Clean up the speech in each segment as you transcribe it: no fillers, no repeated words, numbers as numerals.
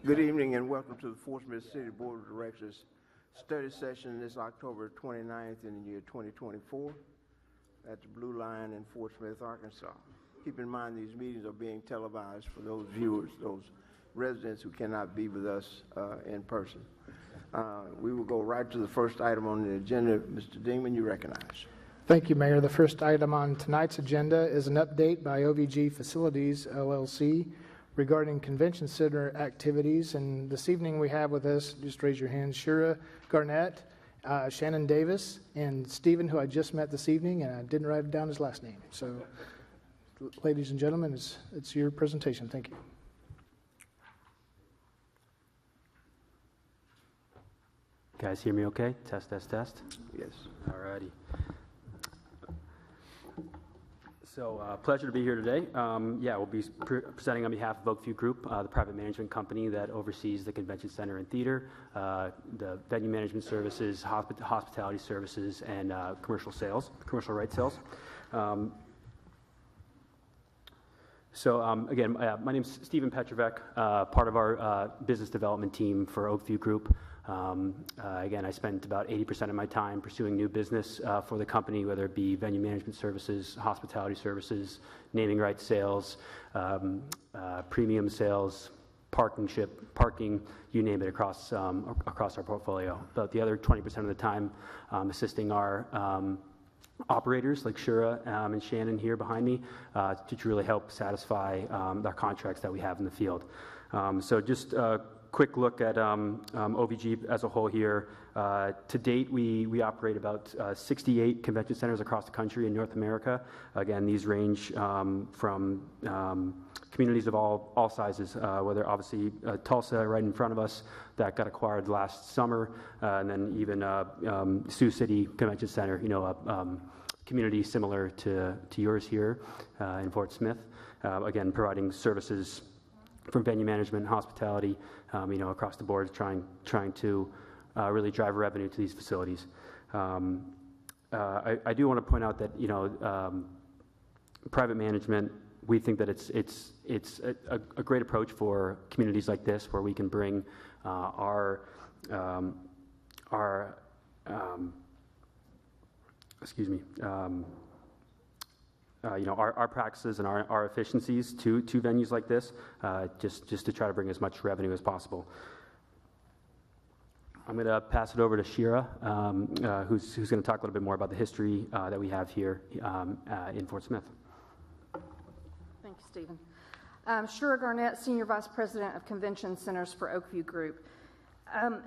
Good evening and welcome to the Fort Smith City Board of Directors study session this October 29th in the year 2024 at the Blue Line in Fort Smith, Arkansas. Keep in mind these meetings are being televised for those viewers, those residents who cannot be with us in person. We will go right to the first item on the agenda. Mr. Dingman, you recognize. Thank you, Mayor. The first item on tonight's agenda is an update by OVG Facilities, LLC, regarding convention center activities. And this evening we have with us, just raise your hands, Shira Garnett, Shannon Davis, and Stephen, who I just met this evening, and I didn't write down his last name. So, ladies and gentlemen, it's your presentation. Thank you. Guys hear me okay? Test, test, test. Yes. All righty. So, pleasure to be here today. We'll be presenting on behalf of Oakview Group, the private management company that oversees the convention center and theater, the venue management services, hospitality services, and commercial rights sales. Again, my name is Stephen Petrovec, part of our business development team for Oakview Group. Again, I spent about 80% of my time pursuing new business for the company, whether it be venue management services, hospitality services, naming rights sales, premium sales, parking, you name it, across our portfolio. But the other 20% of the time, assisting our operators like Shura and Shannon here behind me to really help satisfy our contracts that we have in the field. Just quick look at OVG as a whole here. To date, we operate about 68 convention centers across the country in North America. Again, these range from communities of all sizes, whether obviously Tulsa right in front of us that got acquired last summer, and then even Sioux City Convention Center, community similar to yours here in Fort Smith. Again, providing services from venue management, hospitality, across the board, trying to really drive revenue to these facilities. I do want to point out that private management, we think that it's a great approach for communities like this, where we can bring our practices and our efficiencies to venues like this, just to try to bring as much revenue as possible. I'm going to pass it over to Shira, who's going to talk a little bit more about the history that we have here in Fort Smith. Thank you, Stephen. Shira Garnett, Senior Vice President of Convention Centers for Oakview Group.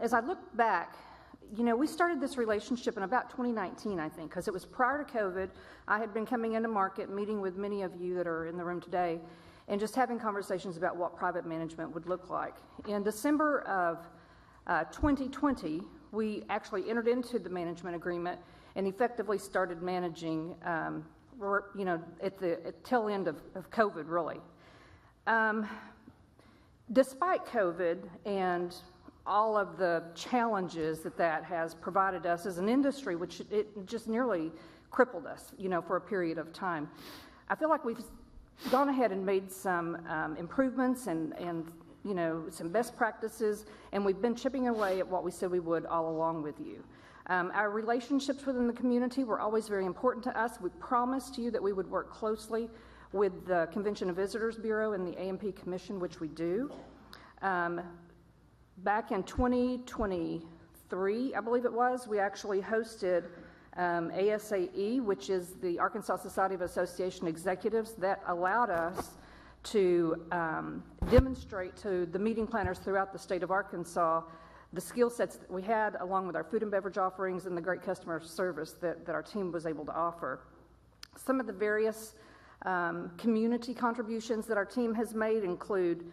As I look back, we started this relationship in about 2019, I think, because it was prior to COVID. I had been coming into market, meeting with many of you that are in the room today, and just having conversations about what private management would look like. In December of 2020, we actually entered into the management agreement and effectively started managing, at the tail end of COVID, really. Despite COVID and all of the challenges that has provided us as an industry, which it just nearly crippled us, for a period of time. I feel like we've gone ahead and made some improvements and some best practices, and we've been chipping away at what we said we would all along with you. Our relationships within the community were always very important to us. We promised you that we would work closely with the Convention and Visitors Bureau and the A&P Commission, which we do. Back in 2023, I believe it was, we actually hosted ASAE, which is the Arkansas Society of Association Executives, that allowed us to demonstrate to the meeting planners throughout the state of Arkansas the skill sets that we had, along with our food and beverage offerings and the great customer service that our team was able to offer. Some of the various community contributions that our team has made include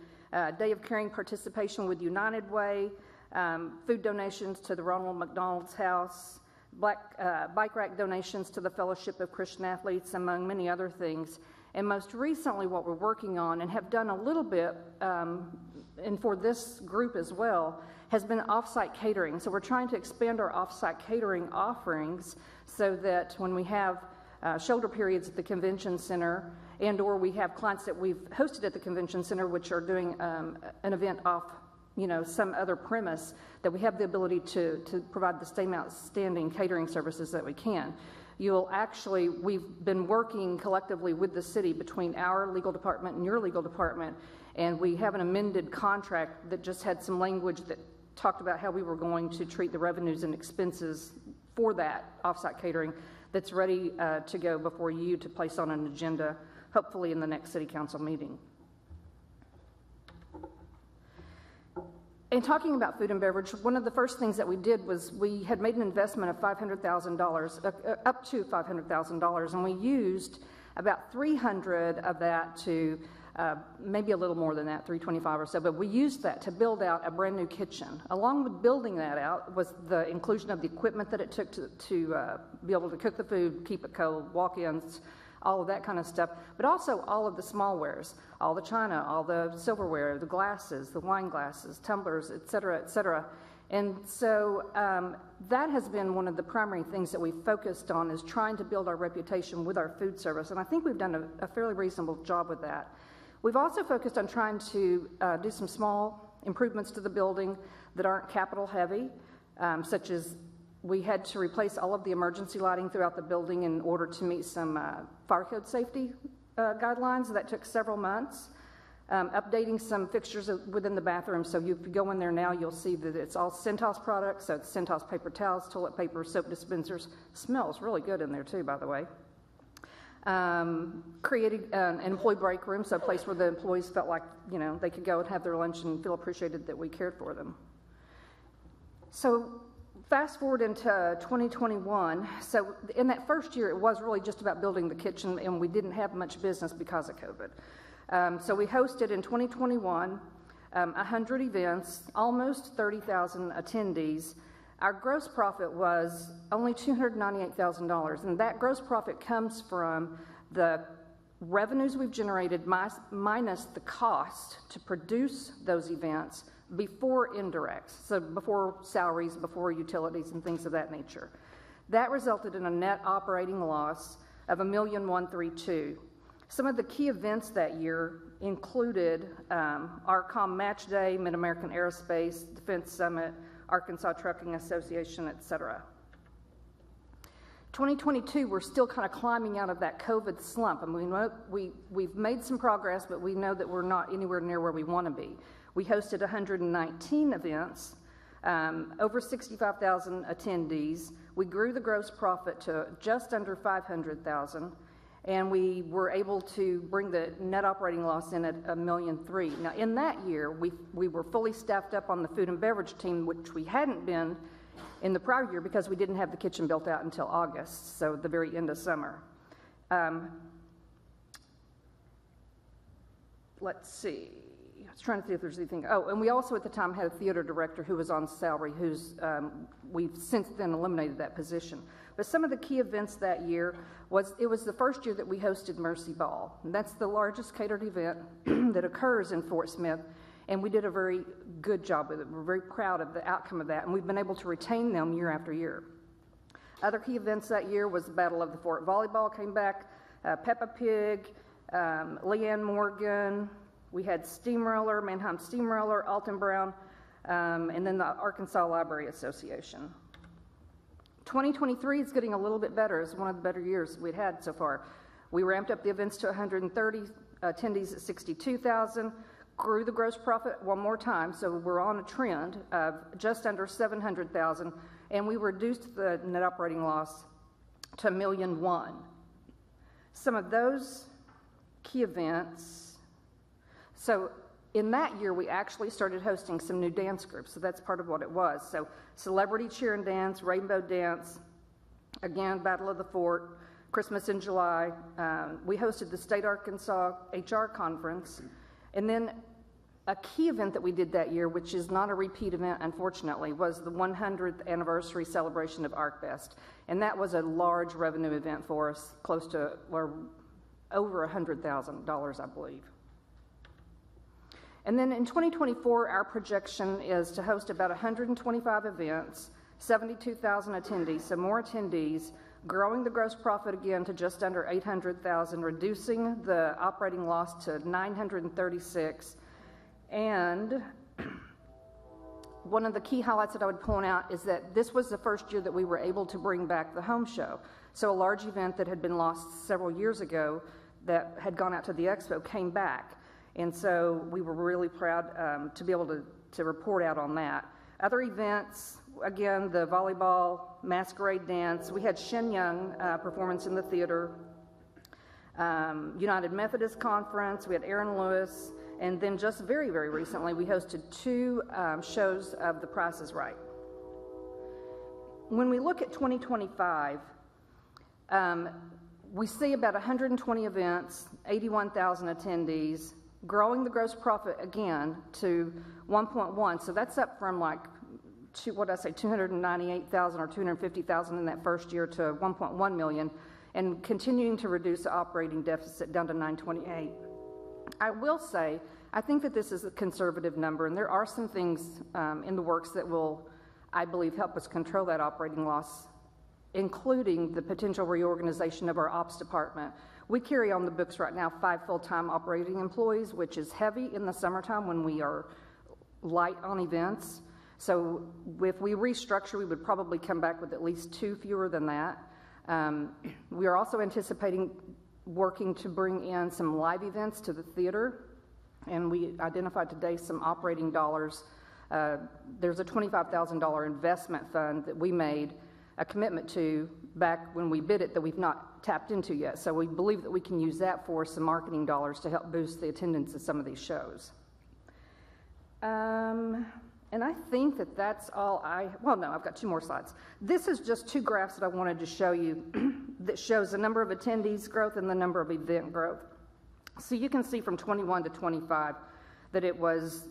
Day of Caring participation with United Way, food donations to the Ronald McDonald's House, bike rack donations to the Fellowship of Christian Athletes, among many other things. And most recently, what we're working on and have done a little bit, and for this group as well, has been off-site catering. So we're trying to expand our off-site catering offerings so that when we have shoulder periods at the convention center, and or we have clients that we've hosted at the convention center which are doing an event some other premise, that we have the ability to provide the same outstanding catering services that we can. We've been working collectively with the city between our legal department and your legal department, and we have an amended contract that just had some language that talked about how we were going to treat the revenues and expenses for that offsite catering that's ready to go before you to place on an agenda, hopefully in the next city council meeting. In talking about food and beverage, one of the first things that we did was we had made an investment of $500,000, up to $500,000, and we used about $300,000 of that to, maybe a little more than that, $325,000 or so, but we used that to build out a brand new kitchen. Along with building that out was the inclusion of the equipment that it took to be able to cook the food, keep it cold, walk-ins, all of that kind of stuff, but also all of the small wares, all the china, all the silverware, the glasses, the wine glasses, tumblers, et cetera, et cetera. And so that has been one of the primary things that we've focused on, is trying to build our reputation with our food service, and I think we've done a fairly reasonable job with that. We've also focused on trying to do some small improvements to the building that aren't capital heavy, such as we had to replace all of the emergency lighting throughout the building in order to meet some fire code safety guidelines. That took several months. Updating some fixtures within the bathroom, so if you go in there now, you'll see that it's all Centos products, so it's Centos paper towels, toilet paper, soap dispensers. Smells really good in there too, by the way. Created an employee break room, so a place where the employees felt like, they could go and have their lunch and feel appreciated that we cared for them. So fast forward into 2021, so in that first year, it was really just about building the kitchen, and we didn't have much business because of COVID. So we hosted in 2021 100 events, almost 30,000 attendees. Our gross profit was only $298,000, and that gross profit comes from the revenues we've generated minus the cost to produce those events before indirects, so before salaries, before utilities, and things of that nature. That resulted in a net operating loss of $1,132,000. Some of the key events that year included ARCOM Match Day, Mid-American Aerospace, Defense Summit, Arkansas Trucking Association, etc. 2022, we're still kind of climbing out of that COVID slump, and we've made some progress, but we know that we're not anywhere near where we want to be. We hosted 119 events, over 65,000 attendees. We grew the gross profit to just under $500,000, and we were able to bring the net operating loss in at $1,003,000. Now, in that year, we were fully staffed up on the food and beverage team, which we hadn't been in the prior year because we didn't have the kitchen built out until August, so the very end of summer. Let's see. I was trying to see if there's anything. Oh, and we also at the time had a theater director who was on salary, we've since then eliminated that position. But some of the key events that year it was the first year that we hosted Mercy Ball. And that's the largest catered event that occurs in Fort Smith, and we did a very good job with it. We're very proud of the outcome of that, and we've been able to retain them year after year. Other key events that year was the Battle of the Fort Volleyball came back, Peppa Pig, Leanne Morgan. We had Steamroller, Mannheim Steamroller, Alton Brown, and then the Arkansas Library Association. 2023 is getting a little bit better. It's one of the better years we've had so far. We ramped up the events to 130, attendees at 62,000, grew the gross profit one more time, so we're on a trend of just under 700,000, and we reduced the net operating loss to $1,001,000. Some of those key events, so in that year, we actually started hosting some new dance groups, so that's part of what it was. So Celebrity Cheer and Dance, Rainbow Dance, again, Battle of the Fort, Christmas in July. We hosted the State Arkansas HR Conference. And then a key event that we did that year, which is not a repeat event, unfortunately, was the 100th anniversary celebration of ArcBest. And that was a large revenue event for us, close to, or over $100,000, I believe. And then in 2024, our projection is to host about 125 events, 72,000 attendees, so more attendees, growing the gross profit again to just under $800,000, reducing the operating loss to $936,000, and one of the key highlights that I would point out is that this was the first year that we were able to bring back the home show. So a large event that had been lost several years ago that had gone out to the expo came back. And so we were really proud to be able to report out on that. Other events, again, the volleyball, masquerade dance. We had Shen Yung performance in the theater. United Methodist Conference. We had Aaron Lewis. And then just very, very recently, we hosted 2 shows of The Price is Right. When we look at 2025, we see about 120 events, 81,000 attendees, growing the gross profit again to 1.1. So that's up from like, 298,000 or 250,000 in that first year to 1.1 million, and continuing to reduce the operating deficit down to 928. I will say, I think that this is a conservative number, and there are some things in the works that will, I believe, help us control that operating loss, including the potential reorganization of our ops department. We carry on the books right now 5 full-time operating employees, which is heavy in the summertime when we are light on events. So if we restructure, we would probably come back with at least 2 fewer than that. We are also anticipating working to bring in some live events to the theater, and we identified today some operating dollars. There's a $25,000 investment fund that we made a commitment to back when we bid it that we've not tapped into yet. So we believe that we can use that for some marketing dollars to help boost the attendance of some of these shows. And I think that that's all well, no, I've got 2 more slides. This is just 2 graphs that I wanted to show you that shows the number of attendees growth and the number of event growth. So you can see from 21 to 25 that it was,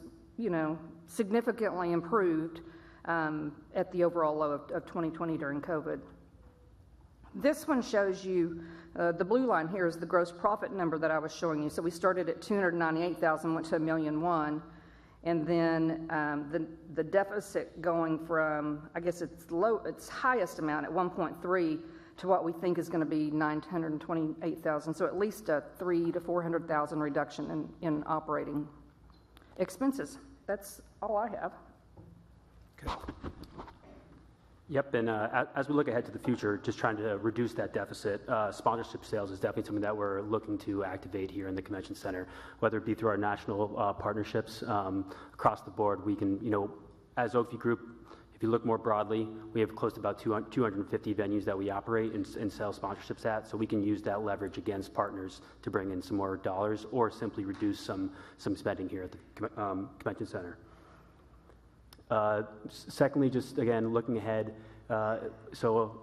significantly improved at the overall low of 2020 during COVID. This one shows you, the blue line here is the gross profit number that I was showing you. So we started at 298,000, went to 1,000,001. And then the deficit going from, I guess its highest amount at 1.3 to what we think is going to be 928,000. So at least a 300,000 to 400,000 reduction in operating expenses. That's all I have. Okay. Yep, and as we look ahead to the future, just trying to reduce that deficit, sponsorship sales is definitely something that we're looking to activate here in the Convention Center, whether it be through our national partnerships across the board. We can, as Oakview Group, if you look more broadly, we have close to about 250 venues that we operate and sell sponsorships at, so we can use that leverage against partners to bring in some more dollars or simply reduce some spending here at the Convention Center. Secondly, just again, looking ahead, so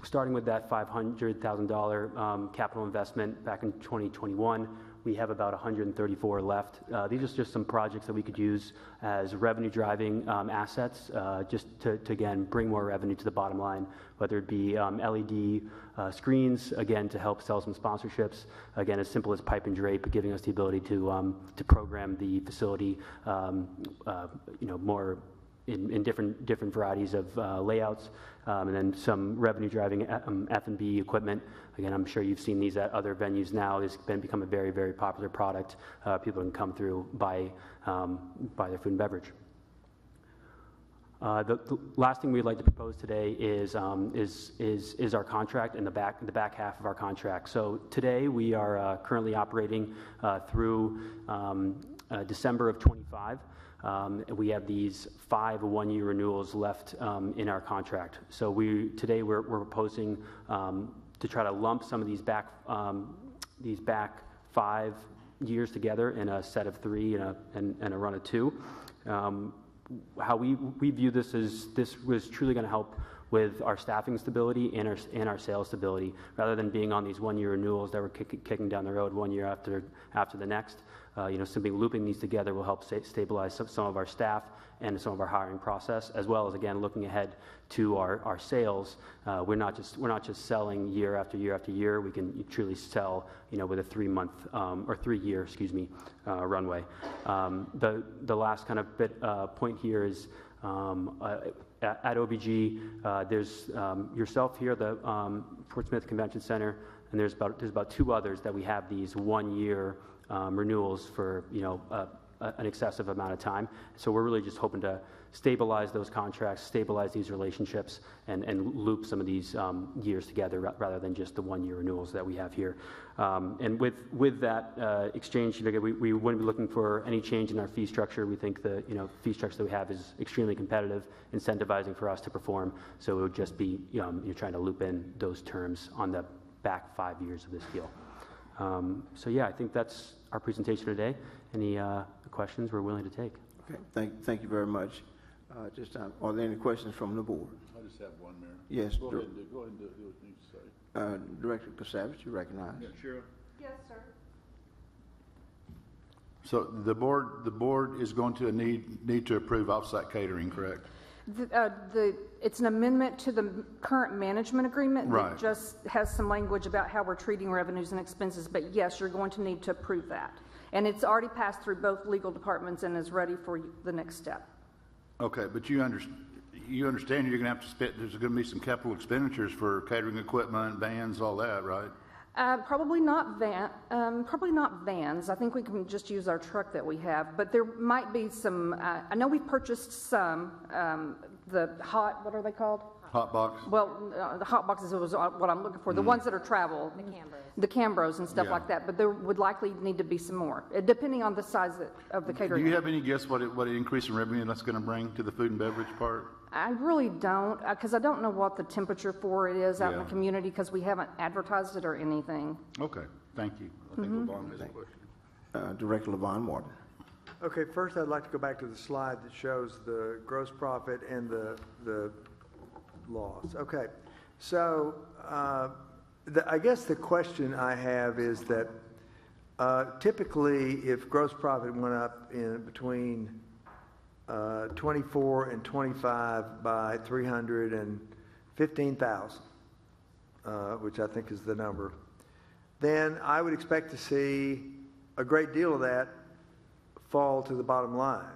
starting with that $500,000 capital investment back in 2021, we have about 134 left. These are just some projects that we could use as revenue-driving assets, just to, again, bring more revenue to the bottom line, whether it be LED screens, again, to help sell some sponsorships, again, as simple as pipe and drape, giving us the ability to program the facility, more in different varieties of layouts, and then some revenue-driving F&B equipment. Again, I'm sure you've seen these at other venues now. It's become a very, very popular product. People can come through, buy their food and beverage. The last thing we'd like to propose today is our contract and the back half of our contract. So today we are currently operating through December of 25. We have these 5 one-year renewals left in our contract. So today we're proposing to try to lump some of these back 5 years together in a set of 3 and a run of 2. How we view this is this was truly going to help with our staffing stability and our sales stability, rather than being on these one-year renewals that we're kicking down the road 1 year after the next. Simply looping these together will help stabilize some of our staff and some of our hiring process, as well as, again, looking ahead to our sales. We're not just selling year after year after year. We can truly sell, with a 3-month or 3-year, runway. The last kind of point here is at OVG. There's yourself here, the Fort Smith Convention Center, and there's about 2 others that we have these 1-year renewals for an excessive amount of time. So we're really just hoping to stabilize those contracts, stabilize these relationships, and loop some of these years together rather than just the one-year renewals that we have here. And with that exchange, we wouldn't be looking for any change in our fee structure. We think the fee structure that we have is extremely competitive, incentivizing for us to perform. So it would just be you're trying to loop in those terms on the back 5 years of this deal. So yeah, I think that's our presentation today. Any questions we're willing to take? Okay, thank you very much. Just time, are there any questions from the board? I just have one, Mayor. Yes. Go ahead and do what you need to say. Director Pasavage, you recognize? Yeah, sure. Yes, sir. So the board is going to need to approve off-site catering, correct? It's an amendment to the current management agreement. Right. That just has some language about how we're treating revenues and expenses, but yes, you're going to need to approve that. And it's already passed through both legal departments and is ready for the next step. Okay, but you understand you're going to have to spend, there's going to be some capital expenditures for catering equipment, vans, all that, right? Probably not vans. I think we can just use our truck that we have, but there might be some, I know we've purchased some, the hot, what are they called? Hot box? Well, the hot boxes was what I'm looking for, the ones that are travel. The Cambros and stuff Yeah. like that, but there would likely need to be some more, depending on the size of the Do catering. you have any guess what an increase in revenue that's going to bring to the food and beverage part? I really don't, because I don't know what the temperature for it is out in the Yeah. community, because we haven't advertised it or anything. Okay, thank you. I think LeVon has a question. Director LeVon Morton. Okay, first I'd like to go back to the slide that shows the gross profit and the loss. Okay, so I guess the question I have is that typically if gross profit went up in between 24 and 25 by 315,000, which I think is the number, then I would expect to see a great deal of that fall to the bottom line,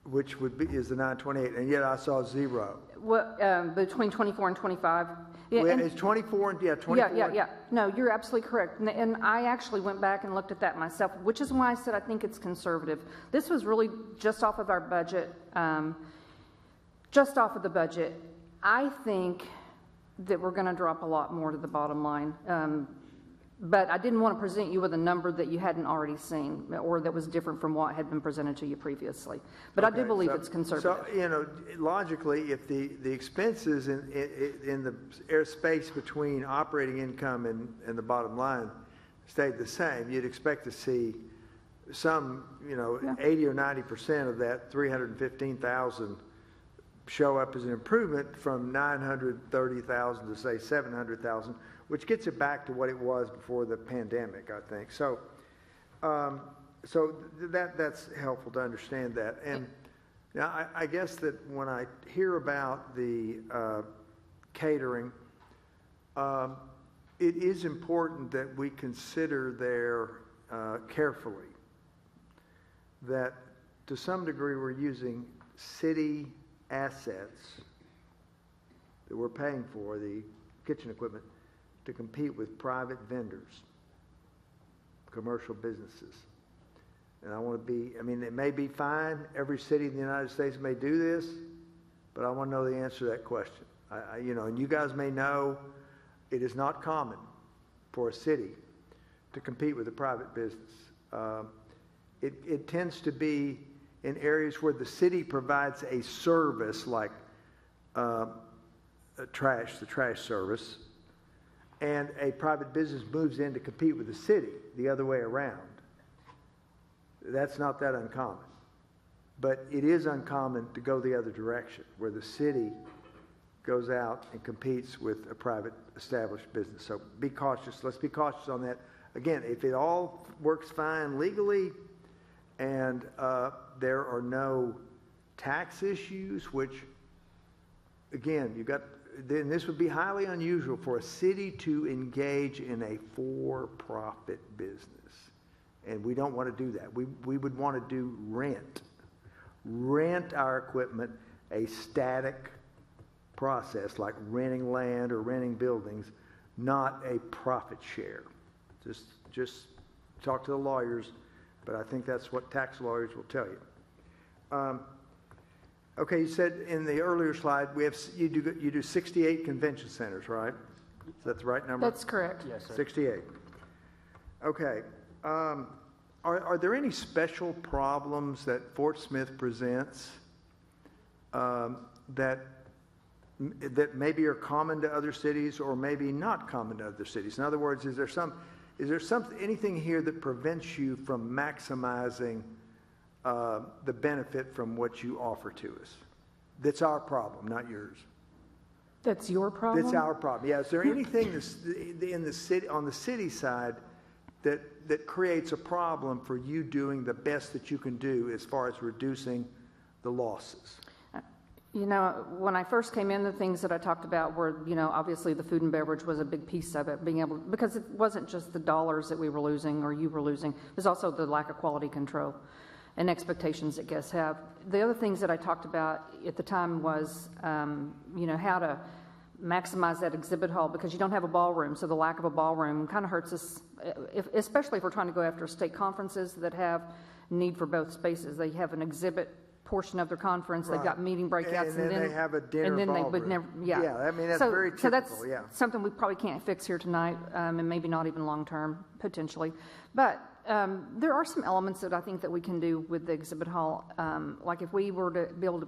which is the 928, and yet I saw zero. What, between 24 and 25? Yeah, Well, and- it's 24 and, yeah, 24. Yeah. No, you're absolutely correct. And I actually went back and looked at that myself, which is why I said I think it's conservative. This was really just off of our budget, just off of the budget. I think that we're going to drop a lot more to the bottom line. But I didn't want to present you with a number that you hadn't already seen or that was different from what had been presented to you previously. But I do Okay, believe so- it's conservative. So, logically, if the expenses in the airspace between operating income and the bottom line stayed the same, you'd expect to see some, Yeah. 80 or 90% of that 315,000 show up as an improvement from 930,000 to say 700,000, which gets it back to what it was before the pandemic, I think. So, that's helpful to understand that. And now I guess that when I hear about the catering, it is important that we consider there carefully that to some degree we're using city assets that we're paying for, the kitchen equipment, to compete with private vendors, commercial businesses. And it may be fine, every city in the United States may do this, but I want to know the answer to that question. And you guys may know it is not common for a city to compete with a private business. It tends to be in areas where the city provides a service like the trash service, and a private business moves in to compete with the city the other way around. That's not that uncommon. But it is uncommon to go the other direction, where the city goes out and competes with a private established business. So be cautious. Let's be cautious on that. Again, if it all works fine legally and there are no tax issues, which, again, then this would be highly unusual for a city to engage in a for-profit business. And we don't want to do that. We would want to do rent our equipment, a static process like renting land or renting buildings, not a profit share. Just talk to the lawyers. but I think that's what tax lawyers will tell you. Okay, you said in the earlier slide, you do 68 convention centers, right? Is that the right number? That's correct. Yes, sir. 68. Okay. Are there any special problems that Fort Smith presents that maybe are common to other cities or maybe not common to other cities? In other words, is there anything here that prevents you from maximizing the benefit from what you offer to us? That's our problem, not yours. That's your problem? That's our problem. Yeah. Is there anything in the city, on the city side, that creates a problem for you doing the best that you can do as far as reducing the losses? You know, when I first came in, the things that I talked about were, you know, obviously the food and beverage was a big piece of it, because it wasn't just the dollars that we were losing or you were losing, it was also the lack of quality control and expectations that guests have. The other things that I talked about at the time was, you know, how to maximize that exhibit hall, because you don't have a ballroom, so the lack of a ballroom kind of hurts us, especially if we're trying to go after state conferences that have need for both spaces. They have an exhibit portion of their conference, they've got meeting breakouts, and then they have a dinner and then they ballroom. would never, Yeah, I mean, that's very typical, so that's yeah. something we probably can't fix here tonight, and maybe not even long-term, potentially. But there are some elements that I think that we can do with the exhibit hall, like if we were to be able to,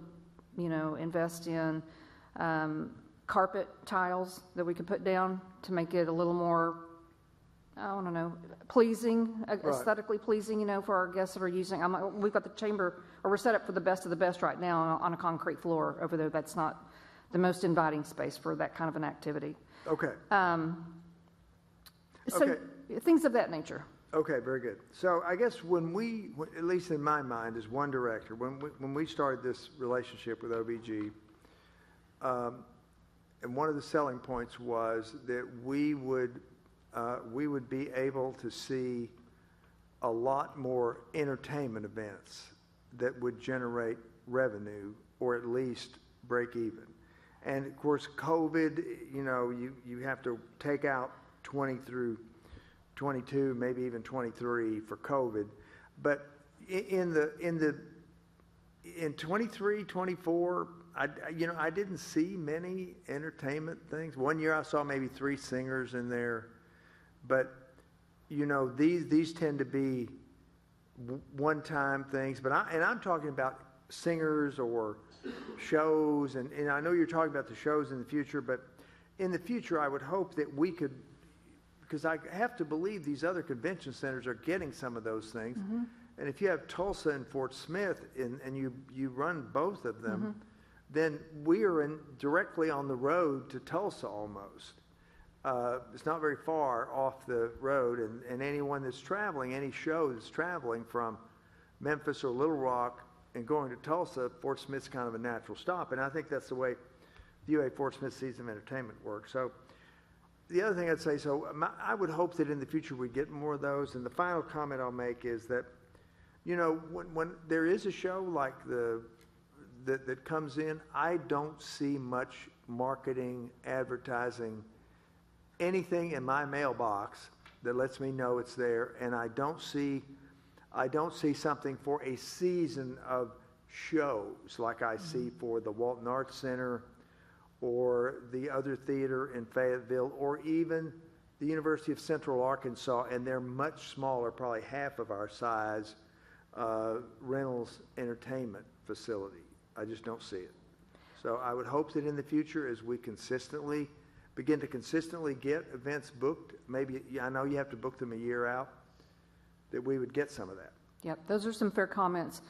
you know, invest in carpet tiles that we could put down to make it a little more, I don't know, pleasing, aesthetically pleasing, you know, for our guests that are using. We've got the chamber, or we're set up for the best of the best right now on a concrete floor over there. That's not the most inviting space for that kind of an activity. Okay. So things of that nature. Okay, very good. So I guess when at least in my mind as one director, when we started this relationship with OVG, and one of the selling points was that we would be able to see a lot more entertainment events that would generate revenue or at least break even. And of course, COVID, you know, you have to take out 20 through 22, maybe even 23 for COVID. But in 23, 24, I didn't see many entertainment things. One year I saw maybe 3 singers in there, but you know, these tend to be one-time things. But I'm talking about singers or shows, and I know you're talking about the shows in the future, but in the future I would hope that we could, because I have to believe these other convention centers are getting some of those things. Mm-hmm. And if you have Tulsa and Fort Smith and you run both of them, mm-hmm. then we are directly on the road to Tulsa almost. It's not very far off the road, and anyone that's traveling, any show that's traveling from Memphis or Little Rock and going to Tulsa, Fort Smith's kind of a natural stop. And I think that's the way the UA Fort Smith Season of Entertainment works. So the other thing I'd say, I would hope that in the future we get more of those. And the final comment I'll make is that, you know, when there is a show like that comes in, I don't see much marketing, advertising, anything in my mailbox that lets me know it's there. And I don't see something for a season of shows like I see for the Walton Arts Center or the other theater in Fayetteville or even the University of Central Arkansas, and they're much smaller, probably half of our size, Reynolds entertainment facility. I just don't see it. So I would hope that in the future, as we begin to consistently get events booked, maybe, I know you have to book them a year out, that we would get some of that. Yep, those are some fair comments.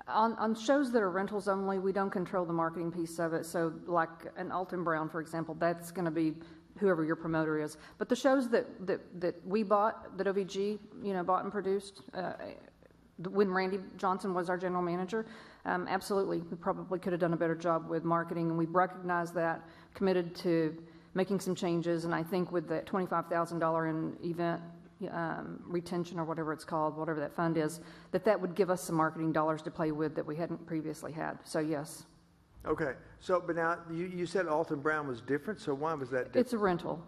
On shows that are rentals only, we don't control the marketing piece of it. So like an Alton Brown, for example, that's going to be whoever your promoter is. But the shows that we bought, that OVG, you know, bought and produced, when Randy Johnson was our general manager, absolutely, we probably could have done a better job with marketing, and we recognized that, committed to making some changes, and I think with that $25,000 in event retention or whatever it's called, whatever that fund is, that would give us some marketing dollars to play with that we hadn't previously had. So yes. Okay. So, but now you said Alton Brown was different. So why was that different? It's a rental.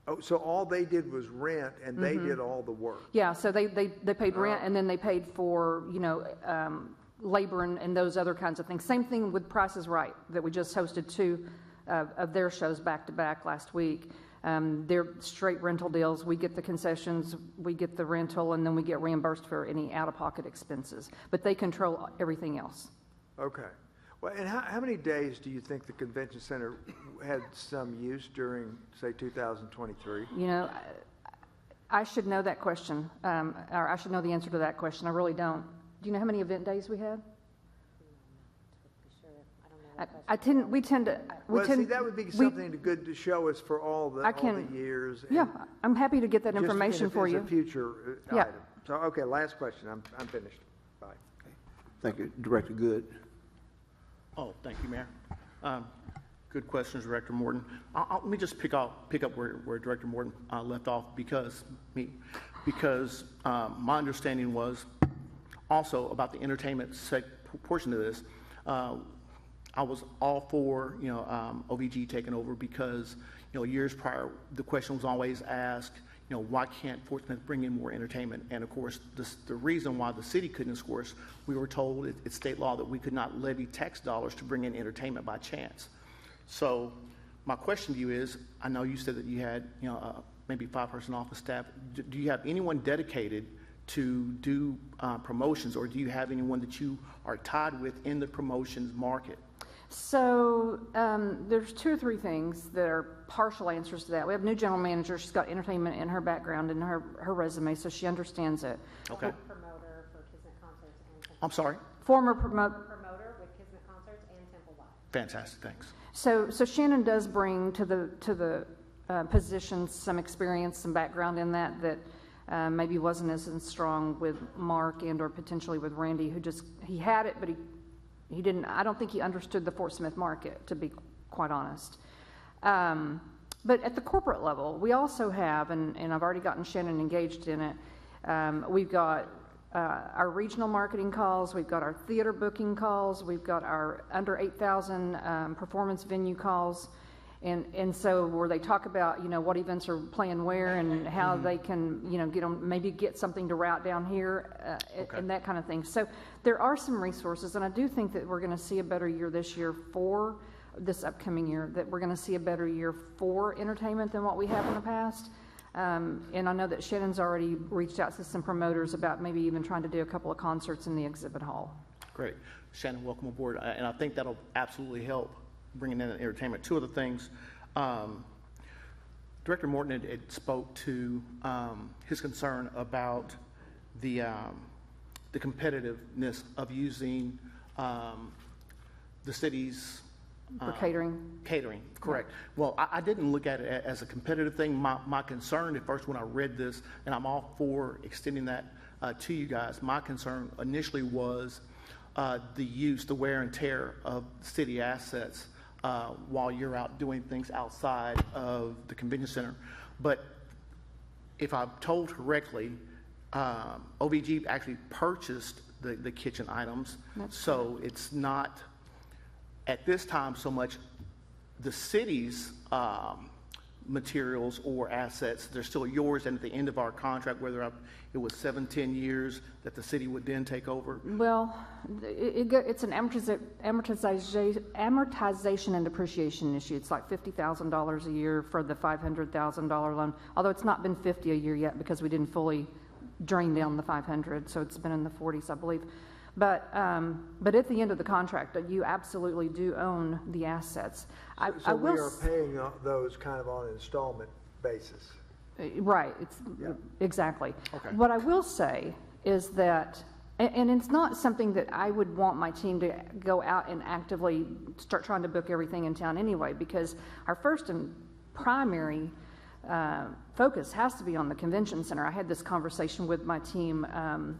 Oh, so all they did was rent, and they did all the work? Yeah, so they paid rent, and then they paid for, labor and those other kinds of things. Same thing with Price is Right, that we just hosted 2 of their shows back-to-back last week. They're straight rental deals. We get the concessions, we get the rental, and then we get reimbursed for any out-of-pocket expenses. But they control everything else. Okay. Well, and how many days do you think the convention center had some use during, say, 2023? I should know that question, or I should know the answer to that question. I really don't. Do you know how many event days we had? We tend to. See, that would be something good to show us for all the years. Yeah, I'm happy to get that information for you. Just a future item. So, okay, last question. I'm finished. Bye. Thank you, Director Good. Oh, thank you, Mayor. Good questions, Director Morton. Let me just pick up where Director Morton left off because my understanding was also about the entertainment portion of this. I was all for OVG taking over because years prior the question was always asked, why can't Fort Smith bring in more entertainment? And of course, the reason why the city couldn't, of course, we were told it's state law that we could not levy tax dollars to bring in entertainment by chance. So my question to you is, I know you said that you had maybe 5-person office staff. Do you have anyone dedicated to do promotions, or do you have anyone that you are tied with in the promotions market? So there's 2 or 3 things that are partial answers to that. We have a new general manager. She's got entertainment in her background and her resume, so she understands it. Okay. Promoter for Kismet Concerts and Temple. I'm sorry? Former promoter with Kismet Concerts and Temple Live. Fantastic, thanks. So Shannon does bring to the position some experience, some background in that maybe wasn't as strong with Mark and or potentially with Randy, he had it, but he didn't. I don't think he understood the Fort Smith market, to be quite honest. But at the corporate level, we also have, and I've already gotten Shannon engaged in it. We've got our regional marketing calls, we've got our theater booking calls, we've got our under 8,000 performance venue calls, and so where they talk about what events are playing where and how they can get something to route down here and that kind of thing. So there are some resources, and I do think that we're going to see a better year this year for this upcoming year. That we're going to see a better year for entertainment than what we have in the past. And I know that Shannon's already reached out to some promoters about maybe even trying to do a couple of concerts in the exhibit hall. Great. Shannon, welcome aboard. And I think that'll absolutely help bringing in entertainment. 2 other things. Director Morton had spoke to his concern about the competitiveness of using the city's For catering? Catering, correct. Well, I didn't look at it as a competitive thing. My concern at first when I read this, and I'm all for extending that to you guys, my concern initially was the wear and tear of city assets while you're out doing things outside of the convention center. But if I'm told correctly, OVG actually purchased the kitchen items. So it's not at this time so much the city's materials or assets. They're still yours, and at the end of our contract, whether it was 7-10 years, that the city would then take over? Well, it's an amortization and depreciation issue. It's like $50,000 a year for the $500,000 loan, although it's not been $50 a year yet because we didn't fully drain down the 500, so it's been in the 40s, I believe. But at the end of the contract, you absolutely do own the assets. So we are paying those kind of on an installment basis. Right. Exactly. Okay. What I will say is that, and it's not something that I would want my team to go out and actively start trying to book everything in town anyway, because our first and primary focus has to be on the convention center. I had this conversation with my team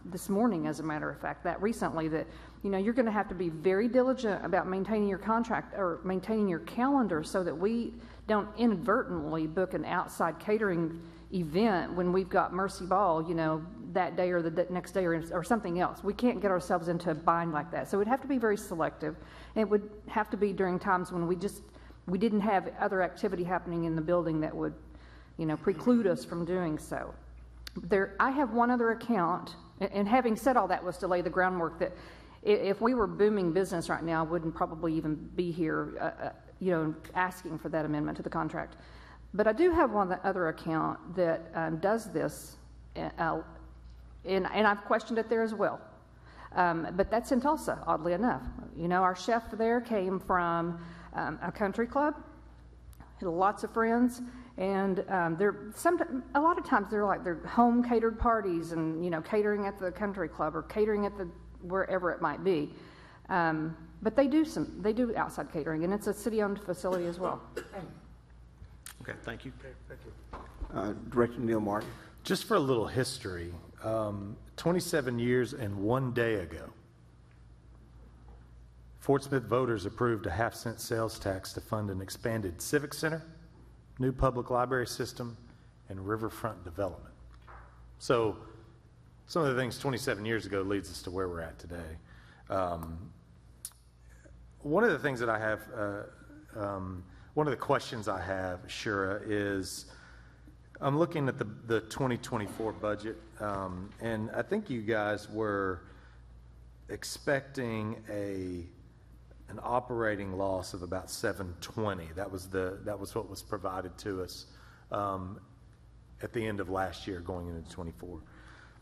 this morning, as a matter of fact, that recently that, you're going to have to be very diligent about maintaining your contract or maintaining your calendar so that we don't inadvertently book an outside catering event when we've got Mercy Ball, that day or the next day or something else. We can't get ourselves into a bind like that. So we'd have to be very selective. And it would have to be during times when we didn't have other activity happening in the building that would preclude us from doing so. I have one other account, and having said all that was to lay the groundwork that if we were booming business right now, I wouldn't probably even be here, asking for that amendment to the contract. But I do have one other account that does this, and I've questioned it there as well. But that's in Tulsa, oddly enough. Our chef there came from a country club, had lots of friends, and a lot of times they're home catered parties and catering at the country club or catering at the wherever it might be. But they do outside catering, and it's a city-owned facility as well. Okay, thank you. Director Neil Martin. Just for a little history, 27 years and 1 day ago, Fort Smith voters approved a half-cent sales tax to fund an expanded civic center, new public library system, and riverfront development. So some of the things 27 years ago leads us to where we're at today. One of the things that I have, one of the questions I have, Shura, is I'm looking at the 2024 budget, and I think you guys were expecting an operating loss of about 720. That was what was provided to us at the end of last year, going into 24.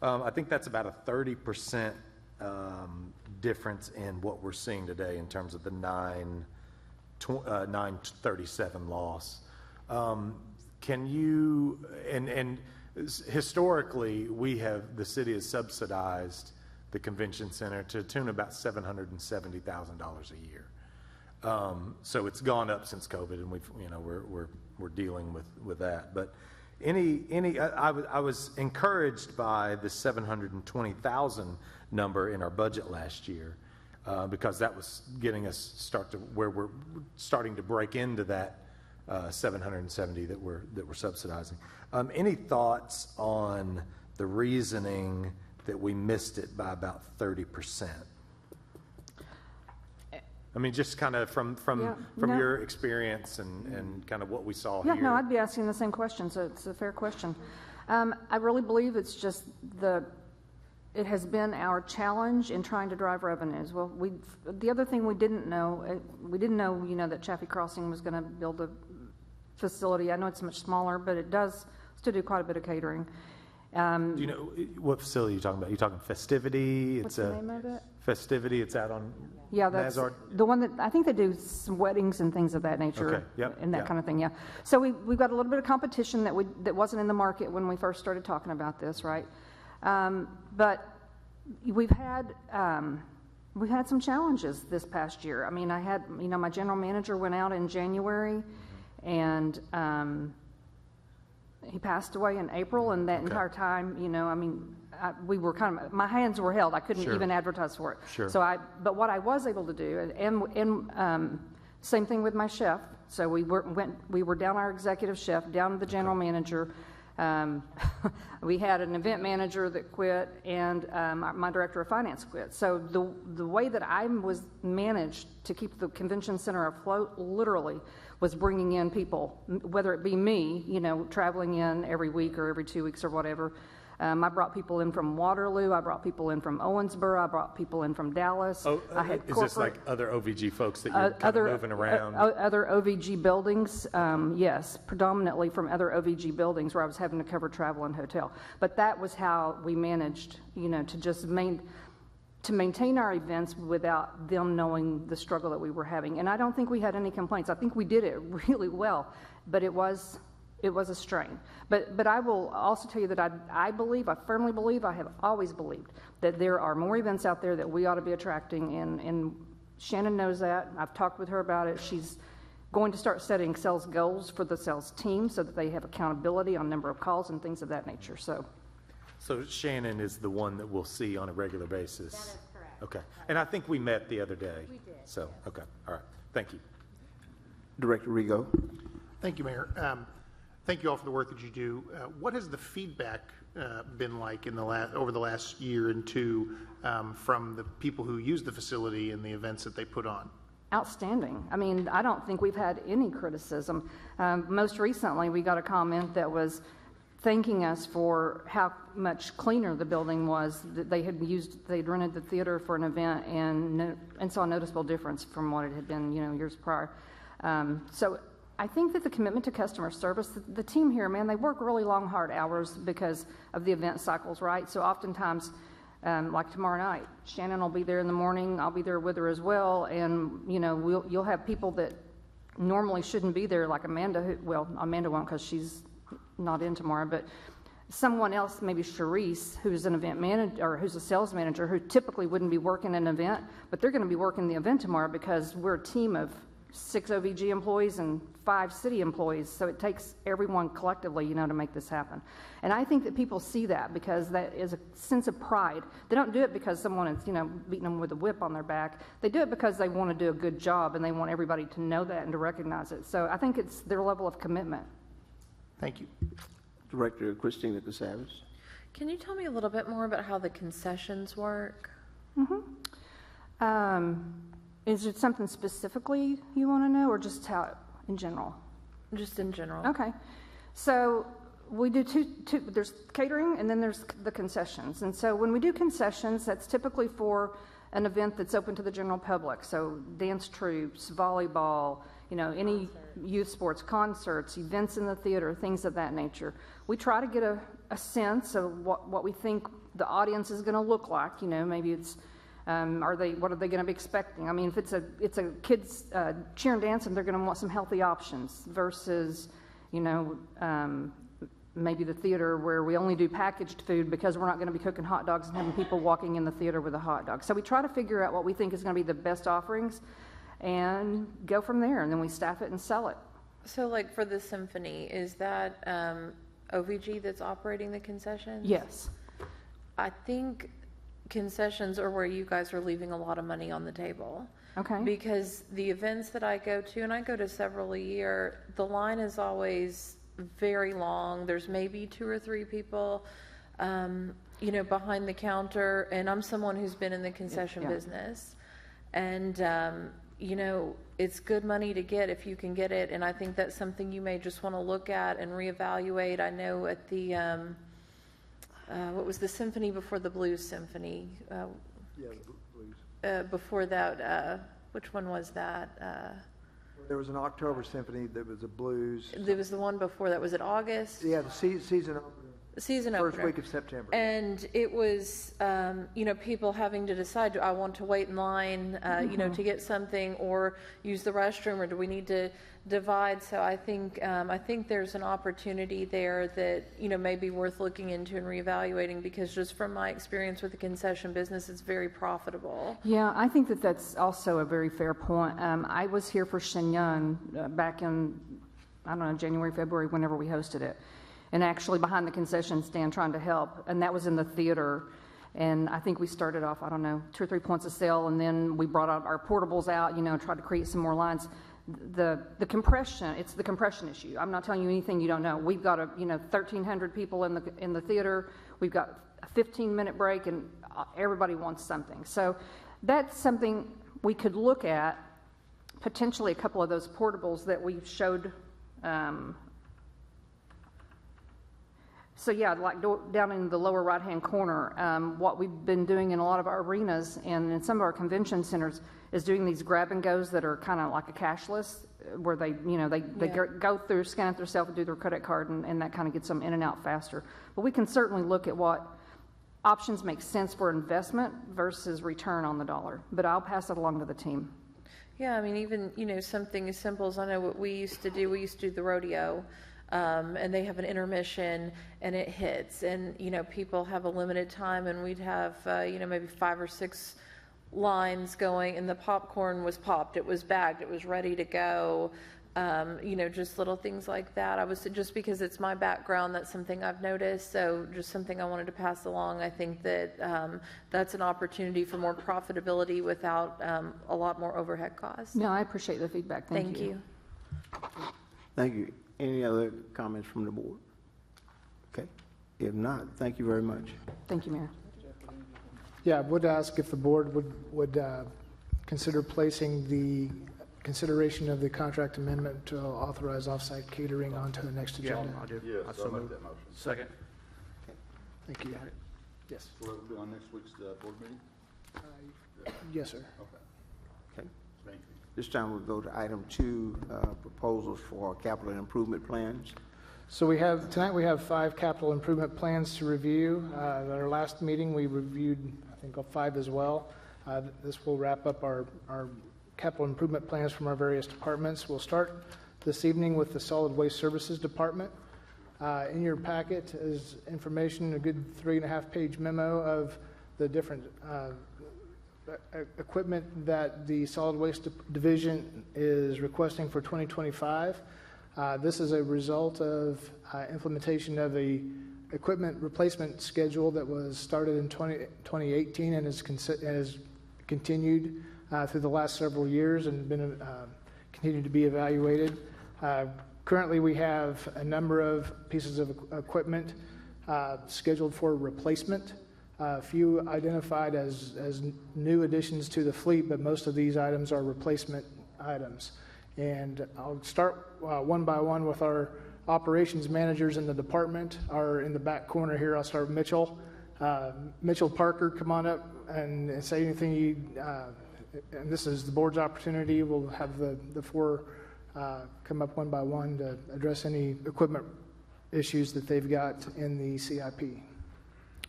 I think that's about a 30% difference in what we're seeing today in terms of the 937 loss. Can you, and historically, the city has subsidized the convention center to the tune of about $770,000 a year. So it's gone up since COVID, and we're dealing with that. But I was encouraged by the 720,000 number in our budget last year, because that was getting us where we're starting to break into that 770 that we're subsidizing. Any thoughts on the reasoning that we missed it by about 30%? I mean, just kind of from your experience and kind of what we saw here. Yeah, no, I'd be asking the same question, so it's a fair question. I really believe it's just it has been our challenge in trying to drive revenues. Well, the other thing we didn't know, that Chaffee Crossing was going to build a facility. I know it's much smaller, but it does still do quite a bit of catering. Do you know what facility you're talking about? You're talking Festivity? What's the name of it? Festivity. It's out on that's Mazard. The one that I think they do some weddings and things of that nature. Okay. Yep. And that kind of thing. Yeah. So we've got a little bit of competition that wasn't in the market when we first started talking about this, right? But we've had some challenges this past year. I mean, I had my general manager went out in January, and he passed away in April, and that entire time, we were my hands were held. I couldn't even advertise for it. Sure. But what I was able to do, and same thing with my chef. So we were down our executive chef, down the general manager. We had an event manager that quit, and my director of finance quit. So the way that I was managed to keep the convention center afloat, literally, was bringing in people, whether it be me, traveling in every week or every 2 weeks or whatever. I brought people in from Waterloo. I brought people in from Owensboro. I brought people in from Dallas. I had is this like other OVG folks that you're kind of moving around? Other OVG buildings, yes, predominantly from other OVG buildings where I was having to cover travel and hotel. But that was how we managed, to just maintain our events without them knowing the struggle that we were having. And I don't think we had any complaints. I think we did it really well, but it was a strain. But I will also tell you that I firmly believe, I have always believed that there are more events out there that we ought to be attracting, and Shannon knows that. I've talked with her about it. She's going to start setting sales goals for the sales team so that they have accountability on number of calls and things of that nature. So Shannon is the one that we'll see on a regular basis? That is correct. Okay. And I think we met the other day. We did, So, yes. okay. All right. Thank you. Director Rigo. Thank you, Mayor. Thank you all for the work that you do. What has the feedback been like over the last year and two from the people who use the facility and the events that they put on? outstanding. I mean, I don't think we've had any criticism. Most recently, we got a comment that was thanking us for how much cleaner the building was. That they'd rented the theater for an event and saw a noticeable difference from what it had been, years prior. So I think that the commitment to customer service, the team here, man, they work really long, hard hours because of the event cycles, right? So oftentimes, like tomorrow night, Shannon will be there in the morning, I'll be there with her as well, and, you'll have people that normally shouldn't be there, like Amanda, Amanda won't because she's not in tomorrow, but someone else, maybe Charisse, who's an event manager, or who's a sales manager, who typically wouldn't be working an event, but they're going to be working the event tomorrow because we're a team of 6 OVG employees and 5 city employees, so it takes everyone collectively, to make this happen. And I think that people see that because that is a sense of pride. They don't do it because someone is, beating them with a whip on their back. They do it because they want to do a good job and they want everybody to know that and to recognize it. So I think it's their level of commitment. Thank you. Director Christina Casavas. Can you tell me a little bit more about how the concessions work? Is it something specifically you want to know, or just how in general? Just in general. Okay. So we do two, there's catering and then there's the concessions. And so when we do concessions, that's typically for an event that's open to the general public. So dance troupes, volleyball, any youth sports, concerts, events in the theater, things of that nature. We try to get a sense of what we think the audience is going to look like. Maybe it's what are they going to be expecting? I mean, if it's a kids cheer and dance, and they're going to want some healthy options versus, maybe the theater where we only do packaged food because we're not going to be cooking hot dogs and having people walking in the theater with a hot dog. So we try to figure out what we think is going to be the best offerings and go from there, and then we staff it and sell it. So, like for the symphony, is that OVG that's operating the concessions? Yes. I think concessions are where you guys are leaving a lot of money on the table. Okay. Because the events that I go to, and I go to several a year, the line is always very long. There's maybe 2 or 3 people, behind the counter, and I'm someone who's been in the concession business. And, it's good money to get if you can get it, and I think that's something you may just want to look at and reevaluate. I know at the what was the symphony before the blues symphony? Blues. Before that, which one was that? There was an October symphony that was a blues. There was the one before that. Was it August? Yeah, the season opener. Season opener. First week of September. And it was, people having to decide, do I want to wait in line, to get something, or use the restroom, or do we need to divide? So I think there's an opportunity there that, may be worth looking into and reevaluating, because just from my experience with the concession business, it's very profitable. Yeah, I think that that's also a very fair point. I was here for Shenyang back in, January, February, whenever we hosted it. And actually behind the concession stand trying to help, and that was in the theater. And I think we started off, 2 or 3 points of sale, and then we brought out our portables out, tried to create some more lines. The compression, it's the compression issue. I'm not telling you anything you don't know. We've got 1,300 people in the theater. We've got a 15-minute break, and everybody wants something. So that's something we could look at, potentially a couple of those portables that we showed. So yeah, like down in the lower right-hand corner, what we've been doing in a lot of our arenas and in some of our convention centers is doing these grab-and-goes that are kind of like a cashless, where they go through, scan it themselves, and do their credit card, and that kind of gets them in and out faster. But we can certainly look at what options make sense for investment versus return on the dollar. But I'll pass it along to the team. Yeah, I mean, even, something as simple as, I know what we used to do the rodeo. And they have an intermission and it hits, and people have a limited time, and we'd have maybe 5 or 6 lines going, and the popcorn was popped, it was bagged, it was ready to go. Just little things like that. Just because it's my background, that's something I've noticed, so just something I wanted to pass along. I think that that's an opportunity for more profitability without a lot more overhead costs. No, I appreciate the feedback. Thank you. Thank you. Any other comments from the board? Okay. If not, thank you very much. Thank you, Mayor. Yeah, I would ask if the board would consider placing the consideration of the contract amendment to authorize offsite catering onto the next agenda? I do. Yes, I I'll so make move. that motion. Second. Thank you. Yes. So that'll be on next week's board meeting? Yes, sir. Okay. Okay. Thank you. This time we'll go to item 2, proposals for capital improvement plans. So tonight we have 5 capital improvement plans to review. At our last meeting, we reviewed, I think, 5 as well. This will wrap up our capital improvement plans from our various departments. We'll start this evening with the Solid Waste Services Department. In your packet is information, a good 3.5-page memo of the different equipment that the Solid Waste Division is requesting for 2025. This is a result of implementation of a equipment replacement schedule that was started in 2018 and has continued through the last several years and been continued to be evaluated. Currently, we have a number of pieces of equipment scheduled for replacement. A few identified as new additions to the fleet, but most of these items are replacement items. And I'll start one by one with our operations managers in the department. Are in the back corner here. I'll start with Mitchell. Mitchell Parker, come on up and say anything you. And this is the board's opportunity. We'll have the 4 come up one by one to address any equipment issues that they've got in the CIP.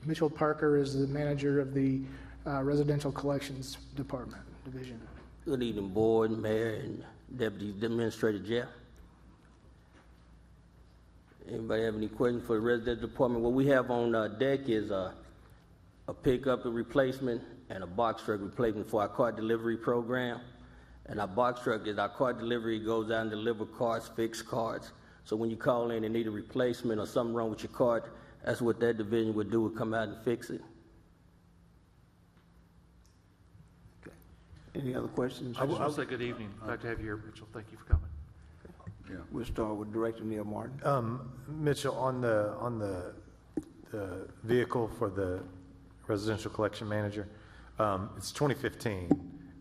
Mitchell Parker is the manager of the Residential Collections Department Division. Good evening, Board, Mayor, and Deputy Administrator Jeff. Anybody have any questions for the Residential Department? What we have on deck is a pickup replacement and a box truck replacement for our cart delivery program. And our box truck is our cart delivery, goes out and delivers carts, fix carts. So when you call in and need a replacement or something wrong with your cart, that's what that division would do, would come out and fix it. Any other questions? I just want to say good evening. Glad to have you here, Mitchell. Thank you for coming. Yeah. We'll start with Director Neil Martin. Mitchell, on the vehicle for the residential collection manager, it's 2015.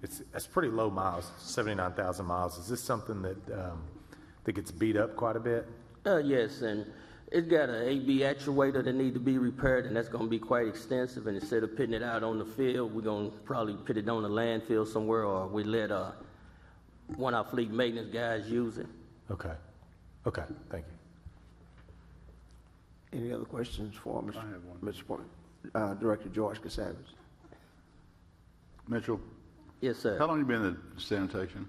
It's pretty low miles, 79,000 miles. Is this something that gets beat up quite a bit? Yes, and it's got an AB actuator that need to be repaired, and that's going to be quite extensive. And instead of putting it out on the field, we're going to probably put it on the landfill somewhere, or we let one of our fleet maintenance guys use it. Okay, thank you. Any other questions for Mr. Parker? Director George Casavas. Mitchell? Yes, sir. How long have you been in sanitation?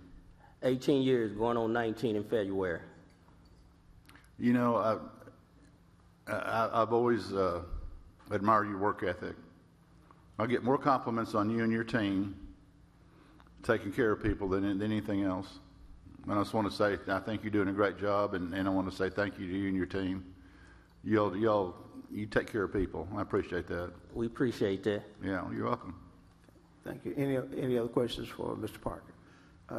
18 years, going on 19 in February. You know, I've always admired your work ethic. I get more compliments on you and your team taking care of people than anything else. And I just want to say I think you're doing a great job, and I want to say thank you to you and your team. You take care of people. I appreciate that. We appreciate that. Yeah, you're welcome. Thank you. Any other questions for Mr. Parker?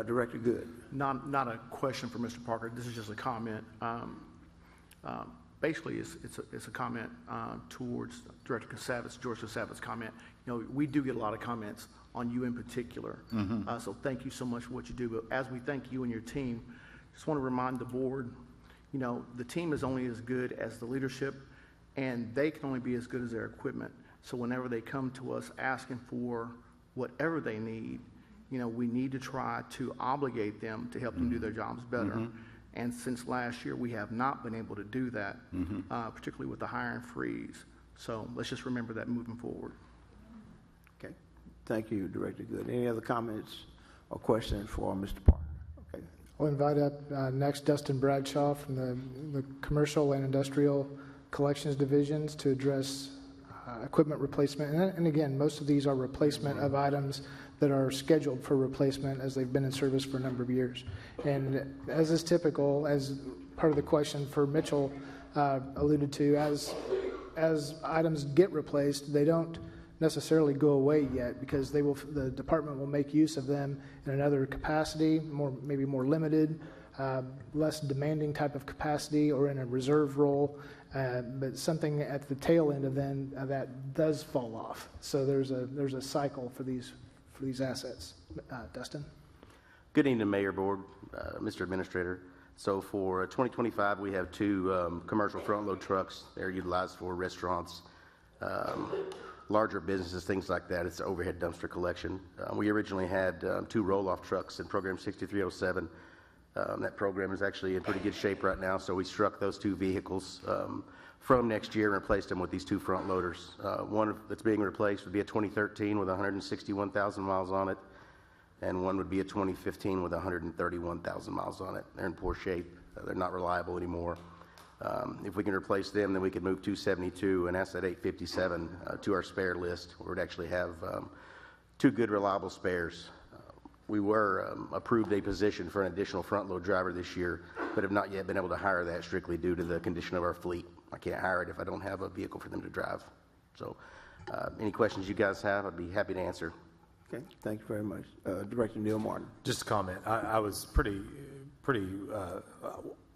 Director Good. Not a question for Mr. Parker. This is just a comment. Basically, it's a comment towards Director Casavas, George Casavas' comment. You know, we do get a lot of comments on you in particular. So thank you so much for what you do. But as we thank you and your team, just want to remind the board, you know, the team is only as good as the leadership, and they can only be as good as their equipment. So whenever they come to us asking for whatever they need, you know, we need to try to obligate them to help them do their jobs better. And since last year, we have not been able to do that, particularly with the hiring freeze. So let's just remember that moving forward. Okay. Thank you, Director Good. Any other comments or questions for Mr. Parker? Okay. I'll invite up next Dustin Bradshaw from the Commercial and Industrial Collections Divisions to address equipment replacement. And again, most of these are replacement of items that are scheduled for replacement as they've been in service for a number of years. And as is typical, as part of the question for Mitchell alluded to, as items get replaced, they don't necessarily go away yet, because the department will make use of them in another capacity, maybe more limited, less demanding type of capacity, or in a reserve role, but something at the tail end of that does fall off. So there's a cycle for these for these assets. Dustin? Good evening, Mayor, Board, Mr. Administrator. So for 2025, we have two commercial front-load trucks. They're utilized for restaurants, larger businesses, things like that. It's overhead dumpster collection. We originally had two roll-off trucks in Program 6307. That program is actually in pretty good shape right now, so we struck those two vehicles from next year and replaced them with these two front loaders. One that's being replaced would be a 2013 with 161,000 miles on it, and one would be a 2015 with 131,000 miles on it. They're in poor shape. They're not reliable anymore. If we can replace them, then we could move 272 and asset 857 to our spare list, where we'd actually have two good, reliable spares. We were approved a position for an additional front load driver this year, but have not yet been able to hire that strictly due to the condition of our fleet. I can't hire it if I don't have a vehicle for them to drive. So any questions you guys have, I'd be happy to answer. Okay, thank you very much. Director Neil Martin. Just a comment. I was pretty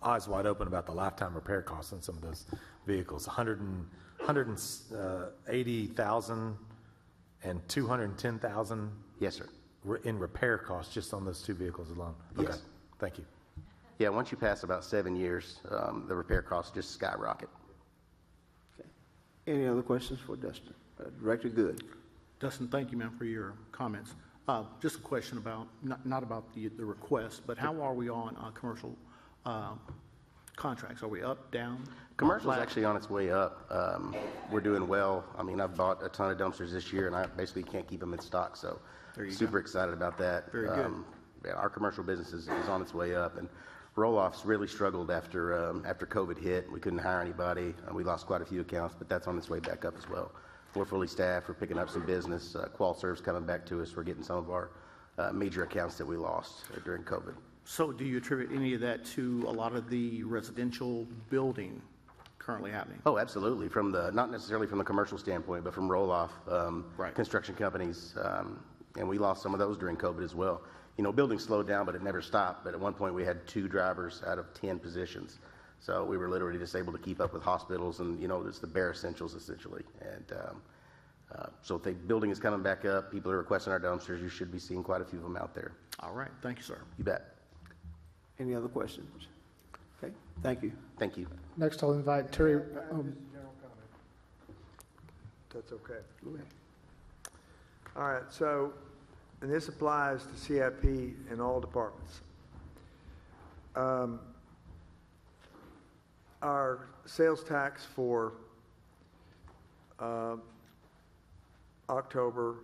eyes wide open about the lifetime repair costs on some of those vehicles. 180,000 and 210,000. Yes, sir. In repair costs just on those two vehicles alone. Okay. Yes. Thank you. Yeah, once you pass about 7 years, the repair costs just skyrocket. Okay. Any other questions for Dustin? Director Good. Dustin, thank you, ma'am, for your comments. Just a question about, not about the request, but how are we on commercial contracts? Are we up, down? Commercial's actually on its way up. We're doing well. I mean, I've bought a ton of dumpsters this year, and I basically can't keep them in stock, so super excited about that. Very good. Yeah, our commercial business is on its way up, and roll-offs really struggled after COVID hit. We couldn't hire anybody. We lost quite a few accounts, but that's on its way back up as well. We're fully staffed. We're picking up some business. QualServe's coming back to us. We're getting some of our major accounts that we lost during COVID. So do you attribute any of that to a lot of the residential building currently happening? Oh, absolutely. From the, not necessarily from the commercial standpoint, but from roll-off construction companies. And we lost some of those during COVID as well. You know, building slowed down, but it never stopped. But at one point we had 2 drivers out of 10 positions. So we were literally just able to keep up with hospitals and, you know, it's the bare essentials essentially. And so if the building is coming back up, people are requesting our dumpsters. You should be seeing quite a few of them out there. All right. Thank you, sir. You bet. Any other questions? Okay, thank you. Thank you. Next, I'll invite Terry. That's okay. Go ahead. All right, so, and this applies to CIP in all departments. Our sales tax for October,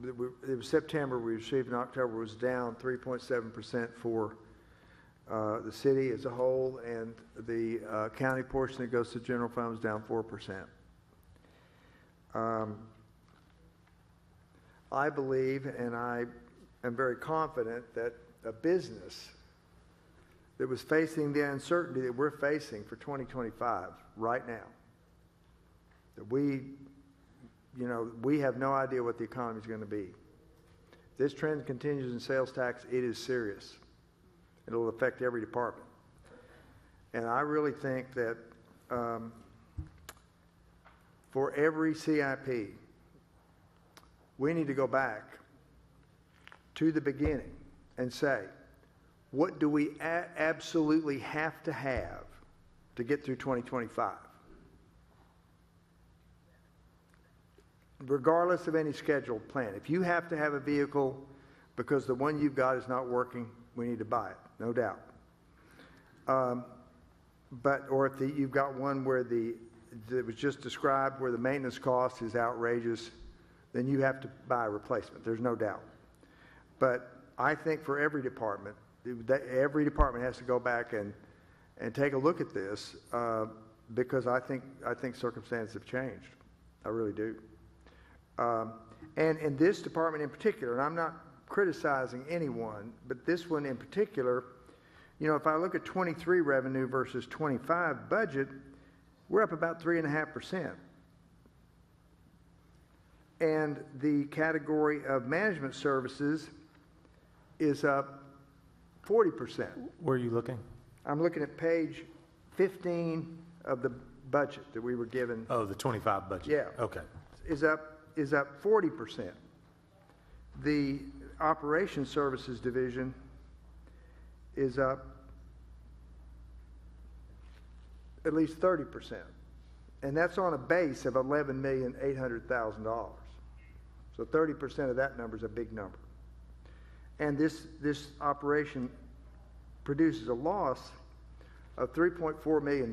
it was September, we received in October, was down 3.7% for the city as a whole, and the county portion that goes to general fund was down 4%. I believe, and I am very confident, that a business that was facing the uncertainty that we're facing for 2025 right now, that we have no idea what the economy is going to be. If this trend continues in sales tax, it is serious. It'll affect every department. And I really think that for every CIP, we need to go back to the beginning and say, what do we absolutely have to get through 2025? Regardless of any scheduled plan. If you have to have a vehicle because the one you've got is not working, we need to buy it, no doubt. Or if you've got one where that was just described, where the maintenance cost is outrageous, then you have to buy a replacement. There's no doubt. But I think for every department has to go back and take a look at this because I think circumstances have changed. I really do. And in this department in particular, and I'm not criticizing anyone, but this one in particular, you know, if I look at 23 revenue versus 25 budget, we're up about 3.5%. And the category of management services is up 40%. Where are you looking? I'm looking at page 15 of the budget that we were given. Oh, the 25 budget. Yeah. Okay. Is up 40%. The Operations Services Division is up at least 30%. And that's on a base of $11,800,000. So 30% of that number is a big number. And this operation produces a loss of $3.4 million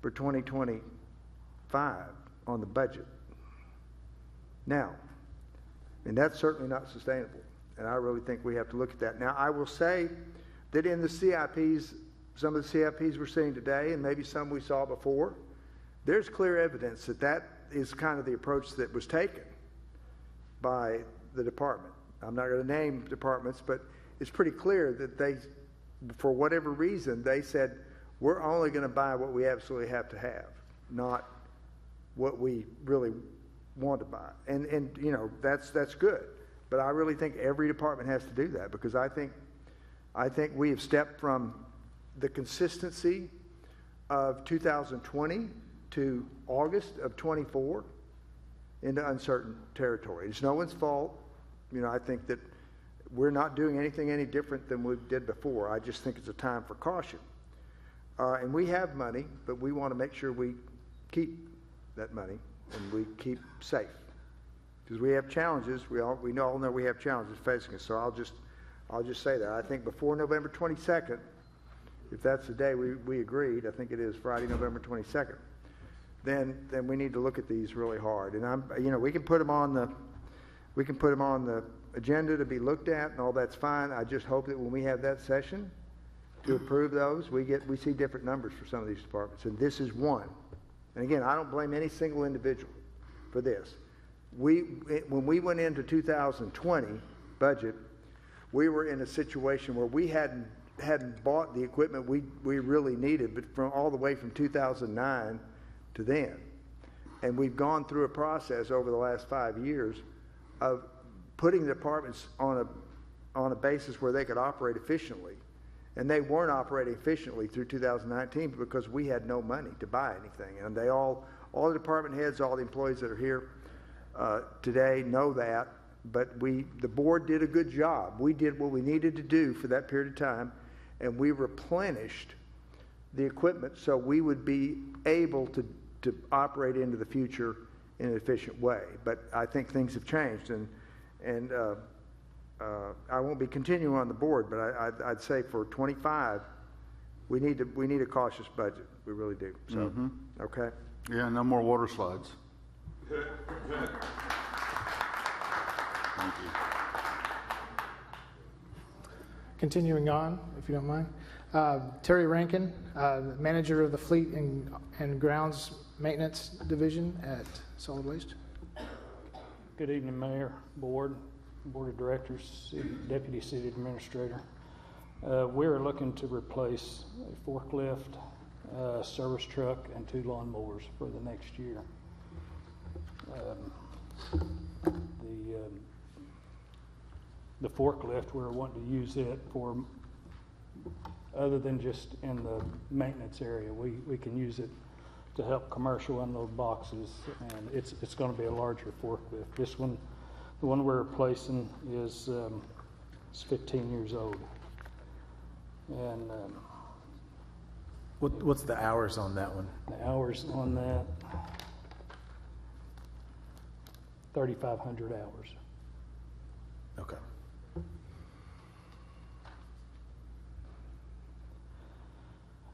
for 2025 on the budget. Now, and that's certainly not sustainable. And I really think we have to look at that. Now, I will say that in the CIPs, some of the CIPs we're seeing today, and maybe some we saw before, there's clear evidence that that is kind of the approach that was taken by the department. I'm not going to name departments, but it's pretty clear that they, for whatever reason, they said, we're only going to buy what we absolutely have to have, not what we really want to buy. And you know, that's good. But I really think every department has to do that, because I think we have stepped from the consistency of 2020 to August of 24 into uncertain territory. It's no one's fault. You know, I think that we're not doing anything any different than we did before. I just think it's a time for caution. And we have money, but we want to make sure we keep that money and we keep safe. Because we have challenges. We all know we have challenges facing us. So I'll just say that. I think before November 22nd, if that's the day we agreed, I think it is Friday, November 22nd, then we need to look at these really hard. And we can put them on the agenda to be looked at, and all that's fine. I just hope that when we have that session to approve those, we see different numbers for some of these departments, and this is one. And again, I don't blame any single individual for this. When we went into 2020 budget, we were in a situation where we hadn't bought the equipment we really needed, but from all the way from 2009 to then. And we've gone through a process over the last 5 years of putting the departments on a basis where they could operate efficiently. And they weren't operating efficiently through 2019 because we had no money to buy anything. And all the department heads, all the employees that are here today know that. But the board did a good job. We did what we needed to do for that period of time, and we replenished the equipment so we would be able to operate into the future in an efficient way. But I think things have changed, and I won't be continuing on the board, but I'd say for 25, we need a cautious budget. We really do. So, okay. Yeah, no more water slides. Thank you. Continuing on, if you don't mind. Terry Rankin, manager of the Fleet and Grounds Maintenance Division at Solid Waste. Good evening, Mayor, Board of Directors, Deputy City Administrator. We're looking to replace a forklift, service truck, and 2 lawnmowers for the next year. The forklift, we're wanting to use it for, other than just in the maintenance area, we can use it to help commercial unload boxes, and it's going to be a larger forklift. This one, the one we're replacing, is 15 years old. And what's the hours on that one? the hours on that, 3,500 hours. Okay.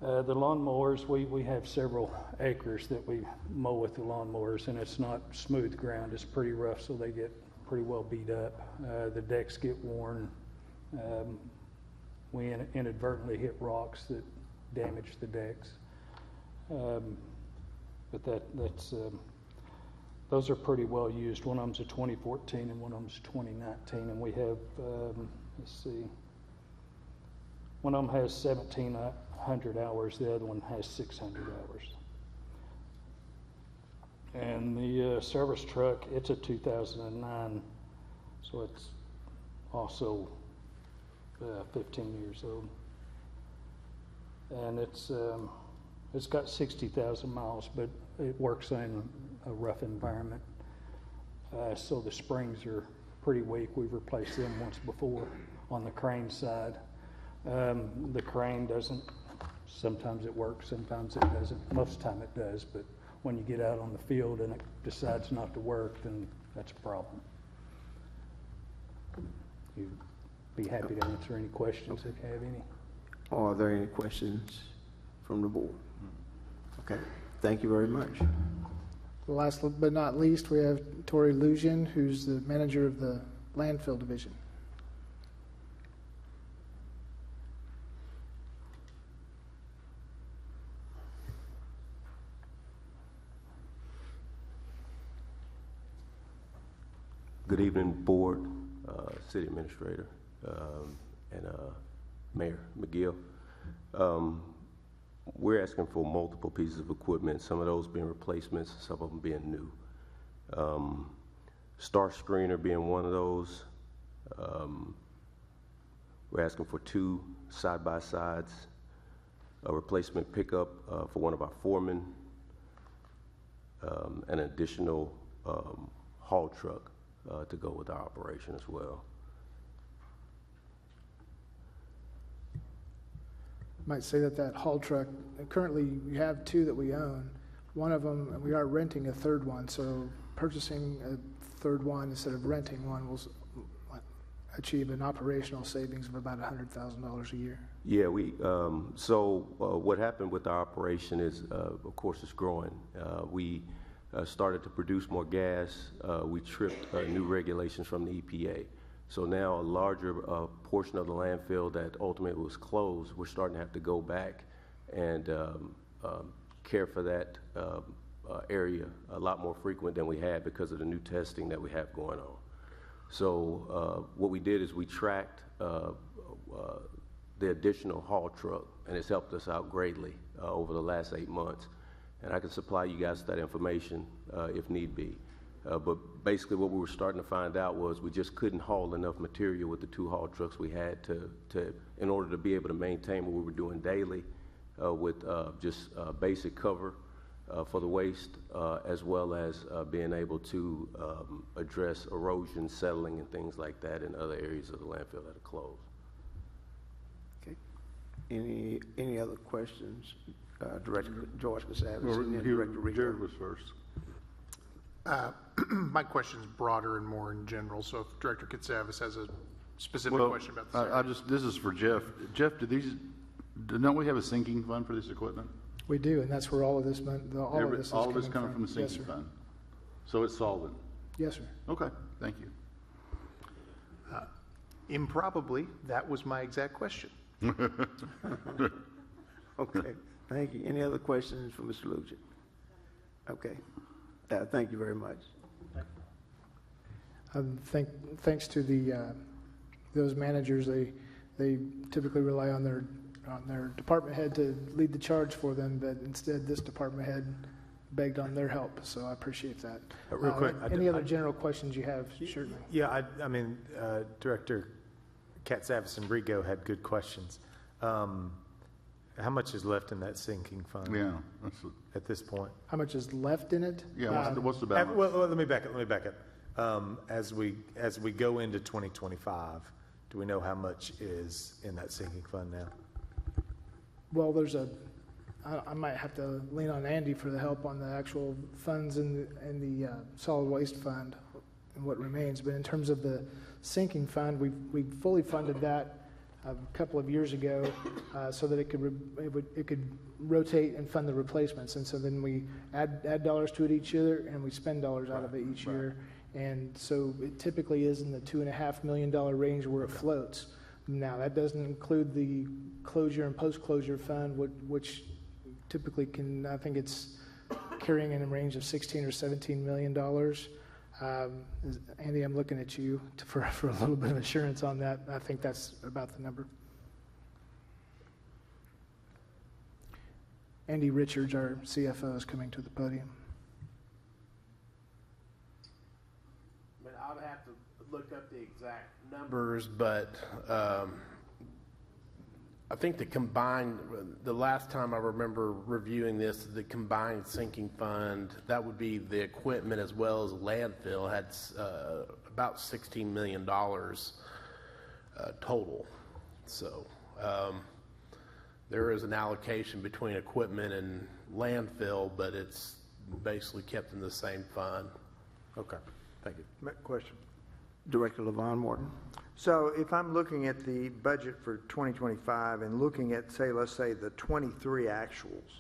The lawnmowers, we have several acres that we mow with the lawnmowers, and it's not smooth ground. It's pretty rough, so they get pretty well beat up. The decks get worn. We inadvertently hit rocks that damage the decks. But those are pretty well used. One of them's a 2014 and one of them's 2019, and we have, let's see, one of them has 1,700 hours, the other one has 600 hours. And the service truck, it's a 2009, so it's also 15 years old. And it's got 60,000 miles, but it works in a rough environment. so the springs are pretty weak. We've replaced them once before on the crane side. The crane doesn't, sometimes it works, sometimes it doesn't. Most of the time it does, but when you get out on the field and it decides not to work, then that's a problem. You'd be happy to answer any questions if you have any. Are there any questions from the board? Okay, thank you very much. Last but not least, we have Tori Lujan, who's the manager of the landfill division. Good evening, Board, City Administrator, and Mayor McGill. We're asking for multiple pieces of equipment, some of those being replacements, some of them being new. Star Screener being one of those. We're asking for 2 side-by-sides, a replacement pickup for one of our foremen, an additional haul truck to go with our operation as well. Might say that haul truck, currently we have 2 that we own. One of them, we are renting a third one, so purchasing a third one instead of renting one will achieve an operational savings of about $100,000 a year. Yeah, what happened with our operation is, of course, it's growing. We started to produce more gas. We tripped new regulations from the EPA. So now a larger portion of the landfill that ultimately was closed, we're starting to have to go back and care for that area a lot more frequent than we had because of the new testing that we have going on. So what we did is we tracked the additional haul truck, and it's helped us out greatly over the last 8 months. And I can supply you guys that information if need be. But basically what we were starting to find out was we just couldn't haul enough material with the 2 haul trucks we had in order to be able to maintain what we were doing daily with just basic cover for the waste, as well as being able to address erosion, settling, and things like that in other areas of the landfill that are closed. Okay. Any other questions? Director George Casavis, Well, and then Director Rico. Jared was first. My question is broader and more in general, so if Director Katsavis has a specific question about this. This is for Jeff. Jeff, don't we have a sinking fund for this equipment? We do, and that's where all of this All of this coming from the sinking fund? So it's solvent? Yes, sir. Okay, thank you. Improbably, that was my exact question. Okay, thank you. Any other questions for Mr. Lujan? Okay, thank you very much. Thanks to those managers, they typically rely on their department head to lead the charge for them, but instead this department head begged on their help, so I appreciate that. Real quick, any other general questions you have? Certainly. Yeah, I mean, Director Katsavis and Rigo had good questions. How much is left in that sinking fund? Yeah, at this point. How much is left in it? Yeah, what's the balance? Well, let me back up. As we go into 2025, do we know how much is in that sinking fund now? Well, I might have to lean on Andy for the help on the actual funds in the solid waste fund and what remains. But in terms of the sinking fund, we fully funded that a couple of years ago so that it could rotate and fund the replacements. And so then we add dollars to it each year, and we spend dollars out of it each year. And so it typically is in the $2.5 million range where it floats. Now, that doesn't include the closure and post-closure fund, which typically I think it's carrying in a range of $16 or $17 million. Andy, I'm looking at you for a little bit of assurance on that. I think that's about the number. Andy Richards, our CFO, is coming to the podium. I would have to look up the exact numbers, but I think the last time I remember reviewing this, the combined sinking fund, that would be the equipment as well as landfill, had about $16 million total. So there is an allocation between equipment and landfill, but it's basically kept in the same fund. Okay, thank you. Question. Director Levon Morton. So if I'm looking at the budget for 2025 and looking at, say, let's say the 23 actuals,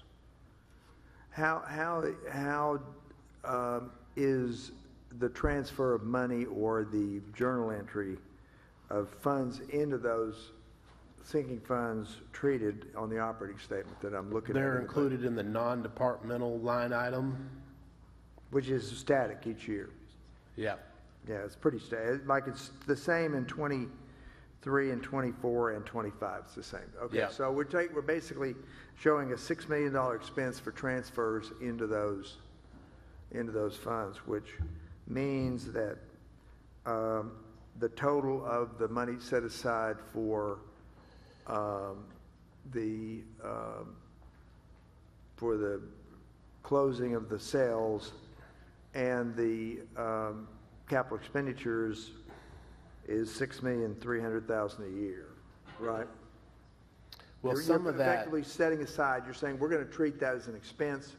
how is the transfer of money or the journal entry of funds into those sinking funds treated on the operating statement that I'm looking at? They're included in the non-departmental line item. Which is static each year. Yeah. Yeah, it's pretty static. Like it's the same in 23 and 24 and 25. It's the same. Okay, Yeah. so we're basically showing a $6 million expense for transfers into those funds, which means that the total of the money set aside for the closing of the sales and the capital expenditures is $6,300,000 a year, right? Well, You're effectively setting aside, you're saying we're going to treat that as an expense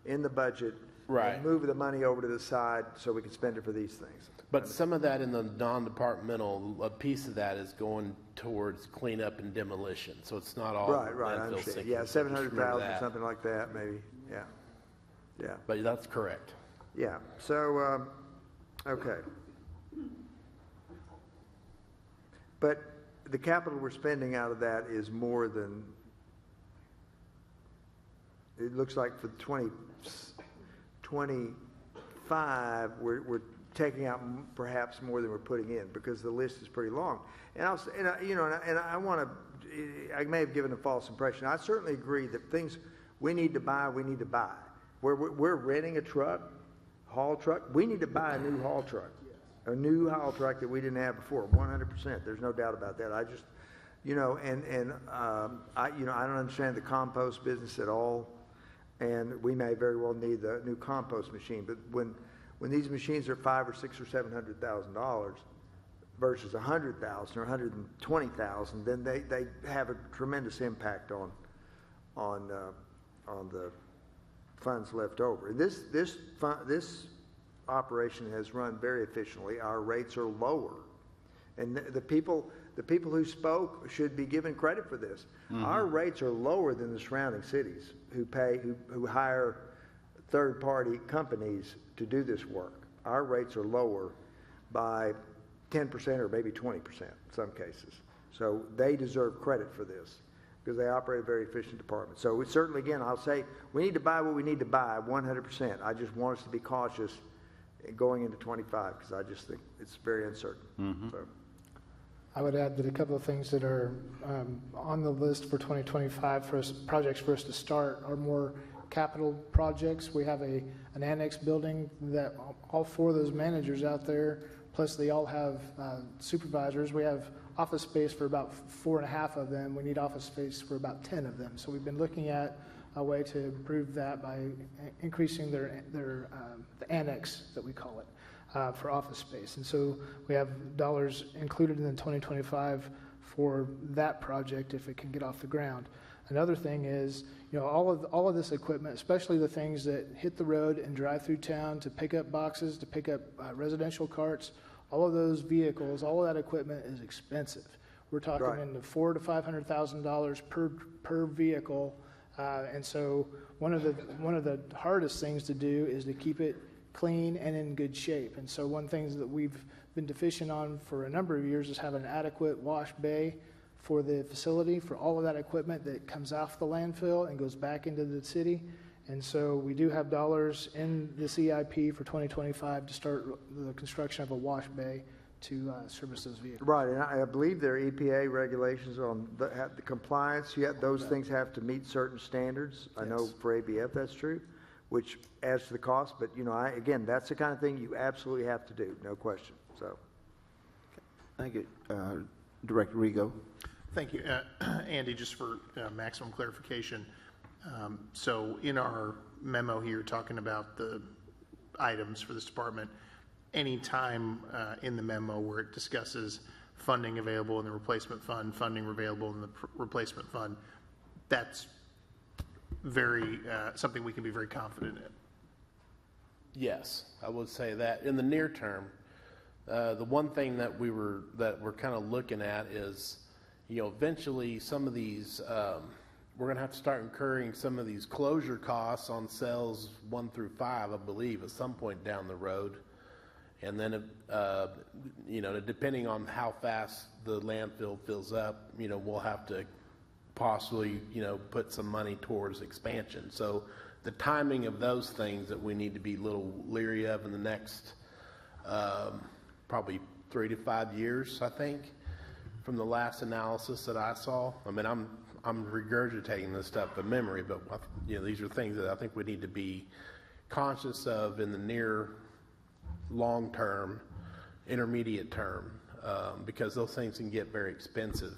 in the budget, Right. and move the money over to the side so we can spend it for these things. But some of that in the non-departmental, a piece of that is going towards cleanup and demolition. So it's not all Right, I landfill understand. sinking. Yeah, So just remember 700,000, that. something like that, maybe. Yeah, yeah. But that's correct. Yeah, so, okay. But the capital we're spending out of that is more than, it looks like for 2025, we're taking out perhaps more than we're putting in because the list is pretty long. And I want to, I may have given a false impression. I certainly agree that things we need to buy. We're renting a truck, haul truck. We need to buy a new haul truck, a new haul truck that we didn't have before. 100%. There's no doubt about that. I just, I don't understand the compost business at all, and we may very well need the new compost machine. But when these machines are $500,000 or $600,000 or $700,000 versus $100,000 or $120,000, then they have a tremendous impact on the funds left over. This operation has run very efficiently. Our rates are lower, and the people who spoke should be given credit for this. Mm-hmm. Our rates are lower than the surrounding cities who hire third-party companies to do this work. Our rates are lower by 10% or maybe 20% in some cases. So they deserve credit for this because they operate a very efficient department. So certainly, again, I'll say we need to buy what we need to buy 100%. I just want us to be cautious going into 25 because I just think it's very uncertain. Mm-hmm. So. I would add that a couple of things that are on the list for 2025 for us, projects for us to start are more capital projects. We have an annex building that all four of those managers out there, plus they all have supervisors. We have office space for about 4.5 of them. We need office space for about 10 of them. So we've been looking at a way to improve that by increasing the annex, that we call it, for office space. And so we have dollars included in the 2025 for that project if it can get off the ground. Another thing is, all of this equipment, especially the things that hit the road and drive through town to pick up boxes, to pick up residential carts, all of those vehicles, all of that equipment is expensive. We're talking in the $400,000 to $500,000 per vehicle, and so one of the hardest things to do is to keep it clean and in good shape. And so one thing that we've been deficient on for a number of years is having an adequate wash bay for the facility for all of that equipment that comes off the landfill and goes back into the city. And so we do have dollars in this EIP for 2025 to start the construction of a wash bay to service those vehicles. Right, and I believe there are EPA regulations on the compliance. Those things have to meet certain standards. I know for ABF that's true, which adds to the cost. But again, that's the kind of thing you absolutely have to do, no question. So, thank you, Director Rigo. Thank you. Andy, just for maximum clarification, so in our memo here talking about the items for this department, any time in the memo where it discusses funding available in the replacement fund, funding available in the replacement fund, that's very something we can be very confident in. Yes, I would say that. In the near term, the one thing that we're kind of looking at is, eventually some of these, we're going to have to start incurring some of these closure costs on cells 1 through 5, I believe, at some point down the road. And then, depending on how fast the landfill fills up, we'll have to possibly, put some money towards expansion. So the timing of those things that we need to be a little leery of in the next probably 3 to 5 years, I think, from the last analysis that I saw. I mean, I'm regurgitating this stuff from memory, but these are things that I think we need to be conscious of in the near, long term, intermediate term, because those things can get very expensive.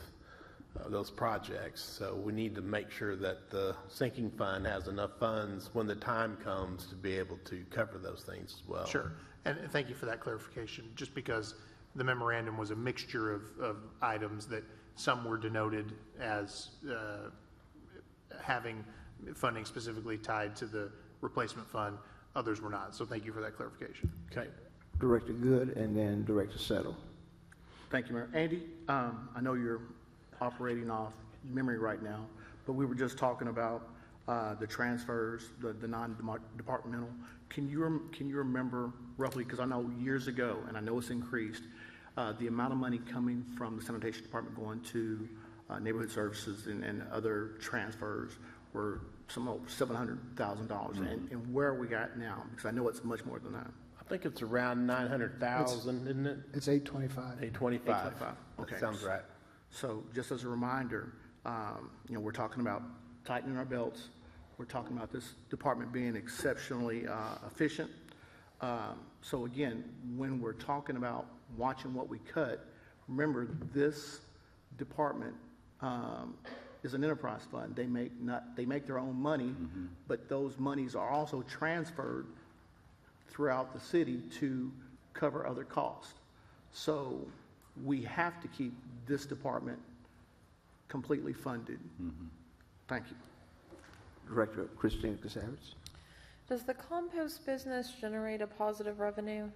Those projects. So we need to make sure that the sinking fund has enough funds when the time comes to be able to cover those things as well. Sure. And thank you for that clarification, just because the memorandum was a mixture of items that some were denoted as having funding specifically tied to the replacement fund, others were not. So thank you for that clarification. Okay. Director Good and then Director Settle. Thank you, Mayor. Andy, I know you're operating off memory right now, but we were just talking about the transfers, the non-departmental. Can you remember roughly, because I know years ago, and I know it's increased, the amount of money coming from the sanitation department going to neighborhood services and other transfers were some over $700,000, and where are we at now? Because I know it's much more than that. I think it's around 900,000, isn't it? It's 825. 825. Okay. That sounds right. So just as a reminder, we're talking about tightening our belts. We're talking about this department being exceptionally efficient. So again, when we're talking about watching what we cut, remember this department is an enterprise fund. They make their own money, but those monies are also transferred throughout the city to cover other costs. So we have to keep this department completely funded. Thank you. Director Christina Casavage. Does the compost business generate a positive revenue?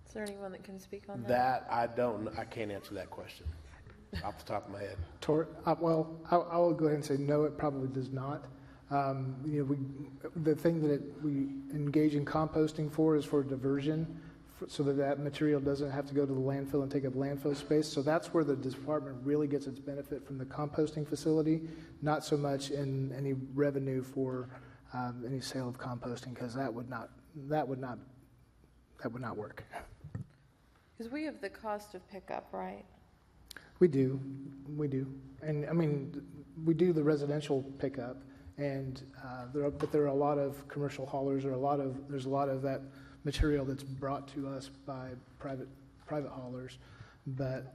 Is there anyone that can speak on that? That I don't know. I can't answer that question off the top of my head. Well, I'll go ahead and say no, it probably does not. The thing that we engage in composting for is for diversion, so that material doesn't have to go to the landfill and take up landfill space. So that's where the department really gets its benefit from the composting facility, not so much in any revenue for any sale of composting, because that would not work. Because we have the cost of pickup, right? We do, and I mean, we do the residential pickup, and but there are a lot of commercial haulers, there's a lot of that material that's brought to us by private haulers. But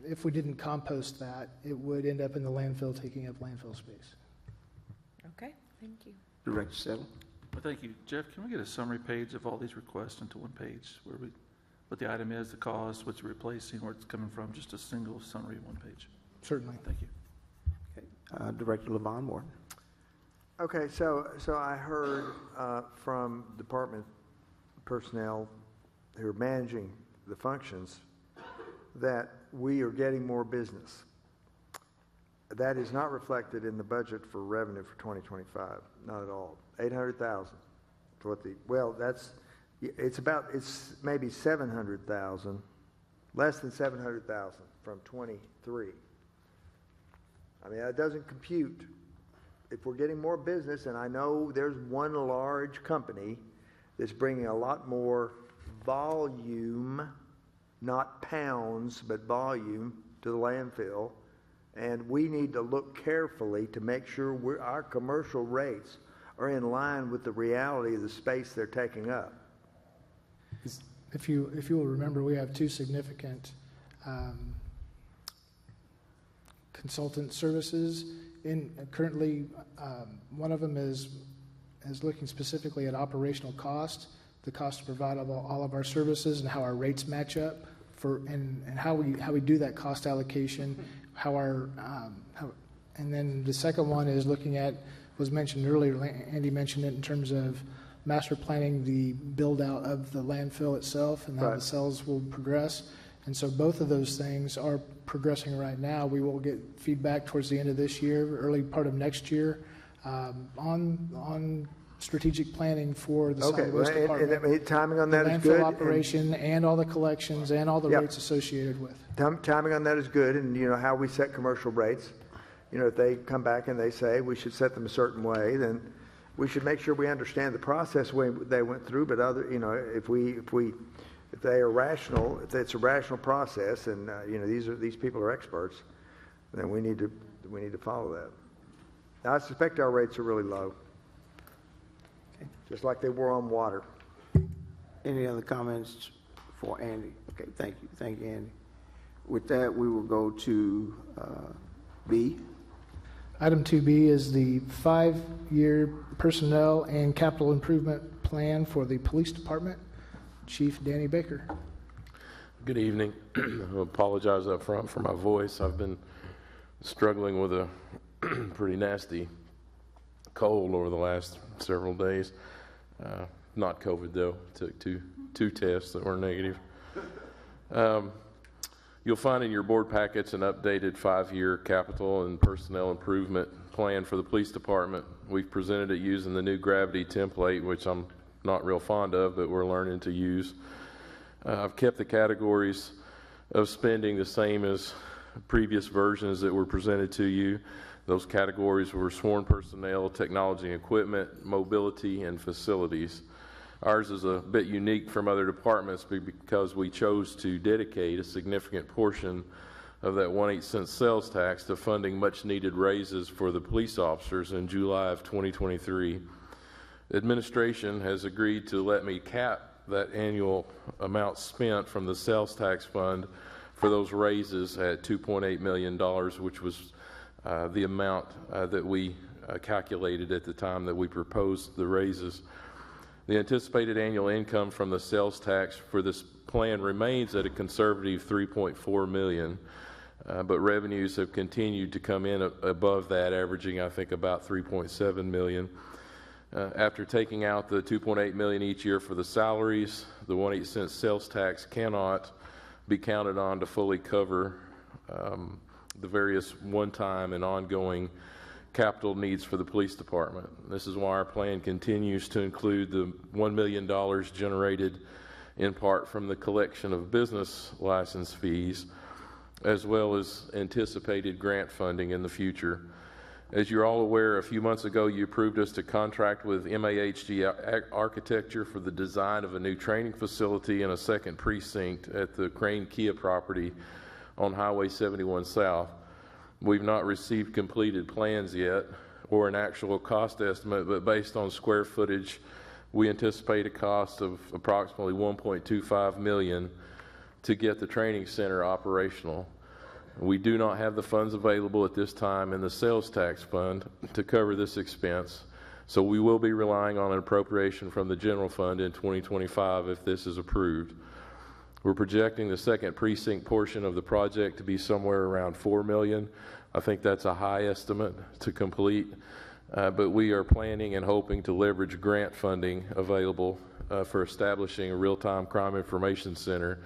if we didn't compost that, it would end up in the landfill, taking up landfill space. Okay, thank you. Director Settle. Well, thank you. Jeff, can we get a summary page of all these requests into one page, where what the item is, the cost, what's replacing, where it's coming from, just a single summary, one page? Certainly. Thank you. Okay. Director Levon Morton. Okay, so I heard from department personnel who are managing the functions that we are getting more business. That is not reflected in the budget for revenue for 2025, not at all. 800,000 for it's maybe 700,000, less than 700,000 from 23. I mean, that doesn't compute. If we're getting more business, and I know there's one large company that's bringing a lot more volume, not pounds, but volume to the landfill, and we need to look carefully to make sure our commercial rates are in line with the reality of the space they're taking up. If you will remember, we have two significant consultant services. Currently, one of them is looking specifically at operational cost, the cost to provide all of our services and how our rates match up and how we do that cost allocation, and then the second one is looking at, was mentioned earlier, Andy mentioned it in terms of master planning the build out of the landfill itself and how the cells will progress. And so both of those things are progressing right now. We will get feedback towards the end of this year, early part of next year, on strategic planning for the solid waste department. And timing on that is good. Landfill operation and all the collections and all the rates associated with. Timing on that is good, and how we set commercial rates. If they come back and they say we should set them a certain way, then we should make sure we understand the process they went through. But if they are rational, if it's a rational process, and these people are experts, then we need to follow that. Now, I suspect our rates are really low, just like they were on water. Any other comments for Andy? Okay, thank you, Andy. With that, we will go to B. Item 2B is the 5-year personnel and capital improvement plan for the police department. Chief Danny Baker. Good evening. I apologize up front for my voice. I've been struggling with a pretty nasty cold over the last several days. Not COVID though. Took two tests that were negative. You'll find in your board packets an updated 5-year capital and personnel improvement plan for the police department. We've presented it using the new gravity template, which I'm not real fond of, but we're learning to use. I've kept the categories of spending the same as previous versions that were presented to you. Those categories were sworn personnel, technology and equipment, mobility, and facilities. Ours is a bit unique from other departments because we chose to dedicate a significant portion of that 1/8 cent sales tax to funding much needed raises for the police officers in July of 2023. Administration has agreed to let me cap that annual amount spent from the sales tax fund for those raises at $2.8 million, which was the amount that we calculated at the time that we proposed the raises. The anticipated annual income from the sales tax for this plan remains at a conservative $3.4 million, but revenues have continued to come in above that, averaging, I think, about $3.7 million. After taking out the $2.8 million each year for the salaries, the 1/8 cent sales tax cannot be counted on to fully cover the various one-time and ongoing capital needs for the police department. This is why our plan continues to include the $1 million generated in part from the collection of business license fees, as well as anticipated grant funding in the future. As you're all aware, a few months ago you approved us to contract with MAHG Architecture for the design of a new training facility and a second precinct at the Crane Kia property on Highway 71 South. We've not received completed plans yet or an actual cost estimate, but based on square footage, we anticipate a cost of approximately $1.25 million to get the training center operational. We do not have the funds available at this time in the sales tax fund to cover this expense, so we will be relying on an appropriation from the general fund in 2025 if this is approved. We're projecting the second precinct portion of the project to be somewhere around $4 million. I think that's a high estimate to complete, but we are planning and hoping to leverage grant funding available for establishing a real-time crime information center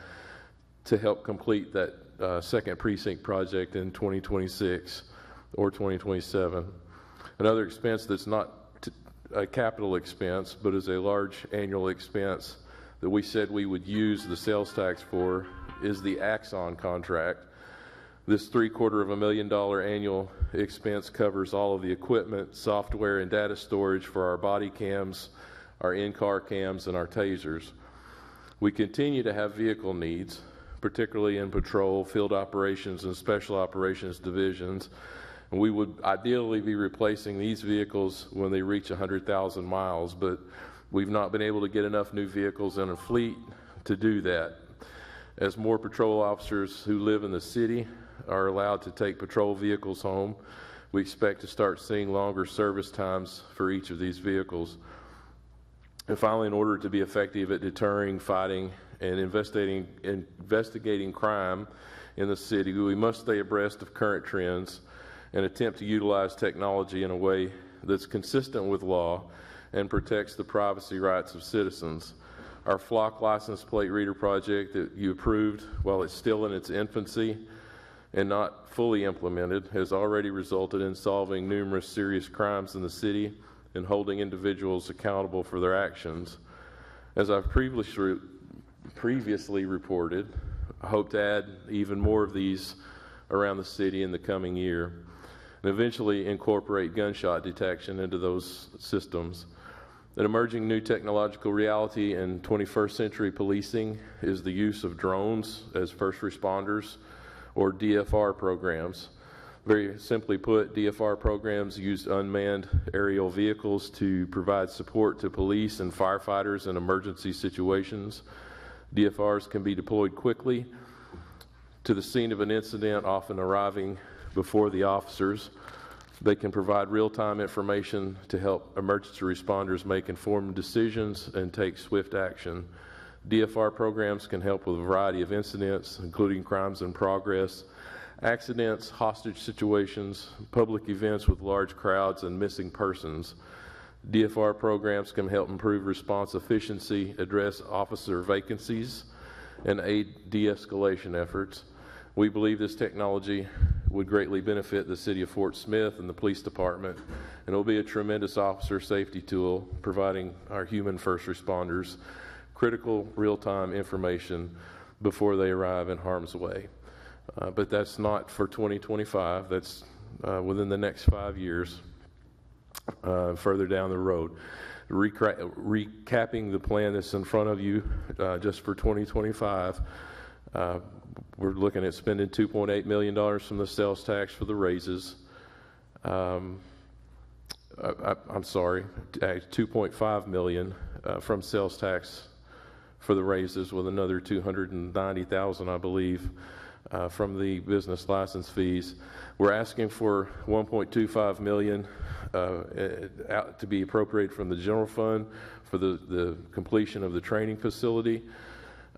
to help complete that second precinct project in 2026 or 2027. Another expense that's not a capital expense, but is a large annual expense that we said we would use the sales tax for is the Axon contract. This $750,000 annual expense covers all of the equipment, software, and data storage for our body cams, our in-car cams, and our tasers. We continue to have vehicle needs, particularly in patrol, field operations, and special operations divisions. And we would ideally be replacing these vehicles when they reach 100,000 miles, but we've not been able to get enough new vehicles in a fleet to do that. As more patrol officers who live in the city are allowed to take patrol vehicles home. We expect to start seeing longer service times for each of these vehicles. And finally, in order to be effective at deterring, fighting, and investigating crime in the city, we must stay abreast of current trends and attempt to utilize technology in a way that's consistent with law and protects the privacy rights of citizens. Our flock license plate reader project that you approved, while it's still in its infancy and not fully implemented, has already resulted in solving numerous serious crimes in the city and holding individuals accountable for their actions. As I've previously reported, I hope to add even more of these around the city in the coming year and eventually incorporate gunshot detection into those systems. An emerging new technological reality in 21st century policing is the use of drones as first responders or DFR programs. Very simply put, DFR programs use unmanned aerial vehicles to provide support to police and firefighters in emergency situations. DFRs can be deployed quickly to the scene of an incident, often arriving before the officers. They can provide real-time information to help emergency responders make informed decisions and take swift action. DFR programs can help with a variety of incidents, including crimes in progress, accidents, hostage situations, public events with large crowds, and missing persons. DFR programs can help improve response efficiency, address officer vacancies, and aid de-escalation efforts. We believe this technology would greatly benefit the city of Fort Smith and the police department, and it will be a tremendous officer safety tool, providing our human first responders critical real-time information before they arrive in harm's way. But that's not for 2025, that's within the next 5 years, further down the road. Recapping the plan that's in front of you just for 2025, we're looking at spending $2.8 million from the sales tax for the raises. I'm sorry, $2.5 million from sales tax for the raises, with another $290,000, I believe, from the business license fees. We're asking for $1.25 million to be appropriated from the general fund for the completion of the training facility.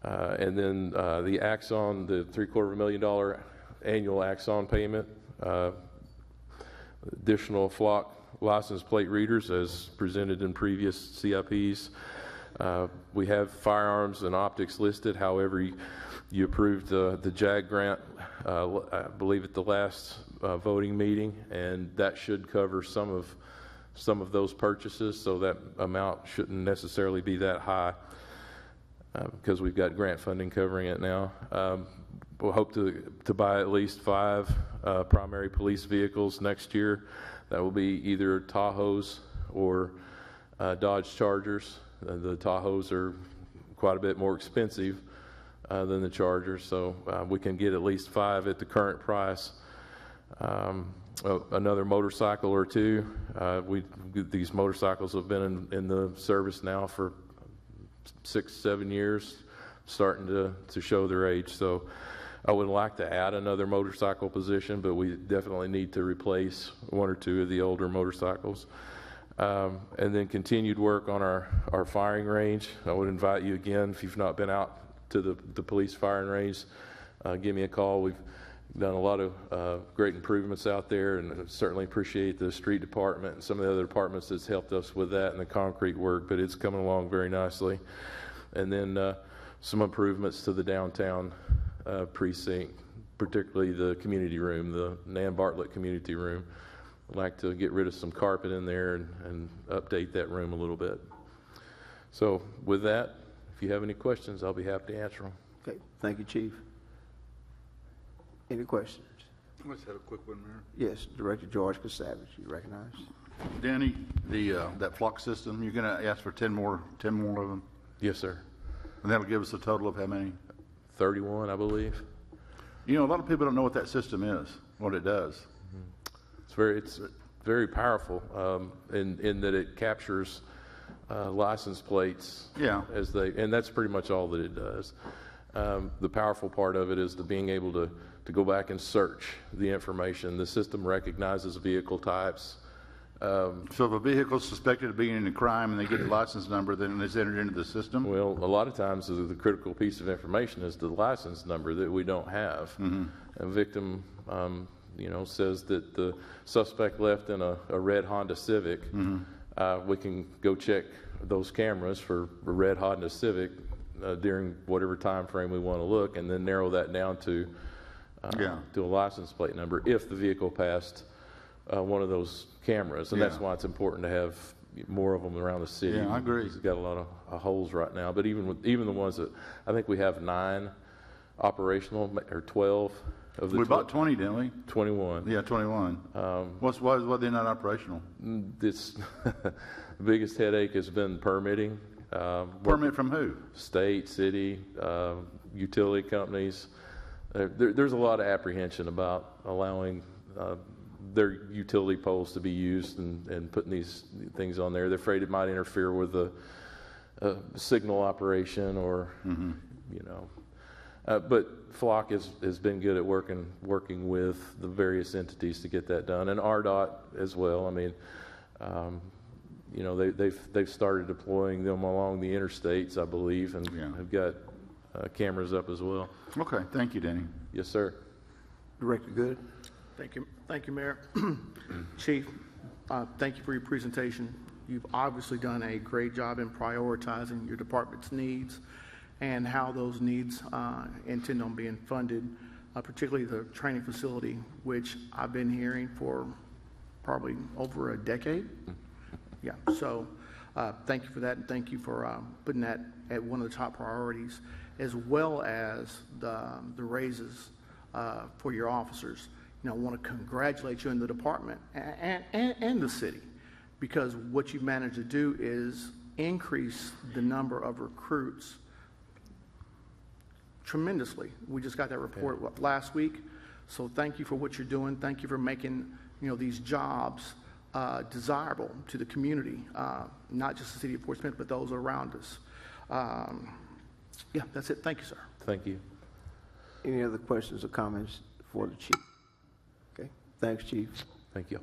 And then the Axon, the $750,000 annual Axon payment, additional flock license plate readers as presented in previous CIPs. We have firearms and optics listed. However, you approved the JAG grant, I believe, at the last voting meeting, and that should cover some of those purchases, so that amount shouldn't necessarily be that high because we've got grant funding covering it now. We'll hope to buy at least 5 primary police vehicles next year. That will be either Tahoes or Dodge Chargers. The Tahoes are quite a bit more expensive than the Chargers, so we can get at least 5 at the current price. Another motorcycle or 2. These motorcycles have been in the service now for 6-7 years, starting to show their age. So I would like to add another motorcycle position, but we definitely need to replace 1 or 2 of the older motorcycles. And then continued work on our firing range. I would invite you again, if you've not been out to the police firing range, give me a call. We've done a lot of great improvements out there, and I certainly appreciate the street department and some of the other departments that's helped us with that and the concrete work, but it's coming along very nicely. And then some improvements to the downtown precinct, particularly the community room, the Nan Bartlett community room. I'd like to get rid of some carpet in there and update that room a little bit. So with that, if you have any questions, I'll be happy to answer them. Okay, thank you, Chief. Any questions? I just have a quick one, Mayor. Yes, Director George Kasavage, you recognize? Danny, that flock system, you're going to ask for 10 more of them? Yes, sir. And that'll give us a total of how many? 31, I believe. You know, a lot of people don't know what that system is, what it does. It's very powerful in that it captures license plates. Yeah. And that's pretty much all that it does. The powerful part of it is the being able to go back and search the information. The system recognizes vehicle types. So if a vehicle is suspected of being in a crime and they get the license number, then it's entered into the system? Well, a lot of times the critical piece of information is the license number that we don't have. Mm-hmm. A victim, says that the suspect left in a red Honda Civic. Mm-hmm. We can go check those cameras for a red Honda Civic during whatever time frame we want to look, and then narrow that down to a license plate number if the vehicle passed one of those cameras. And that's why it's important to have more of them around the city. Yeah, I agree. It's got a lot of holes right now. But even the ones that I think we have 9 operational, or 12 of the. We bought 20, didn't we? 21. Yeah, 21. Why are they not operational? It's the biggest headache has been permitting. Permit from who? State, city, utility companies. There's a lot of apprehension about allowing their utility poles to be used and putting these things on there. They're afraid it might interfere with the signal operation or, but Flock has been good at working with the various entities to get that done, and RDOT as well. I mean, they've started deploying them along the interstates, I believe, and have got cameras up as well. Okay, thank you, Danny. Yes, sir. Director Good. Thank you, Mayor. Chief, thank you for your presentation. You've obviously done a great job in prioritizing your department's needs and how those needs intend on being funded, particularly the training facility, which I've been hearing for probably over a decade. Yeah, so thank you for that, and thank you for putting that at one of the top priorities, as well as the raises for your officers. I want to congratulate you in the department and the city, because what you've managed to do is increase the number of recruits tremendously. We just got that report last week, so thank you for what you're doing. Thank you for making these jobs desirable to the community, not just the city of Fort Smith, but those around us. That's it. Thank you, sir. Thank you. Any other questions or comments for the chief? Okay, thanks, Chief. Thank you.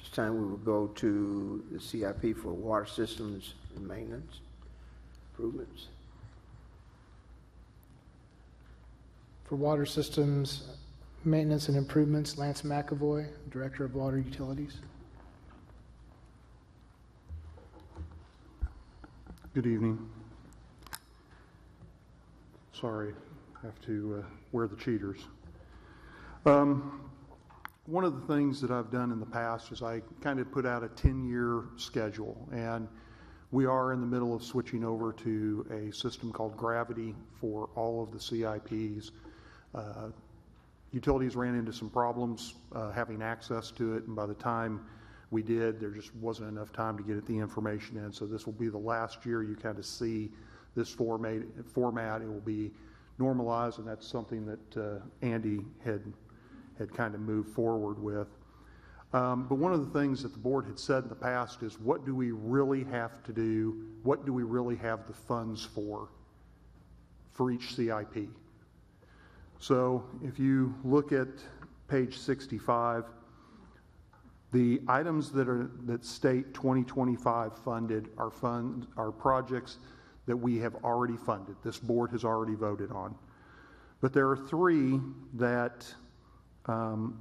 This time we will go to the CIP for water systems and maintenance improvements. For water systems, maintenance and improvements, Lance McAvoy, Director of Water Utilities. Good evening. Sorry, I have to wear the cheaters. One of the things that I've done in the past is I kind of put out a 10-year schedule, and we are in the middle of switching over to a system called Gravity for all of the CIPs. Utilities ran into some problems having access to it, and by the time we did, there just wasn't enough time to get the information in. So this will be the last year you kind of see this format. It will be normalized, and that's something that Andy had kind of moved forward with. But one of the things that the board had said in the past is, what do we really have to do? What do we really have the funds for each CIP? So if you look at page 65, the items that state 2025 funded are projects that we have already funded. This board has already voted on. But there are 3 that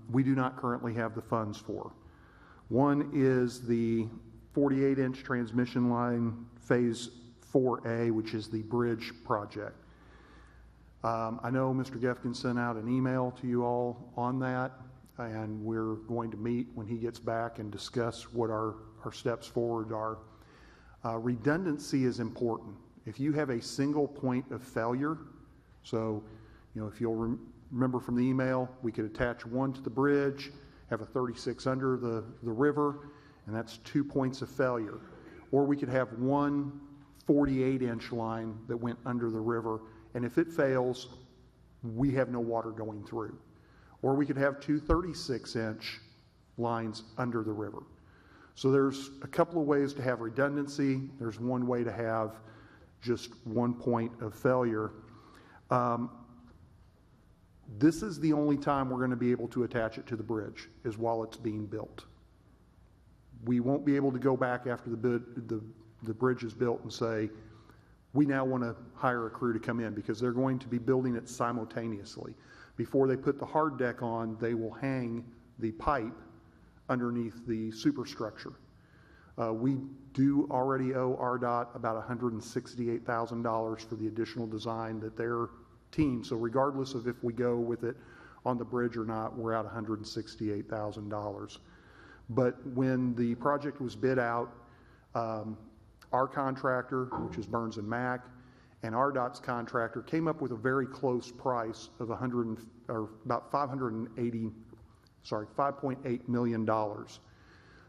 we do not currently have the funds for. One is the 48-inch transmission line phase 4A, which is the bridge project. I know Mr. Gefkin sent out an email to you all on that, and we're going to meet when he gets back and discuss what our steps forward are. Redundancy is important. If you have a single point of failure, so if you'll remember from the email, we could attach one to the bridge, have a 36 under the river, and that's 2 points of failure. Or we could have one 48-inch line that went under the river, and if it fails, we have no water going through. Or we could have 2 36-inch lines under the river. So there's a couple of ways to have redundancy. There's one way to have just one point of failure. This is the only time we're going to be able to attach it to the bridge, is while it's being built. We won't be able to go back after the bridge is built and say, we now want to hire a crew to come in, because they're going to be building it simultaneously. Before they put the hard deck on, they will hang the pipe underneath the superstructure. We do already owe RDOT about $168,000 for the additional design that their team, so regardless of if we go with it on the bridge or not, we're at $168,000. But when the project was bid out, our contractor, which is Burns and Mack, and RDOT's contractor came up with a very close price of about $5.8 million.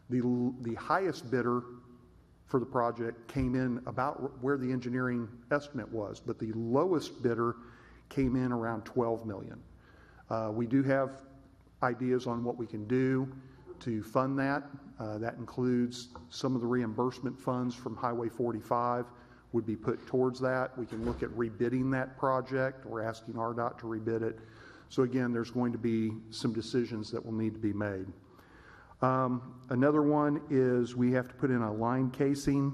The highest bidder for the project came in about where the engineering estimate was, but the lowest bidder came in around $12 million. We do have ideas on what we can do to fund that. That includes some of the reimbursement funds from Highway 45 would be put towards that. We can look at rebidding that project or asking RDOT to rebid it. So again, there's going to be some decisions that will need to be made. Another one is we have to put in a line casing.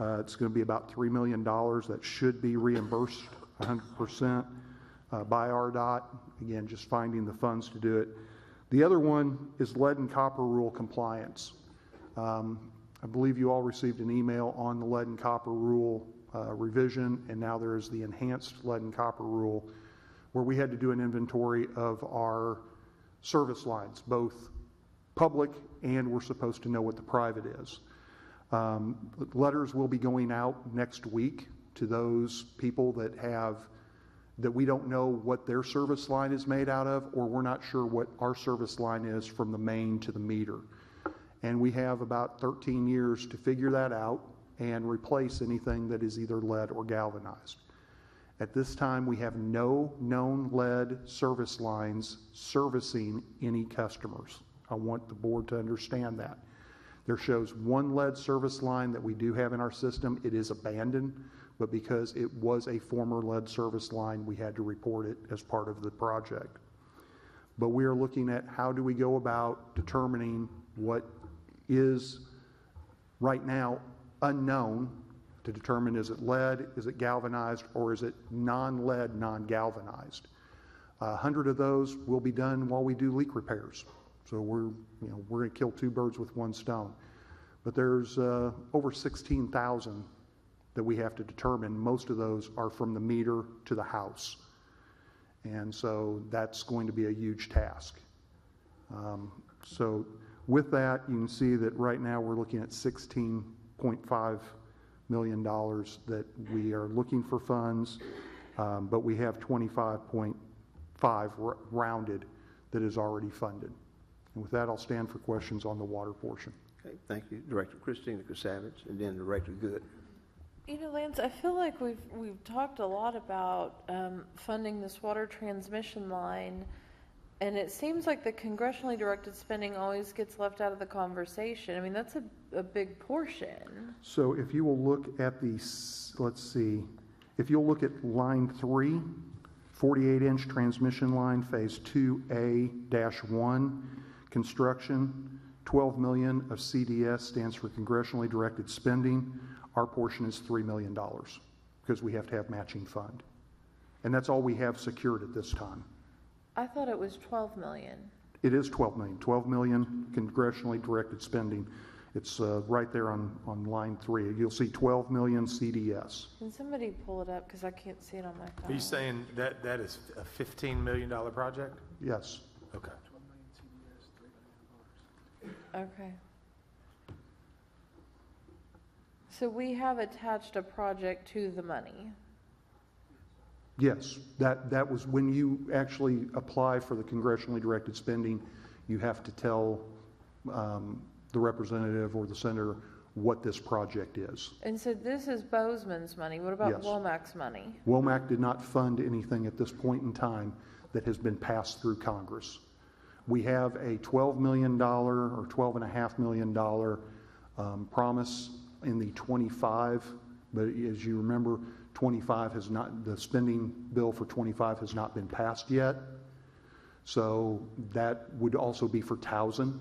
It's going to be about $3 million. That should be reimbursed 100% by RDOT. Again, just finding the funds to do it. The other one is lead and copper rule compliance. I believe you all received an email on the lead and copper rule revision, and now there is the enhanced lead and copper rule, where we had to do an inventory of our service lines, both public and we're supposed to know what the private is. Letters will be going out next week to those people that we don't know what their service line is made out of, or we're not sure what our service line is from the main to the meter. And we have about 13 years to figure that out and replace anything that is either lead or galvanized. At this time, we have no known lead service lines servicing any customers. I want the board to understand that. There shows one lead service line that we do have in our system. It is abandoned, but because it was a former lead service line, we had to report it as part of the project. But we are looking at how do we go about determining what is right now unknown, to determine is it lead, is it galvanized, or is it non-lead, non-galvanized. 100 of those will be done while we do leak repairs. So we're going to kill two birds with one stone. But there's over 16,000 that we have to determine. Most of those are from the meter to the house. And so that's going to be a huge task. So with that, you can see that right now we're looking at $16.5 million that we are looking for funds, but we have 25.5 rounded that is already funded. And with that, I'll stand for questions on the water portion. Okay, thank you, Director Christina Savage, and then Director Good. You know, Lance, I feel like we've talked a lot about funding this water transmission line, and it seems like the congressionally directed spending always gets left out of the conversation. I mean, that's a big portion. So if you will look at the, let's see, if you'll look at line 3, 48-inch transmission line, phase 2A-1, construction, $12 million of CDS stands for congressionally directed spending. Our portion is $3 million because we have to have matching fund. And that's all we have secured at this time. I thought it was 12 million. It is 12 million. 12 million congressionally directed spending. It's right there on line 3. You'll see 12 million CDS. Can somebody pull it up because I can't see it on my phone? Are you saying that is a $15 million project? Yes. Okay. Okay. So we have attached a project to the money. Yes, that was when you actually apply for the congressionally directed spending, you have to tell the representative or the senator what this project is. And so this is Bozeman's money. What about Yes. Womack's money? Womack did not fund anything at this point in time that has been passed through Congress. We have a $12 million or $12.5 million promise in the 25 But as you remember, 25 has not, the spending bill for 25 has not been passed yet. So that would also be for Towson,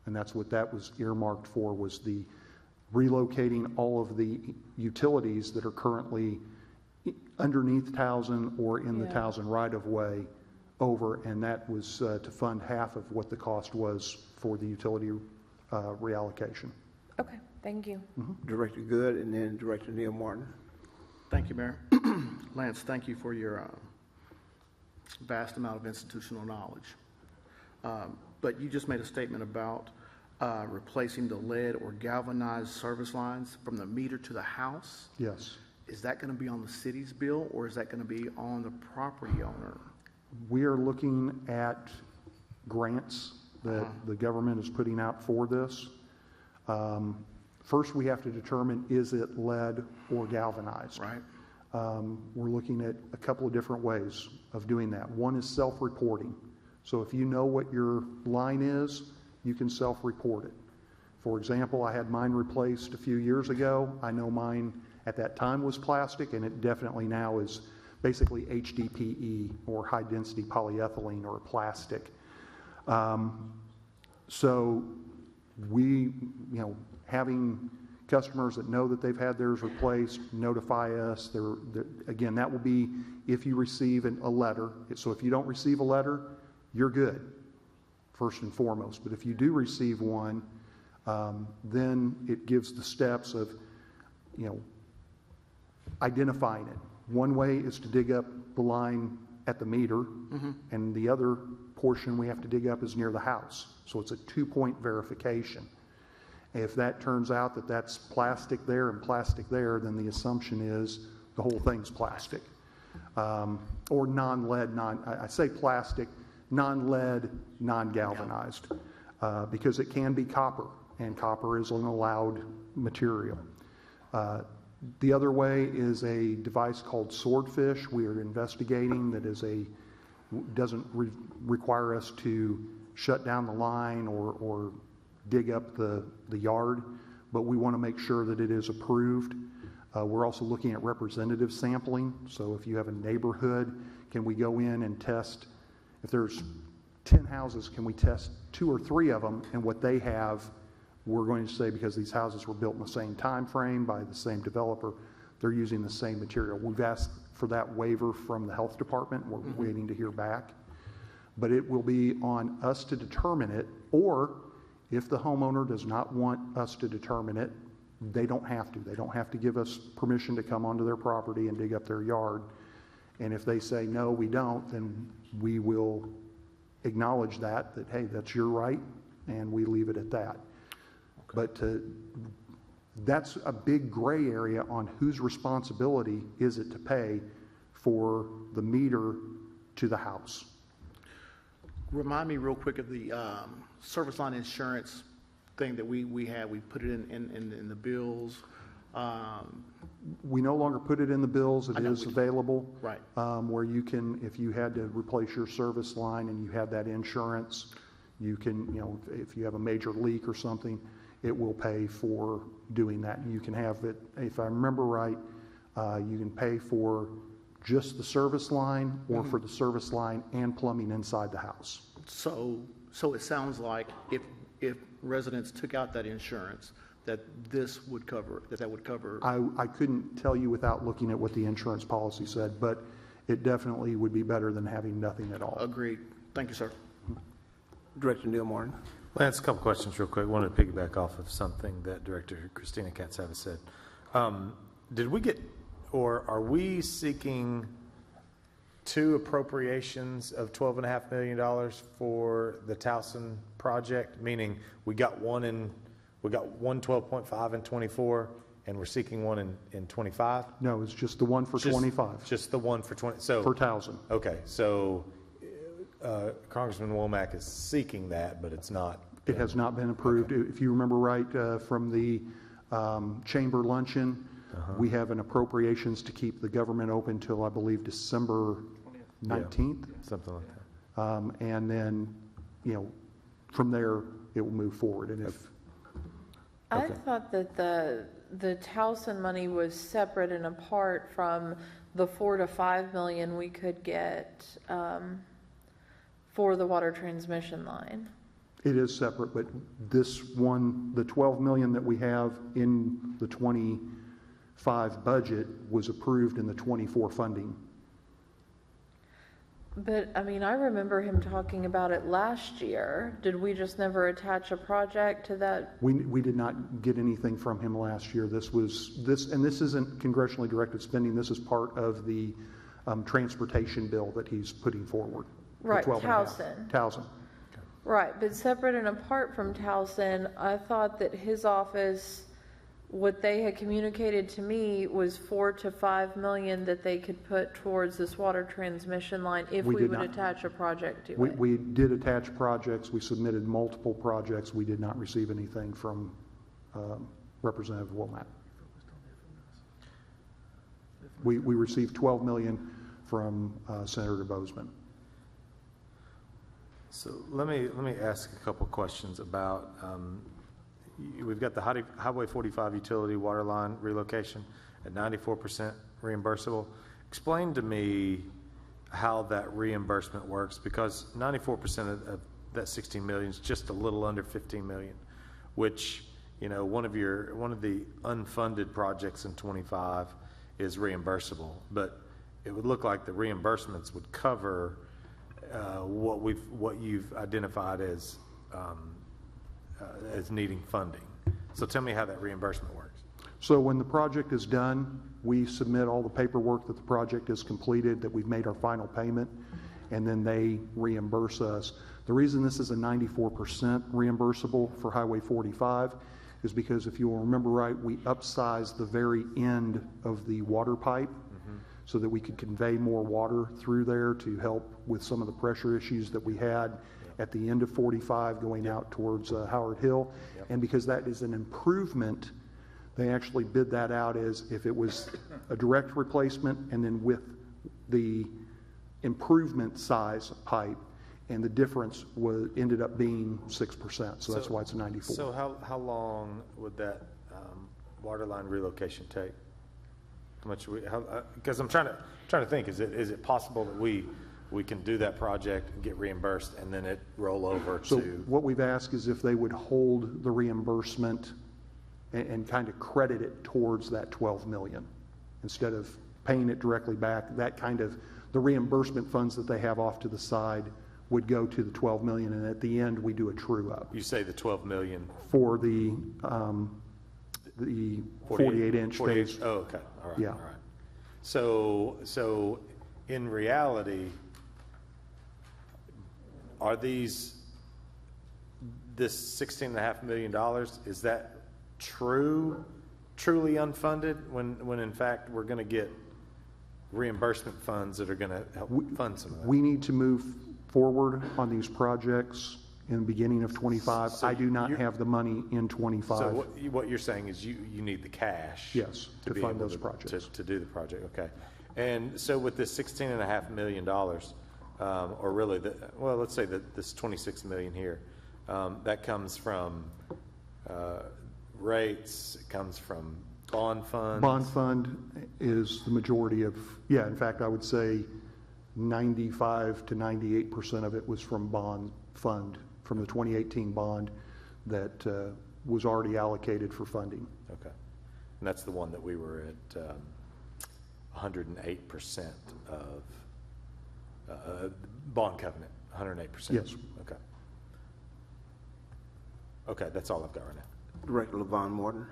and that's what that was earmarked for, was the relocating all of the utilities that are currently underneath Towson or in the Towson right-of-way over, and that was to fund half of what the cost was for the utility reallocation. Okay, thank you. Director Good, and then Director Neil Martin. Thank you, Mayor. Lance, thank you for your vast amount of institutional knowledge. But you just made a statement about replacing the lead or galvanized service lines from the meter to the house. Yes. Is that going to be on the city's bill, or is that going to be on the property owner? We are looking at grants that the government is putting out for this. First, we have to determine, is it lead or galvanized? Right. We're looking at a couple of different ways of doing that. One is self-reporting. So if you know what your line is, you can self-report it. For example, I had mine replaced a few years ago. I know mine at that time was plastic, and it definitely now is basically HDPE, or high-density polyethylene, or plastic. So we, having customers that know that they've had theirs replaced notify us. Again, that will be if you receive a letter. So if you don't receive a letter, you're good, first and foremost. But if you do receive one, then it gives the steps of, identifying it. One way is to dig up the line at the meter, and the other portion we have to dig up is near the house. So it's a 2-point verification. If that turns out that that's plastic there and plastic there, then the assumption is the whole thing's plastic. Or non-lead, I say plastic, non-lead, non-galvanized, because it can be copper, and copper is an allowed material. The other way is a device called Swordfish. We are investigating that doesn't require us to shut down the line or dig up the yard, but we want to make sure that it is approved. We're also looking at representative sampling. So if you have a neighborhood, can we go in and test, if there's 10 houses, can we test 2 or 3 of them, and what they have, we're going to say, because these houses were built in the same time frame by the same developer, they're using the same material. We've asked for that waiver from the health department. We're waiting to hear back. But it will be on us to determine it, or if the homeowner does not want us to determine it, they don't have to. They don't have to give us permission to come onto their property and dig up their yard. And if they say, no, we don't, then we will acknowledge that, hey, that's your right, and we leave it at that. But that's a big gray area on whose responsibility is it to pay for the meter to the house. Remind me real quick of the service line insurance thing that we had. We put it in the bills. We no longer put it in the bills. It is available. Right. Where you can, if you had to replace your service line and you had that insurance, you can, if you have a major leak or something, it will pay for doing that. You can have it, if I remember right, you can pay for just the service line or for the service line and plumbing inside the house. So it sounds like if residents took out that insurance, that would cover. I couldn't tell you without looking at what the insurance policy said, but it definitely would be better than having nothing at all. Agreed. Thank you, sir. Director Neil Martin. Lance, a couple questions real quick. I wanted to piggyback off of something that Director Christina Katsavas said. Did we get, or are we seeking 2 appropriations of $12.5 million for the Towson project? Meaning we got one 12.5 in 24, and we're seeking one in 25? No, it's just the one for 25. Just the one for 20. So for Towson. Okay, so Congressman Womack is seeking that, but it's not. It has not been approved. Okay. If you remember right from the chamber luncheon, we have an appropriations to keep the government open till I believe December 19th. Yeah, something like that. And then, from there it will move forward. And if I thought that the Towson money was separate and apart from the 4 to 5 million we could get for the water transmission line. It is separate, but this one, the 12 million that we have in the 25 budget was approved in the 24 funding. But, I mean, I remember him talking about it last year. Did we just never attach a project to that? We did not get anything from him last year. This isn't congressionally directed spending. This is part of the transportation bill that he's putting forward. Right, Towson. Towson. Right, but separate and apart from Towson, I thought that his office, what they had communicated to me was 4 to 5 million that they could put towards this water transmission line if we would attach a project to it. We did attach projects. We submitted multiple projects. We did not receive anything from Representative Womack. We received 12 million from Senator Bozeman. So let me ask a couple questions about, we've got the Highway 45 utility water line relocation at 94% reimbursable. Explain to me how that reimbursement works, because 94% of that 16 million is just a little under 15 million, which, you know, one of the unfunded projects in 25 is reimbursable, but it would look like the reimbursements would cover what you've identified as needing funding. So tell me how that reimbursement works. So when the project is done, we submit all the paperwork that the project is completed, that we've made our final payment, and then they reimburse us. The reason this is a 94% reimbursable for Highway 45 is because, if you'll remember right, we upsized the very end of the water pipe so that we could convey more water through there to help with some of the pressure issues that we had at the end of 45 going out towards Howard Hill. And because that is an improvement, they actually bid that out as if it was a direct replacement and then with the improvement size pipe, and the difference ended up being 6%. So that's why it's a 94. So how long would that water line relocation take? How much? Because I'm trying to think. Is it possible that we can do that project and get reimbursed and then it roll over to? So what we've asked is if they would hold the reimbursement and kind of credit it towards that 12 million instead of paying it directly back. That kind of the reimbursement funds that they have off to the side would go to the 12 million, and at the end we do a true up. You say the 12 million for the 48-inch phase. Oh, okay. All right. Yeah. All right. So in reality, are this $16.5 million, is that truly unfunded when in fact we're going to get reimbursement funds that are going to help fund some of that? We need to move forward on these projects in the beginning of 25. So I do not have the money in 25. So what you're saying is you need the cash. Yes, to be fund able those projects. to do the project. Okay. And so with this $16.5 million, or really, let's say that this 26 million here, that comes from rates. It comes from bond funds. Bond fund is the majority of. Yeah, in fact, I would say 95 to 98% of it was from bond fund, from the 2018 bond that was already allocated for funding. Okay. And that's the one that we were at 108% of bond covenant, 108%. Yes. Okay. Okay, that's all I've got right now. Director LaVon Morton.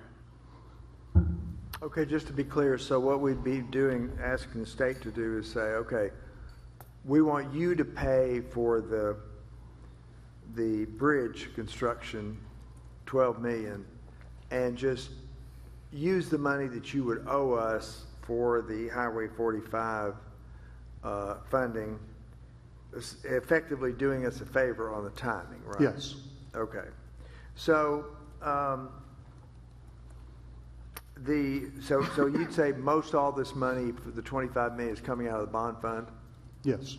Okay, just to be clear, so what we'd be doing, asking the state to do is say, okay, we want you to pay for the bridge construction, 12 million, and just use the money that you would owe us for the Highway 45 funding, effectively doing us a favor on the timing, right? Yes. Okay. So, so you'd say most all this money for the 25 million is coming out of the bond fund? Yes.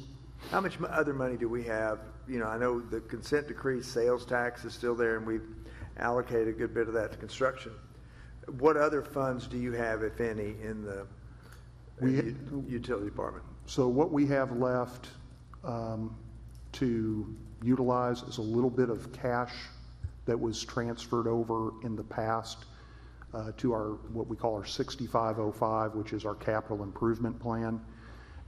How much other money do we have? You know, I know the consent decree sales tax is still there, and we've allocate a good bit of that to construction. What other funds do you have, if any, in the utility department? So what we have left to utilize is a little bit of cash that was transferred over in the past to our, what we call our 6505, which is our capital improvement plan.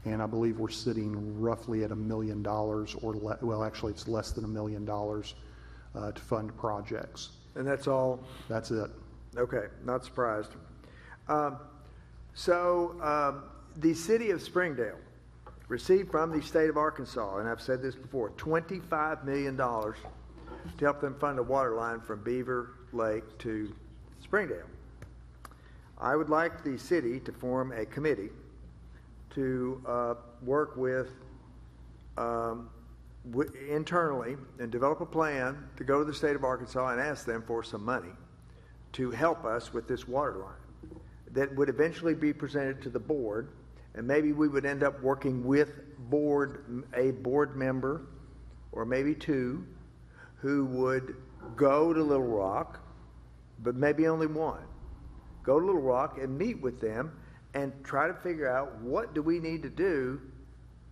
And I believe we're sitting roughly at $1 million, or well, actually it's less than $1 million to fund projects. And that's all? That's it. Okay, not surprised. The city of Springdale received from the state of Arkansas, and I've said this before, $25 million to help them fund a water line from Beaver Lake to Springdale. I would like the city to form a committee to work with internally and develop a plan to go to the state of Arkansas and ask them for some money to help us with this water line that would eventually be presented to the board, and maybe we would end up working with a board member or maybe two who would go to Little Rock, but maybe only one, go to Little Rock and meet with them and try to figure out what do we need to do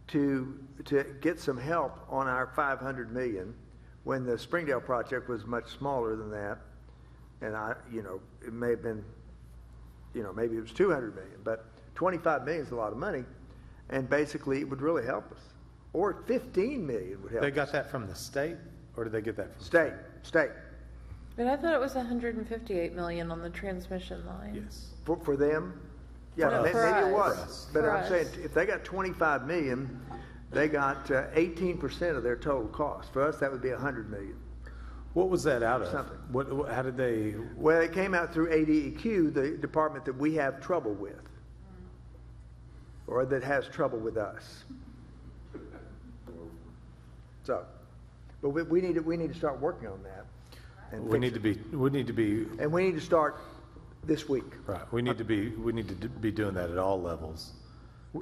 to get some help on our $500 million when the Springdale project was much smaller than that. And it may have been, maybe it was $200 million, but $25 million is a lot of money, and basically it would really help us. Or $15 million would help They got us. that from the state, or did they get that from? State. But I thought it was 158 million on the transmission line. Yes. For them? Yeah, No, maybe for it us. was. But For I'm saying, us. if they got 25 million, they got 18% of their total cost. For us, that would be 100 million. What was that out of? Something. How did they? Well, it came out through ADEQ, the department that we have trouble with, or that has trouble with us. So, but we need to start working on that. And We need to be. and we need to start this week. Right. We need to be doing that at all levels.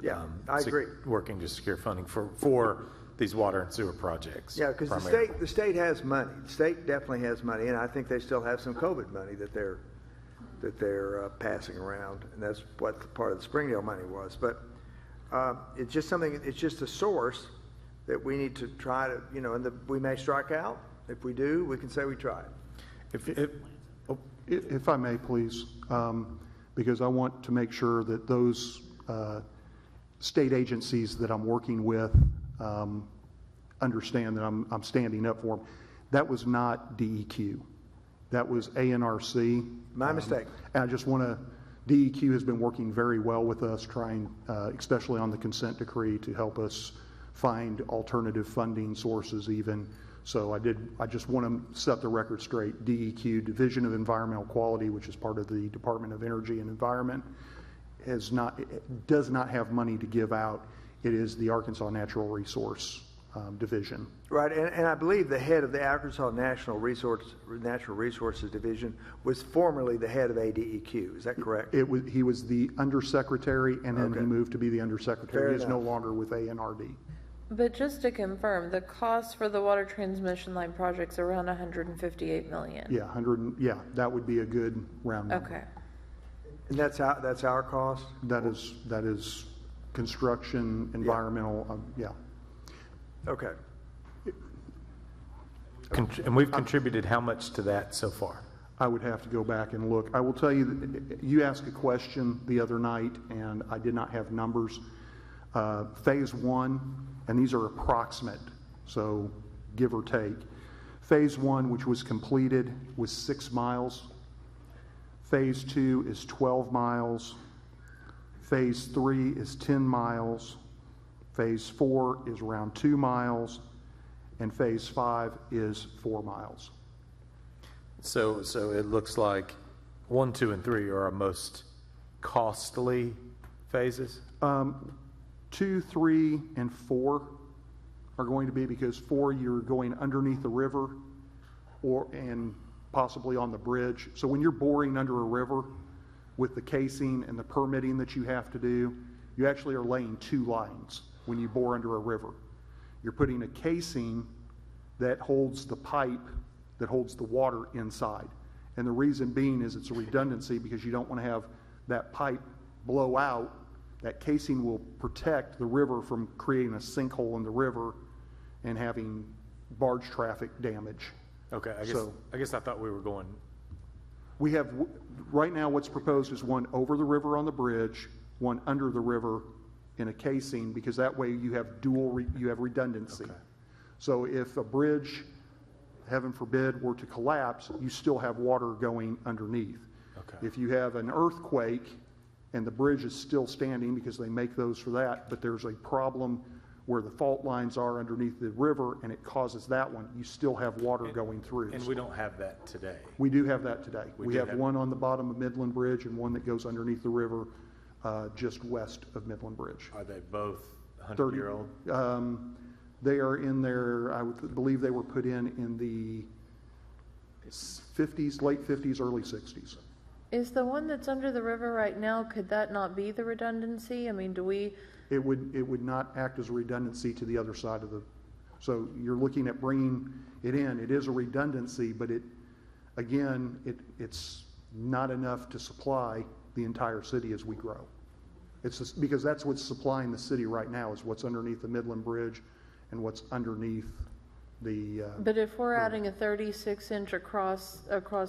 Yeah, I agree. Working to secure funding for these water and sewer projects. Yeah, because the state has money. The state definitely has money, and I think they still have some COVID money that they're passing around, and that's what part of the Springdale money was. But it's just something. It's just a source that we need to try to, and we may strike out. If we do, we can say we tried. If I may, please, because I want to make sure that those state agencies that I'm working with understand that I'm standing up for them. That was not DEQ. That was ANRC. My mistake. And I just want to, DEQ has been working very well with us, trying, especially on the consent decree, to help us find alternative funding sources even. So I just want to set the record straight. DEQ, Division of Environmental Quality, which is part of the Department of Energy and Environment, does not have money to give out. It is the Arkansas Natural Resource Division. Right, and I believe the head of the Arkansas Natural Resources Division was formerly the head of ADEQ. Is that correct? He was the undersecretary, and then Okay. he moved to be the undersecretary. Fair He is no enough. longer with ANRD. But just to confirm, the cost for the water transmission line project's around 158 million. Yeah, that would be a good round number. Okay. And that's our cost? That is construction, environmental, yeah. Okay. And we've contributed how much to that so far? I would have to go back and look. I will tell you that you asked a question the other night, and I did not have numbers. Phase 1, and these are approximate, so give or take. Phase 1, which was completed, was 6 miles. Phase 2 is 12 miles. Phase 3 is 10 miles. Phase 4 is around 2 miles. And Phase 5 is 4 miles. So it looks like 1, 2, and 3 are our most costly phases? 2, 3, and 4 are going to be, because 4 you're going underneath the river and possibly on the bridge. So when you're boring under a river with the casing and the permitting that you have to do, you actually are laying 2 lines when you bore under a river. You're putting a casing that holds the pipe that holds the water inside. And the reason being is it's a redundancy because you don't want to have that pipe blow out. That casing will protect the river from creating a sinkhole in the river and having barge traffic damage. Okay, I guess I thought we were going. We have, right now what's proposed is one over the river on the bridge, one under the river in a casing, because that way you have you have redundancy. Okay. So if a bridge, heaven forbid, were to collapse, you still have water going underneath. Okay. If you have an earthquake and the bridge is still standing, because they make those for that, but there's a problem where the fault lines are underneath the river and it causes that one, you still have water going through. And we don't have that today. We do have that today. We do have have- one on the bottom of Midland Bridge and one that goes underneath the river just west of Midland Bridge. Are they both 30 100-year-old? They are in there, I would believe they were put in the 50s, late 50s, early 60s. Is the one that's under the river right now, could that not be the redundancy? I mean, do we, It would not act as a redundancy to the other side of the, so you're looking at bringing it in. It is a redundancy, but it's not enough to supply the entire city as we grow. It's just, because that's what's supplying the city right now is what's underneath the Midland Bridge and what's underneath the. but if we're adding a 36-inch across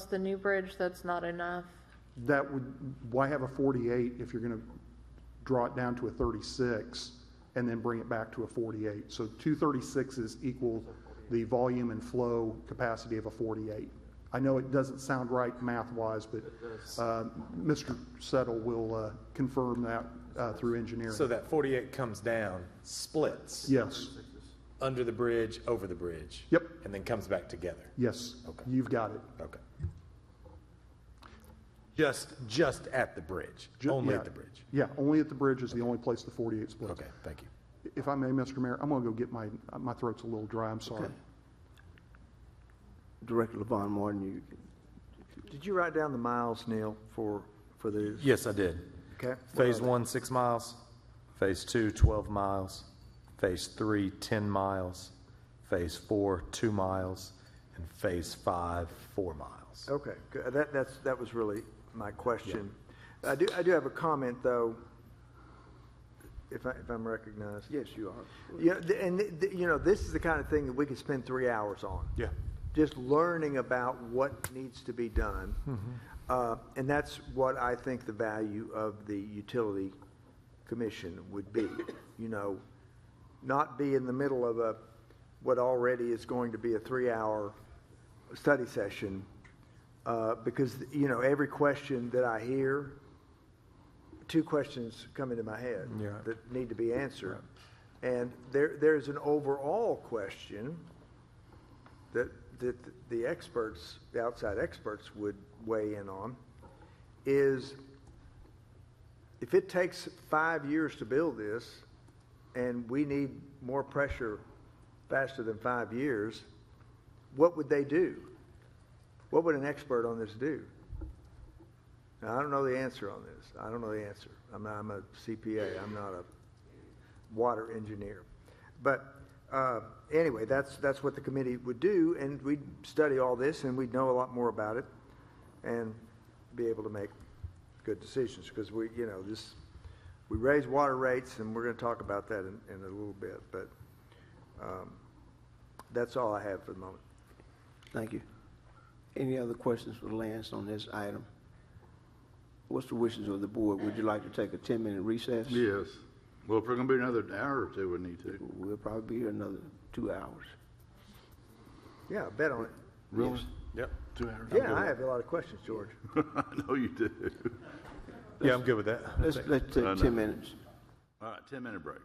the new bridge, that's not enough? That would, why have a 48 if you're going to draw it down to a 36 and then bring it back to a 48? So two 36s equal the volume and flow capacity of a 48. I know it doesn't sound right math-wise, but Mr. Settle will confirm that through engineering. So that 48 comes down, splits. Yes. Under the bridge, over the bridge. Yep. And then comes back together. Yes. Okay. You've got it. Okay. Just at the bridge, only at the bridge. Yeah, only at the bridge is the only place the 48 splits. Okay, thank you. If I may, Mr. Mayor, I'm going to go get my throat's a little dry. I'm sorry. Okay. Director LaVon Martin, Did you write down the miles, Neil, for these? Yes, I did. Okay. Phase 1, 6 miles. Phase 2, 12 miles. Phase 3, 10 miles. Phase 4, 2 miles. And Phase 5, 4 miles. Okay, good. That was really my question. Yeah. I do have a comment, though, if I'm recognized. yes, you are. Yeah, this is the kind of thing that we could spend 3 hours on. Yeah. Just learning about what needs to be done. Mm-hmm. And that's what I think the value of the utility commission would be. Not be in the middle of what already is going to be a 3-hour study session, because every question that I hear, 2 questions come into my head that need to be answered. Right. And there's an overall question that the experts, the outside experts, would weigh in on, is if it takes 5 years to build this and we need more pressure faster than 5 years, what would they do? What would an expert on this do? Now, I don't know the answer on this. I don't know the answer. I'm a CPA. I'm not a water engineer. But anyway, that's what the committee would do, and we'd study all this, and we'd know a lot more about it, and be able to make good decisions. Because we raise water rates, and we're going to talk about that in a little bit. But that's all I have for the moment. Thank you. Any other questions for Lance on this item? What's the wishes of the board? Would you like to take a 10-minute recess? Yes. Well, if we're going to be another hour or two, we need to. We'll probably be here another 2 hours. Yeah, bet on it. Really? Yes. Yep. 2 hours? Yeah, I have a lot of questions, George. I know you do. Yeah, I'm good with that. Let's take 10 minutes. All right, 10-minute break.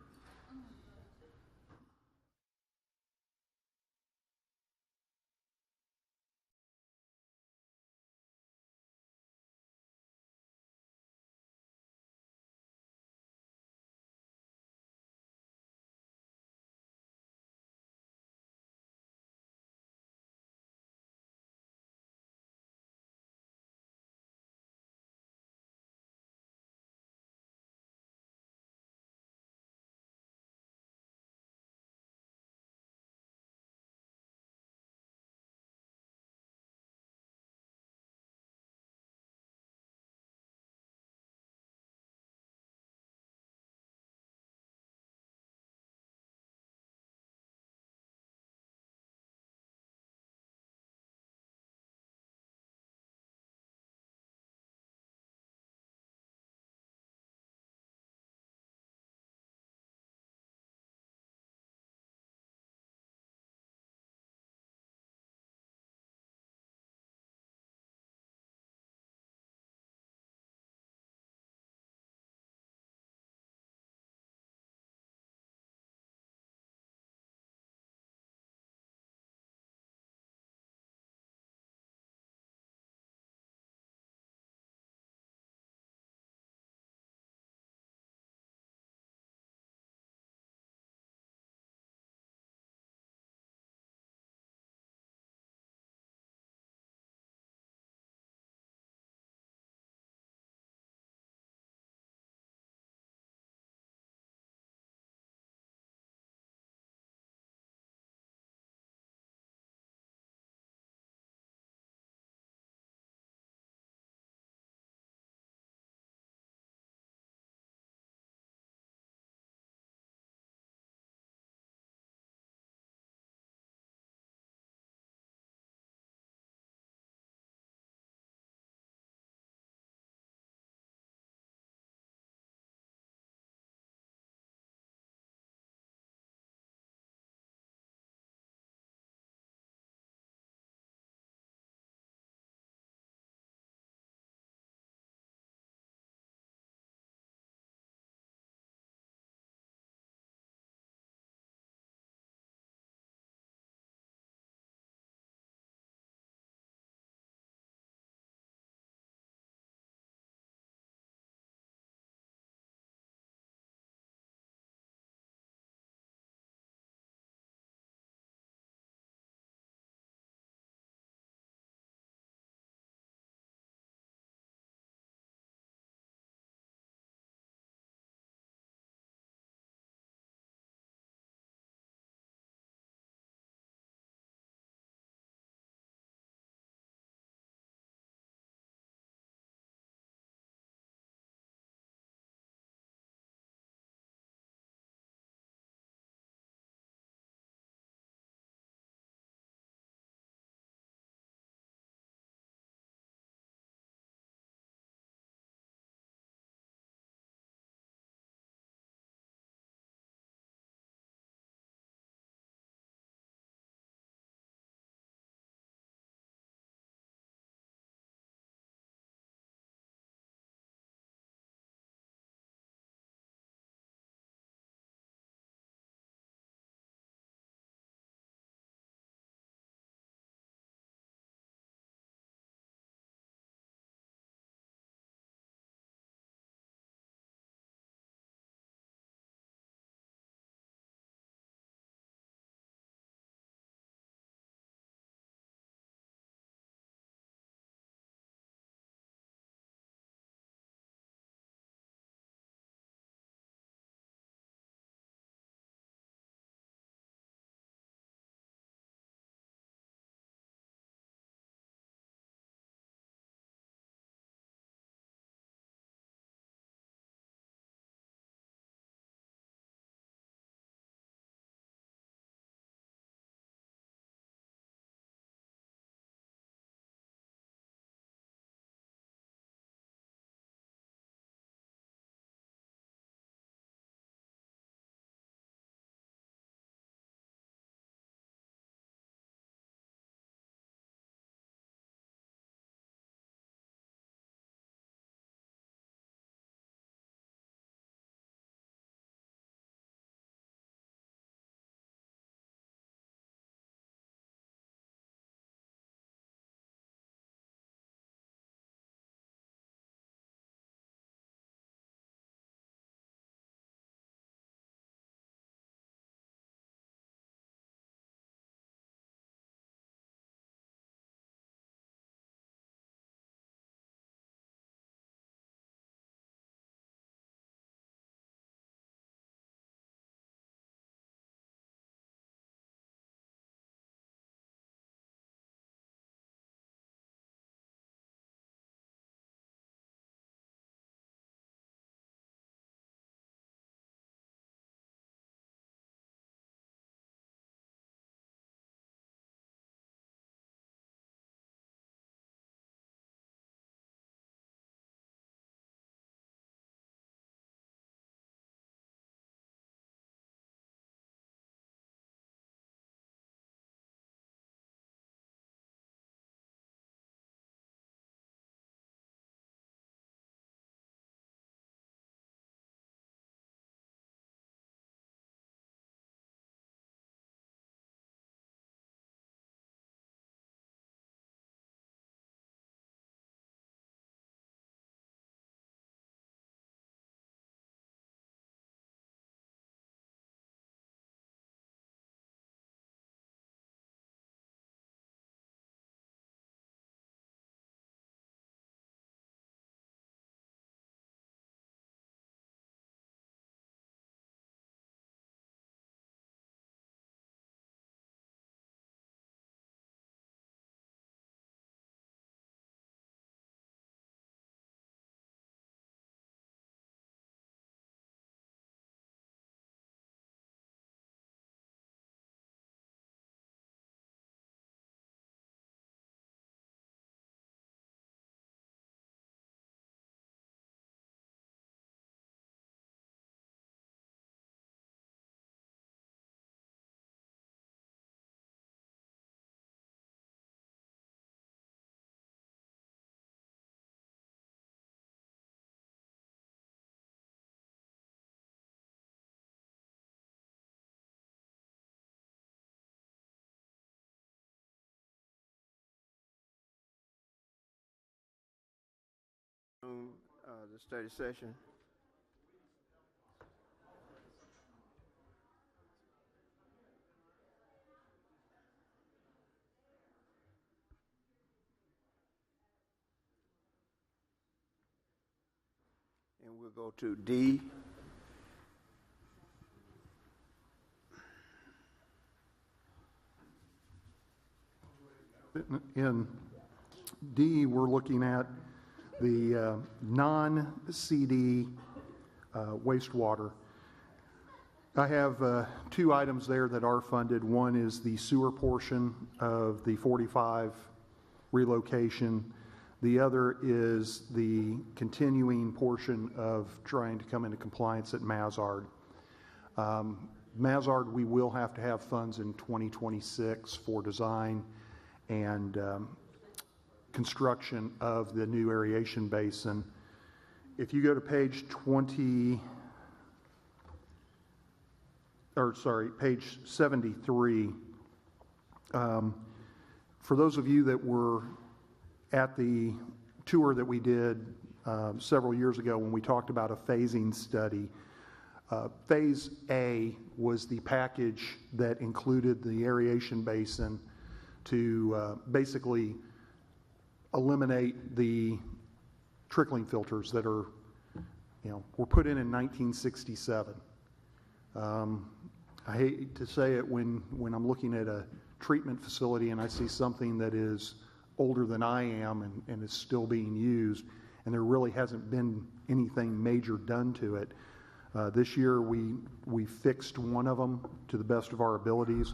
the study session. And we'll go to D. In D, we're looking at the non-CD wastewater. I have two items there that are funded. One is the sewer portion of the 45 relocation. The other is the continuing portion of trying to come into compliance at Mazard. Mazard, we will have to have funds in 2026 for design and construction of the new aeration basin. If you go to page 73, for those of you that were at the tour that we did several years ago when we talked about a phasing study, Phase A was the package that included the aeration basin to basically eliminate the trickling filters that are, were put in 1967. I hate to say it when I'm looking at a treatment facility and I see something that is older than I am and is still being used, and there really hasn't been anything major done to it. This year we fixed one of them to the best of our abilities.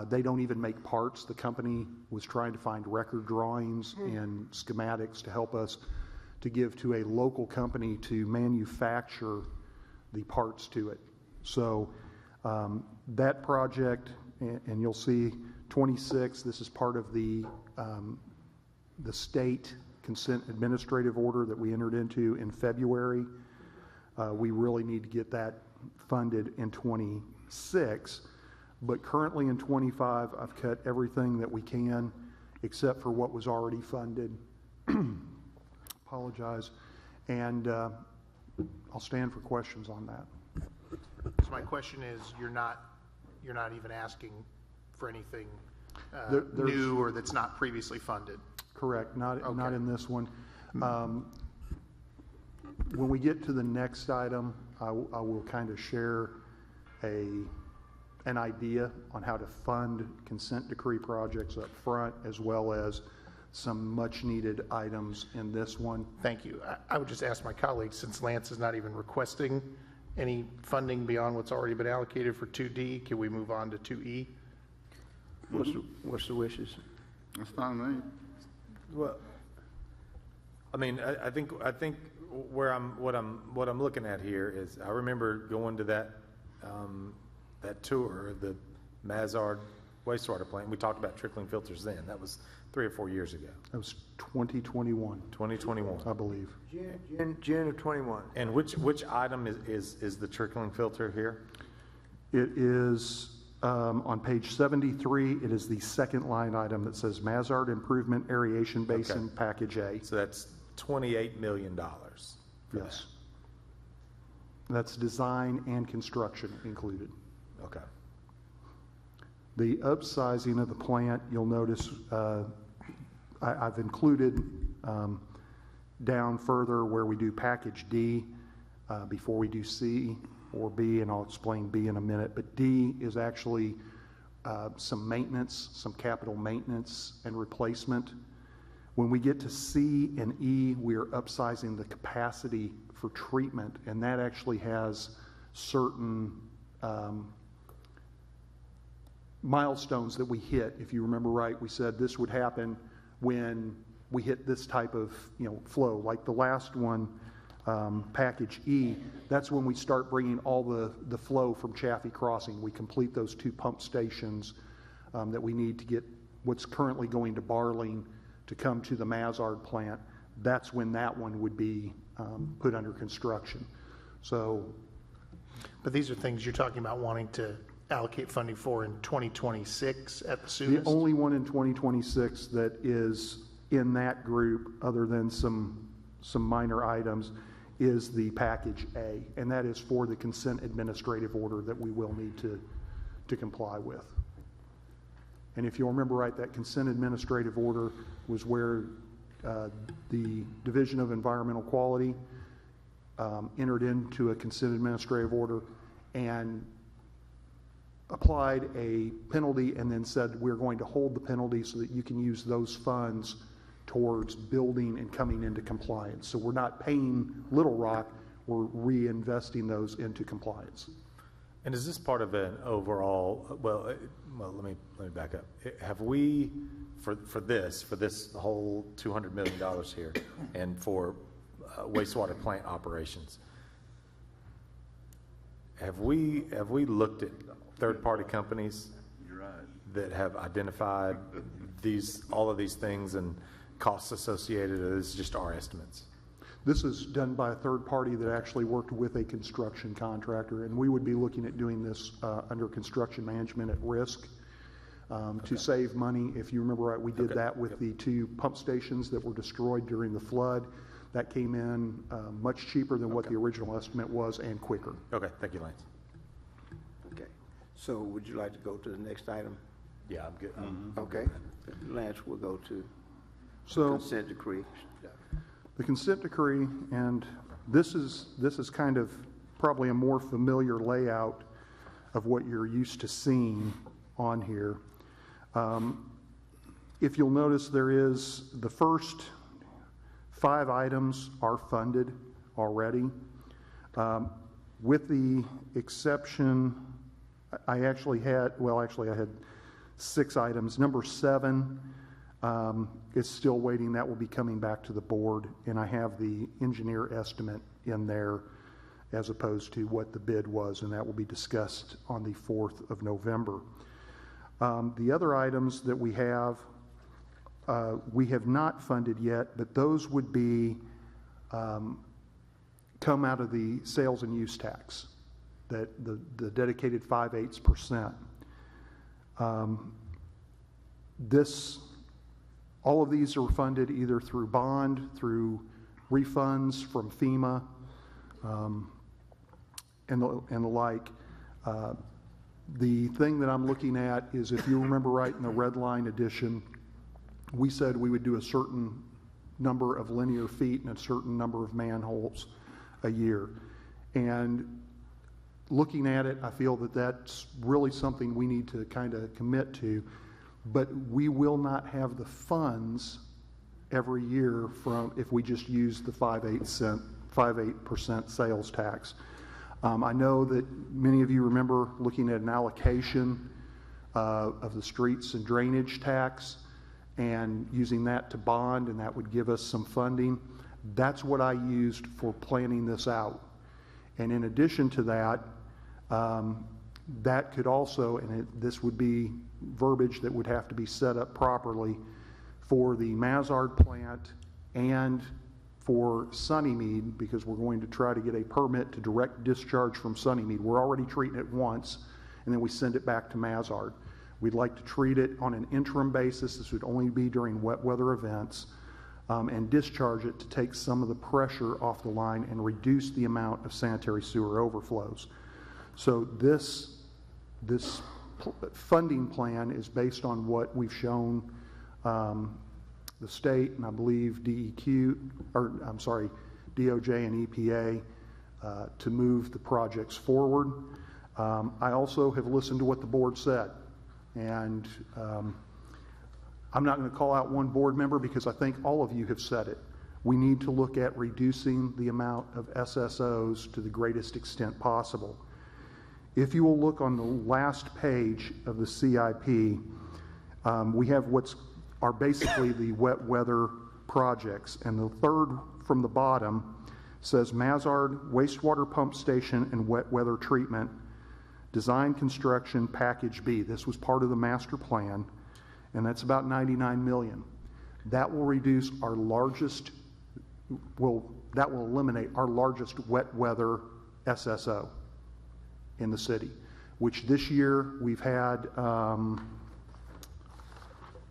They don't even make parts. The company was trying to find record drawings and schematics to help us to give to a local company to manufacture the parts to it. So that project, and you'll see 26, this is part of the state consent administrative order that we entered into in February. We really need to get that funded in 26. But currently in 25, I've cut everything that we can except for what was already funded. Apologize. And I'll stand for questions on that. So my question is, you're not even asking for anything new or that's not previously funded? Correct. Not in this one. When we get to the next item, I will kind of share an idea on how to fund consent decree projects up front, as well as some much needed items in this one. Thank you. I would just ask my colleagues, since Lance is not even requesting any funding beyond what's already been allocated for 2D, can we move on to 2E? What's the wishes? That's fine with me. Well, I mean, I think what I'm looking at here is, I remember going to that tour, the Mazard wastewater plant. We talked about trickling filters then. That was 3 or 4 years ago. That was 2021. 2021, I believe. June of 21. And which item is the trickling filter here? It is on page 73. It is the second line item that says Mazard Improvement Aeration Basin Package A. So that's $28 million. Yes. That's design and construction included. Okay. The upsizing of the plant, you'll notice I've included down further where we do package D before we do C or B, and I'll explain B in a minute. But D is actually some maintenance, some capital maintenance and replacement. When we get to C and E, we are upsizing the capacity for treatment, and that actually has certain milestones that we hit. If you remember right, we said this would happen when we hit this type of flow. Like the last one, package E, that's when we start bringing all the flow from Chaffee Crossing. We complete those 2 pump stations that we need to get what's currently going to Barling to come to the Mazard plant. That's when that one would be put under construction. So, but these are things you're talking about wanting to allocate funding for in 2026 at the soonest? The only one in 2026 that is in that group, other than some some minor items, is the package A, and that is for the consent administrative order that we will need to comply with. And if you'll remember right, that consent administrative order was where the Division of Environmental Quality entered into a consent administrative order and applied a penalty and then said, we're going to hold the penalty so that you can use those funds towards building and coming into compliance. So we're not paying Little Rock, we're reinvesting those into compliance. And is this part of an overall, well, let me back up. Have we, for this whole $200 million here, and for wastewater plant operations, have we looked at third-party companies that have identified all of these things and costs associated, or is this just our estimates? This is done by a third party that actually worked with a construction contractor, and we would be looking at doing this under construction management at risk to save money. If you remember right, we did that with the 2 pump stations that were destroyed during the flood. That came in much cheaper than what the original estimate was and quicker. Okay, thank you, Lance. Okay, so would you like to go to the next item? Yeah, I'm good. Okay, Lance, we'll go to consent decree. The consent decree, and this is kind of probably a more familiar layout of what you're used to seeing on here. If you'll notice, there is the first 5 items are funded already. With the exception, I had 6 items. Number 7 is still waiting. That will be coming back to the board, and I have the engineer estimate in there as opposed to what the bid was, and that will be discussed on the 4th of November. The other items that we have not funded yet, but those would be come out of the sales and use tax, that the dedicated 5/8%. All of these are funded either through bond, through refunds from FEMA, and the like. The thing that I'm looking at is, if you remember right, in the red line edition, we said we would do a certain number of linear feet and a certain number of manholes a year. And looking at it, I feel that that's really something we need to kind of commit to. But we will not have the funds every year if we just use the 5/8% sales tax. I know that many of you remember looking at an allocation of the streets and drainage tax and using that to bond, and that would give us some funding. That's what I used for planning this out. And in addition to that, that could also, and this would be verbiage that would have to be set up properly for the Mazard plant and for Sunnymead, because we're going to try to get a permit to direct discharge from Sunnymead. We're already treating it once, and then we send it back to Mazard. We'd like to treat it on an interim basis. This would only be during wet weather events, and discharge it to take some of the pressure off the line and reduce the amount of sanitary sewer overflows. So this funding plan is based on what we've shown the state, and I believe DOJ and EPA to move the projects forward. I also have listened to what the board said, and I'm not going to call out one board member because I think all of you have said it. We need to look at reducing the amount of SSOs to the greatest extent possible. If you will look on the last page of the CIP, we have are basically the wet weather projects, and the third from the bottom says Mazard wastewater pump station and wet weather treatment design construction package B. This was part of the master plan, and that's about $99 million. That will reduce our largest, that will eliminate our largest wet weather SSO in the city, which this year we've had,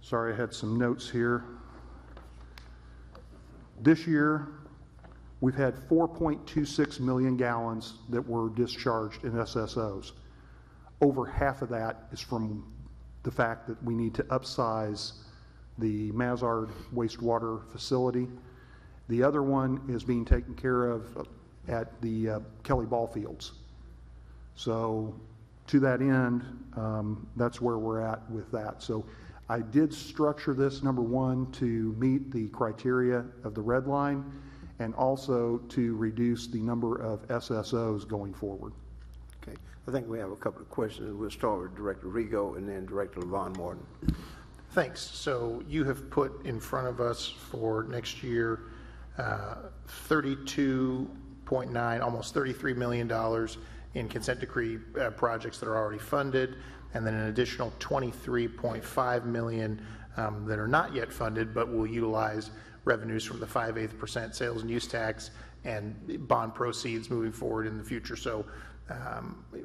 sorry, I had some notes here. This year we've had 4.26 million gallons that were discharged in SSOs. Over half of that is from the fact that we need to upsize the Mazard Wastewater Facility. The other one is being taken care of at the Kelly Ball Fields. So to that end, that's where we're at with that. So I did structure this, number one, to meet the criteria of the red line and also to reduce the number of SSOs going forward. Okay, I think we have a couple of questions. We'll start with Director Rigo and then Director Von Morton. Thanks. So you have put in front of us for next year 32.9, almost $33 million in consent decree projects that are already funded, and then an additional 23.5 million that are not yet funded but will utilize revenues from the 5/8% sales and use tax and bond proceeds moving forward in the future. So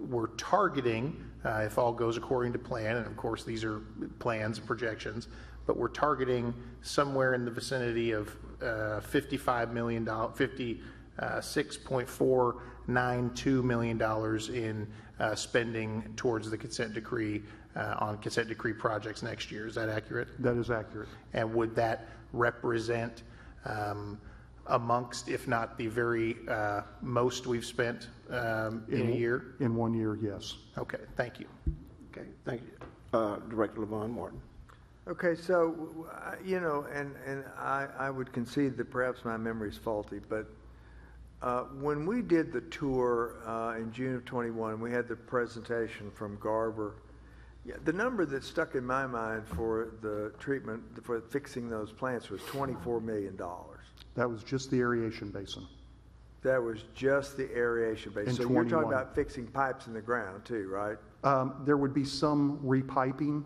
we're targeting, if all goes according to plan, and of course these are plans and projections, but we're targeting somewhere in the vicinity of $55 million, $56.492 million in spending towards the consent decree on consent decree projects next year. Is that accurate? That is accurate. And would that represent amongst, if not the very most we've spent in a year? In 1 year, yes. Okay, thank you. Okay, thank you. Director Von Morton. Okay, so, you know, and I would concede that perhaps my memory's faulty, but when we did the tour in June of 21, we had the presentation from Garver. Yeah, the number that stuck in my mind for the treatment, for fixing those plants was $24 million. That was just the aeration basin. That was just the aeration basin. In so 21. You're talking about fixing pipes in the ground too, right? There would be some repiping,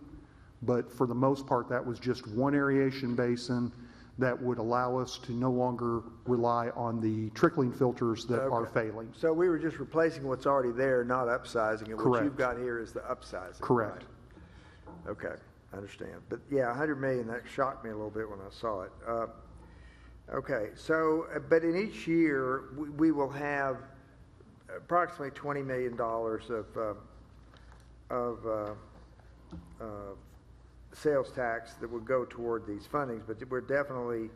but for the most part, that was just one aeration basin that would allow us to no longer rely on the trickling filters that are failing. So we were just replacing what's already there, not upsizing it. Correct. What you've got here is the upsizing. Correct. Right? Okay, I understand. But yeah, 100 million, that shocked me a little bit when I saw it. Okay, so, but in each year, we will have approximately $20 million of sales tax that would go toward these fundings, but we're definitely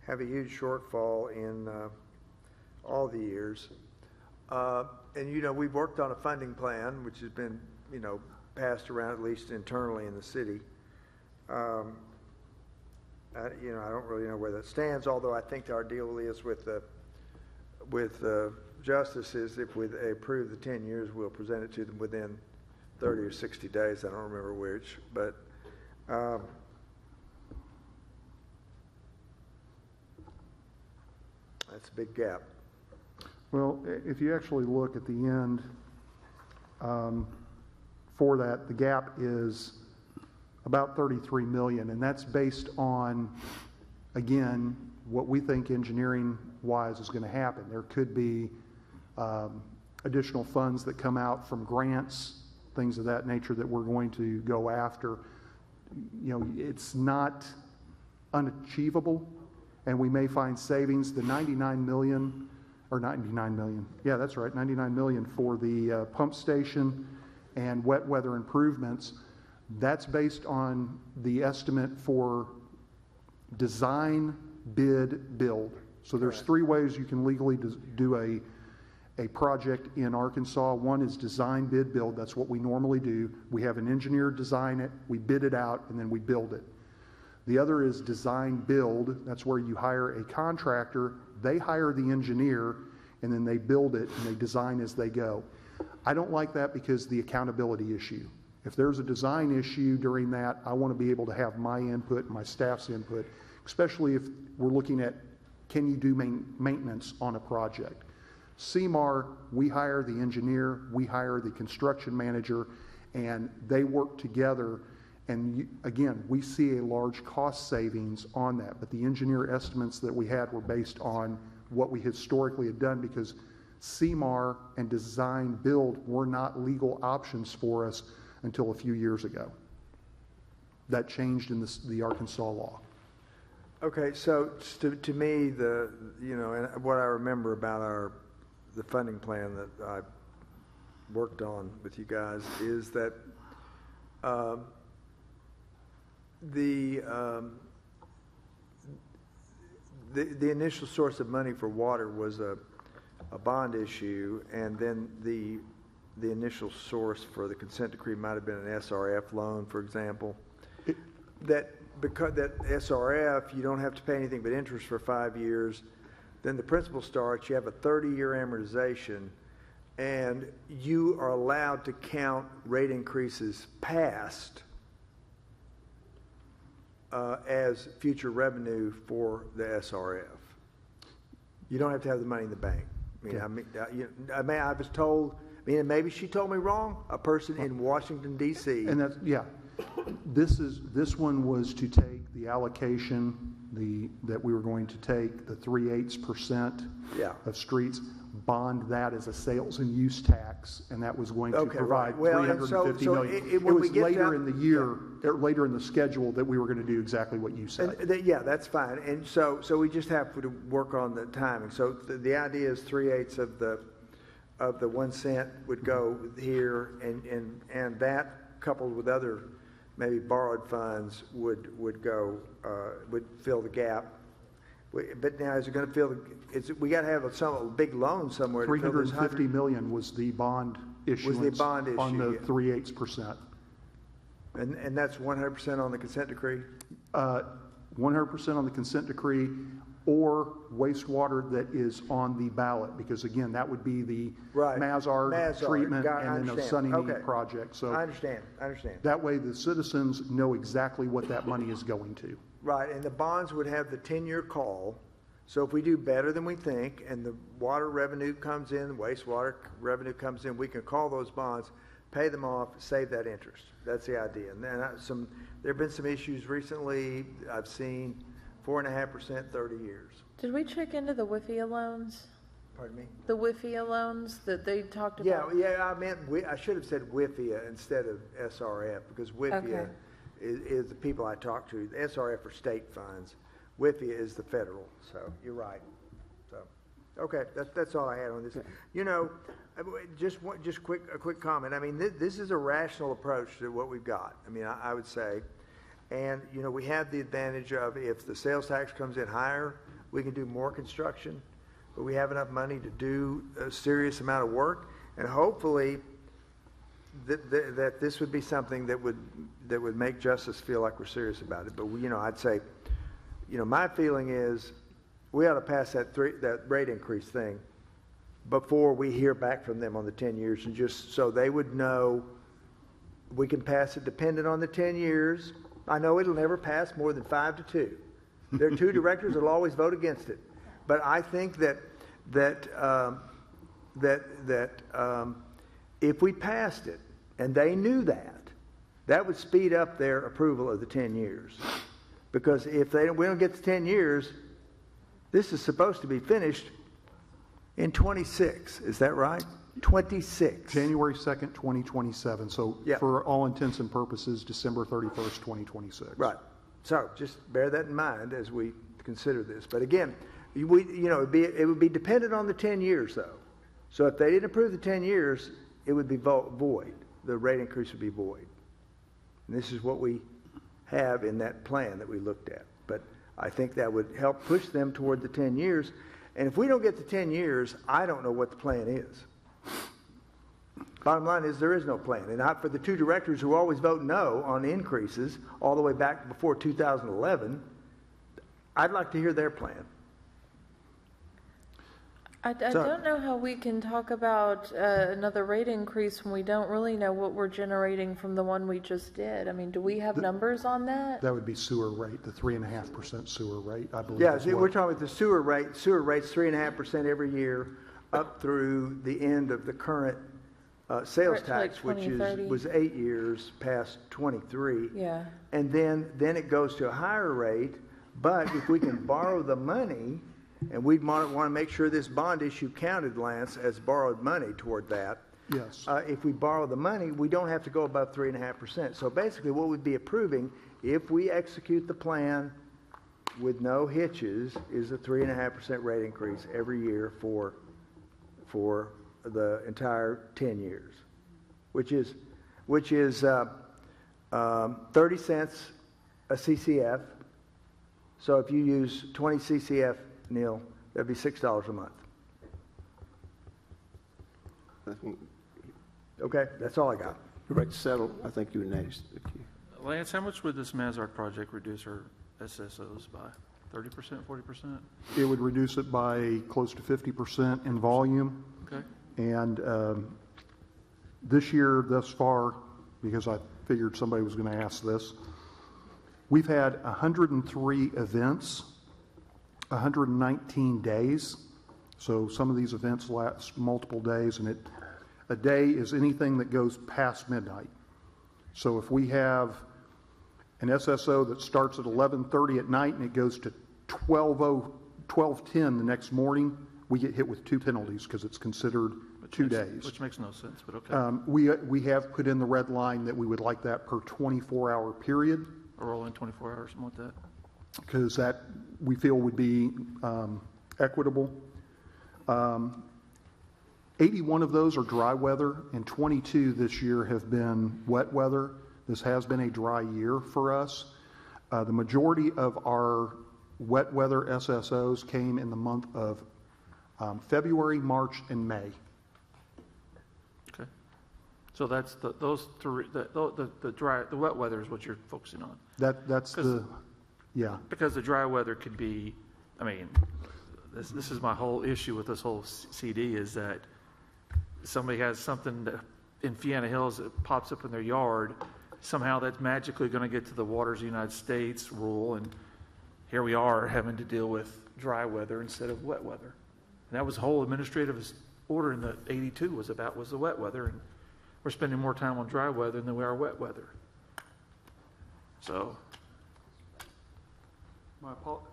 have a huge shortfall in all the years. And, you know, we've worked on a funding plan, which has been, you know, passed around at least internally in the city. You know, I don't really know where that stands, although I think our deal is with justices, if we approve the 10 years, we'll present it to them within 30 or 60 days. I don't remember which, but that's a big gap. Well, if you actually look at the end for that, the gap is about 33 million, and that's based on, again, what we think engineering-wise is going to happen. There could be additional funds that come out from grants, things of that nature that we're going to go after. You know, it's not unachievable, and we may find savings. The 99 million, yeah, that's right, 99 million for the pump station and wet weather improvements. That's based on the estimate for design, bid, build. So there's three ways you can legally do a project in Arkansas. One is design, bid, build. That's what we normally do. We have an engineer design it, we bid it out, and then we build it. The other is design, build. That's where you hire a contractor, they hire the engineer, and then they build it and they design as they go. I don't like that because the accountability issue. If there's a design issue during that, I want to be able to have my input, my staff's input, especially if we're looking at, can you do maintenance on a project? CMAR, we hire the engineer, we hire the construction manager, and they work together. And again, we see a large cost savings on that, but the engineer estimates that we had were based on what we historically had done, because CMAR and design build were not legal options for us until a few years ago. That changed in the Arkansas law. Okay, so to me, and what I remember about the funding plan that I worked on with you guys is that the initial source of money for water was a bond issue, and then the initial source for the consent decree might have been an SRF loan, for example. Because that SRF, you don't have to pay anything but interest for 5 years. Then the principal starts, you have a 30-year amortization, and you are allowed to count rate increases past as future revenue for the SRF. You don't have to have the money in the bank. I was told, maybe she told me wrong, a person in Washington, D.C. And that's, yeah. This one was to take the allocation that we were going to take, the 3/8% of streets, bond that as a sales and use tax, and that was going to provide $350 million. It was later in the year, later in the schedule, that we were going to do exactly what you said. That's fine. And so we just have to work on the timing. So the idea is 3/8 of the 1 cent would go here, and that coupled with other maybe borrowed funds would fill the gap. But now, is it going to fill we got to have a big loan somewhere. $350 million was the bond issuance on the 3/8%. And that's 100% on the consent decree? 100% on the consent decree, or wastewater that is on the ballot, because again, that would be the Mazar treatment and then the Sunnymead project. So I understand. That way the citizens know exactly what that money is going to. Right, and the bonds would have the 10-year call. So if we do better than we think, and the water revenue comes in, the wastewater revenue comes in, we can call those bonds, pay them off, save that interest. That's the idea. And then there have been some issues recently I've seen. 4.5%, 30 years. Did we check into the WIFIA loans? Pardon me? The WIFIA loans that they talked about? Yeah, I should have said WIFIA instead of SRF, because WIFIA is the people I talk to. The SRF are state funds. WIFIA is the federal, so you're right. So, okay, that's all I had on this. Just a quick comment. This is a rational approach to what we've got. I would say. And, we have the advantage of, if the sales tax comes in higher, we can do more construction, but we have enough money to do a serious amount of work, and hopefully that this would be something that would make justice feel like we're serious about it. But, I'd say, my feeling is we ought to pass that rate increase thing before we hear back from them on the 10 years, and just so they would know we can pass it dependent on the 10 years. I know it'll never pass more than 5-2. There are 2 directors that will always vote against it. But I think that if we passed it and they knew that would speed up their approval of the 10 years. Because if we don't get to 10 years, this is supposed to be finished in 26. Is that right? 26. January 2nd, 2027. So for all intents and purposes, December 31st, 2026. Right. So just bear that in mind as we consider this. But again, it would be dependent on the 10 years, though. So if they didn't approve the 10 years, it would be void. The rate increase would be void. And this is what we have in that plan that we looked at. But I think that would help push them toward the 10 years. And if we don't get to 10 years, I don't know what the plan is. Bottom line is there is no plan. And for the 2 directors who always vote no on increases all the way back before 2011, I'd like to hear their plan. I don't know how we can talk about another rate increase when we don't really know what we're generating from the one we just did. Do we have numbers on that? That would be sewer rate, the 3.5% sewer rate, I believe. Yeah, we're talking about the sewer rate. Sewer rate's 3.5% every year up through the end of the current sales tax, which was 8 years past 23. Yeah. And then it goes to a higher rate. But if we can borrow the money, and we'd want to make sure this bond issue counted, Lance, as borrowed money toward that. Yes. If we borrow the money, we don't have to go above 3.5%. So basically, what we'd be approving, if we execute the plan with no hitches, is a 3.5% rate increase every year for the entire 10 years, which is 30 cents a CCF. So if you use 20 CCF, Neil, that'd be $6 a month. Okay, that's all I got. Director Settle, I think you were next. Lance, how much would this Mazart project reduce our SSOs by? 30%, 40%? It would reduce it by close to 50% in volume. Okay. And this year, thus far, because I figured somebody was going to ask this, we've had 103 events, 119 days. So some of these events last multiple days, and a day is anything that goes past midnight. So if we have an SSO that starts at 11:30 at night and it goes to 12:10 the next morning, we get hit with 2 penalties because it's considered 2 days. Which makes no sense, but okay. We have put in the red line that we would like that per 24-hour period. A roll in 24 hours, something like that. Because that we feel would be equitable. 81 of those are dry weather, and 22 this year have been wet weather. This has been a dry year for us. The majority of our wet weather SSOs came in the month of February, March, and May. Okay. So that's those three. The wet weather is what you're focusing on. That's yeah. Because the dry weather could be, I mean, this is my whole issue with this whole CD is that somebody has something that in Fianna Hills that pops up in their yard, somehow that's magically going to get to the Waters of the United States rule, and here we are having to deal with dry weather instead of wet weather. And that was the whole administrative order in the 82 was the wet weather, and we're spending more time on dry weather than we are wet weather. So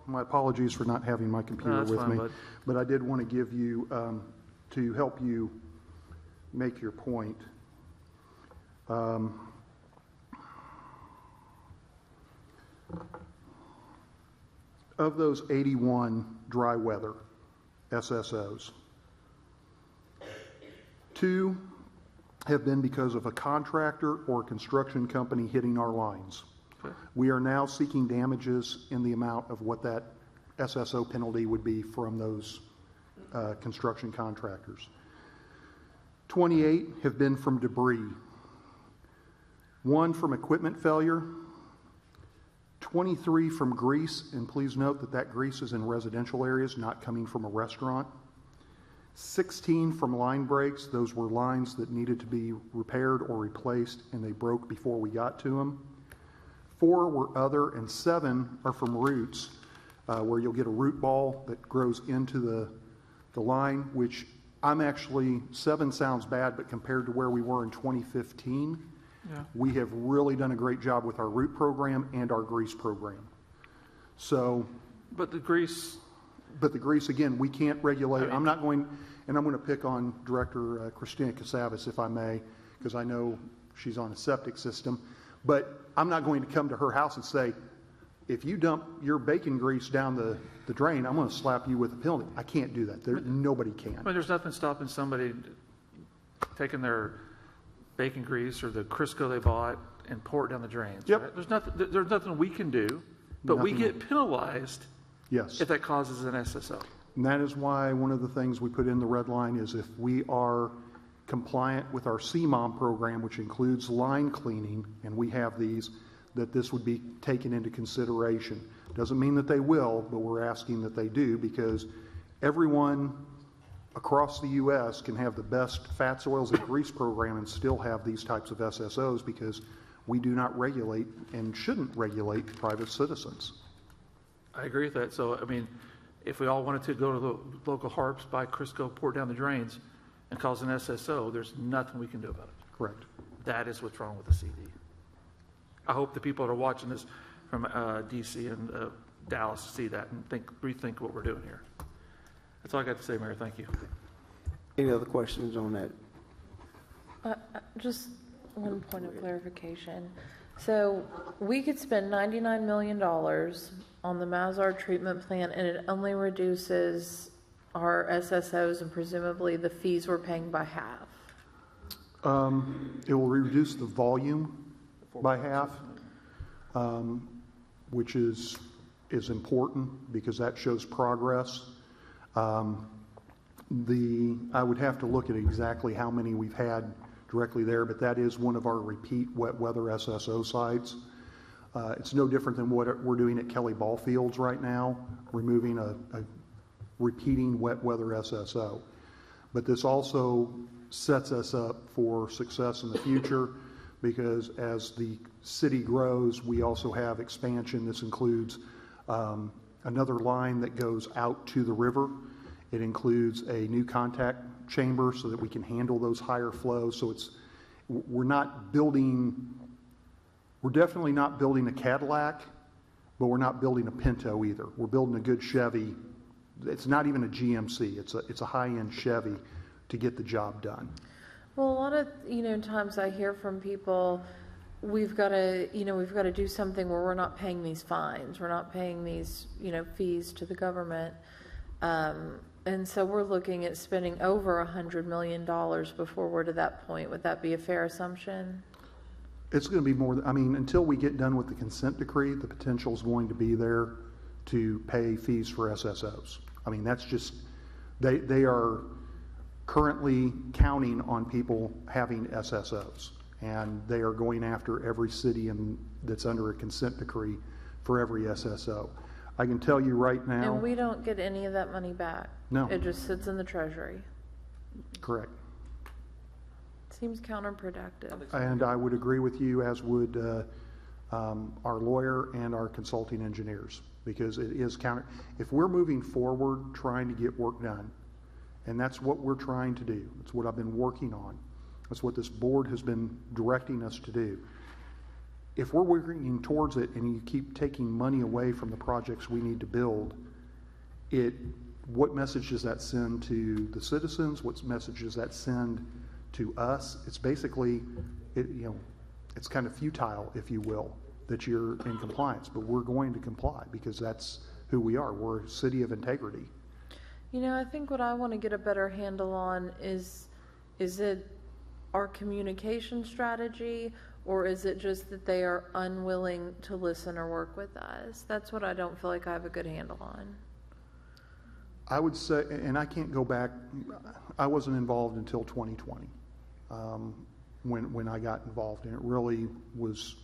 my apologies for not having my computer with me, but I did want to give you, to help you make your point. Of those 81 dry weather SSOs, 2 have been because of a contractor or a construction company hitting our lines. Okay. We are now seeking damages in the amount of what that SSO penalty would be from those construction contractors. 28 have been from debris, 1 from equipment failure, 23 from grease, and please note that that grease is in residential areas, not coming from a restaurant. 16 from line breaks. Those were lines that needed to be repaired or replaced, and they broke before we got to them. 4 were other, and 7 are from roots, where you'll get a root ball that grows into the line, which I'm actually, 7 sounds bad, but compared to where we were in 2015, yeah, we have really done a great job with our root program and our grease program. So, but the grease, again, we can't regulate. I'm not going, and I'm going to pick on Director Christina Casavas, if I may, because I know she's on a septic system, but I'm not going to come to her house and say, if you dump your bacon grease down the drain, I'm going to slap you with a penalty. I can't do that. Nobody can. But there's nothing stopping somebody taking their bacon grease or the Crisco they bought and pour it down the drains. Yep. Right? There's nothing we can do, but we get penalized. Yes. If that causes an SSO. And that is why one of the things we put in the red line is if we are compliant with our CMOM program, which includes line cleaning, and we have these, that this would be taken into consideration. Doesn't mean that they will, but we're asking that they do, because everyone across the U.S. can have the best fats, oils, and grease program and still have these types of SSOs, because we do not regulate and shouldn't regulate private citizens. I agree with that. So, I mean, if we all wanted to go to the local harps, buy Crisco, pour it down the drains, and cause an SSO, there's nothing we can do about it. Correct. That is what's wrong with the CD. I hope the people that are watching this from D.C. and Dallas see that and rethink what we're doing here. That's all I got to say, Mayor. Thank you. Any other questions on that? Just one point of clarification. So we could spend $99 million on the Mazar treatment plant, and it only reduces our SSOs and presumably the fees we're paying by half. It will reduce the volume by half, which is important because that shows progress. I would have to look at exactly how many we've had directly there, but that is one of our repeat wet weather SSO sites. It's no different than what we're doing at Kelly Ball Fields right now, removing a repeating wet weather SSO. But this also sets us up for success in the future because as the city grows, we also have expansion. This includes another line that goes out to the river. It includes a new contact chamber so that we can handle those higher flows. So we're definitely not building a Cadillac, but we're not building a Pinto either. We're building a good Chevy. It's not even a GMC. It's a high-end Chevy to get the job done. Well, a lot of times I hear from people, we've got to do something where we're not paying these fines, we're not paying these fees to the government, and so we're looking at spending over $100 million before we're to that point. Would that be a fair assumption? It's going to be more. Until we get done with the consent decree, the potential is going to be there to pay fees for SSOs. That's just they are currently counting on people having SSOs, and they are going after every city that's under a consent decree for every SSO. I can tell you right now. And we don't get any of that money back. No. It just sits in the treasury. Correct. Seems counterproductive. And I would agree with you, as would our lawyer and our consulting engineers, because it is if we're moving forward trying to get work done, and that's what we're trying to do. That's what I've been working on. That's what this board has been directing us to do. If we're working towards it and you keep taking money away from the projects we need to build, what message does that send to the citizens? What message does that send to us? It's basically, it's kind of futile, if you will, that you're in compliance, but we're going to comply because that's who we are. We're a city of integrity. I think what I want to get a better handle on is it our communication strategy, or is it just that they are unwilling to listen or work with us? That's what I don't feel like I have a good handle on. I would say, and I can't go back, I wasn't involved until 2020 when I got involved, and it really was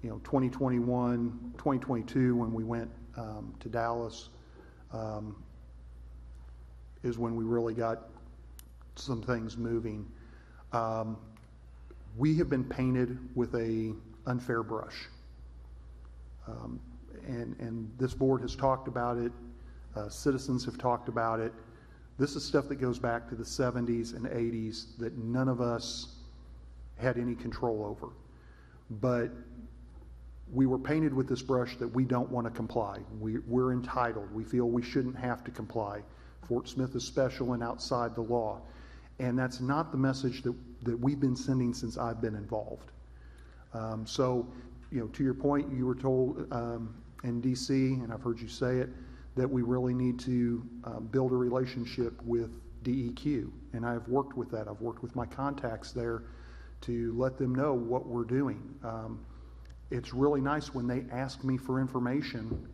2021, 2022 when we went to Dallas is when we really got some things moving. We have been painted with a unfair brush. And this board has talked about it. Citizens have talked about it. This is stuff that goes back to the 70s and 80s that none of us had any control over. But we were painted with this brush that we don't want to comply. We're entitled. We feel we shouldn't have to comply. Fort Smith is special and outside the law. And that's not the message that we've been sending since I've been involved. So, to your point, you were told in D.C., and I've heard you say it, that we really need to build a relationship with DEQ. And I've worked with that. I've worked with my contacts there to let them know what we're doing. It's really nice when they ask me for information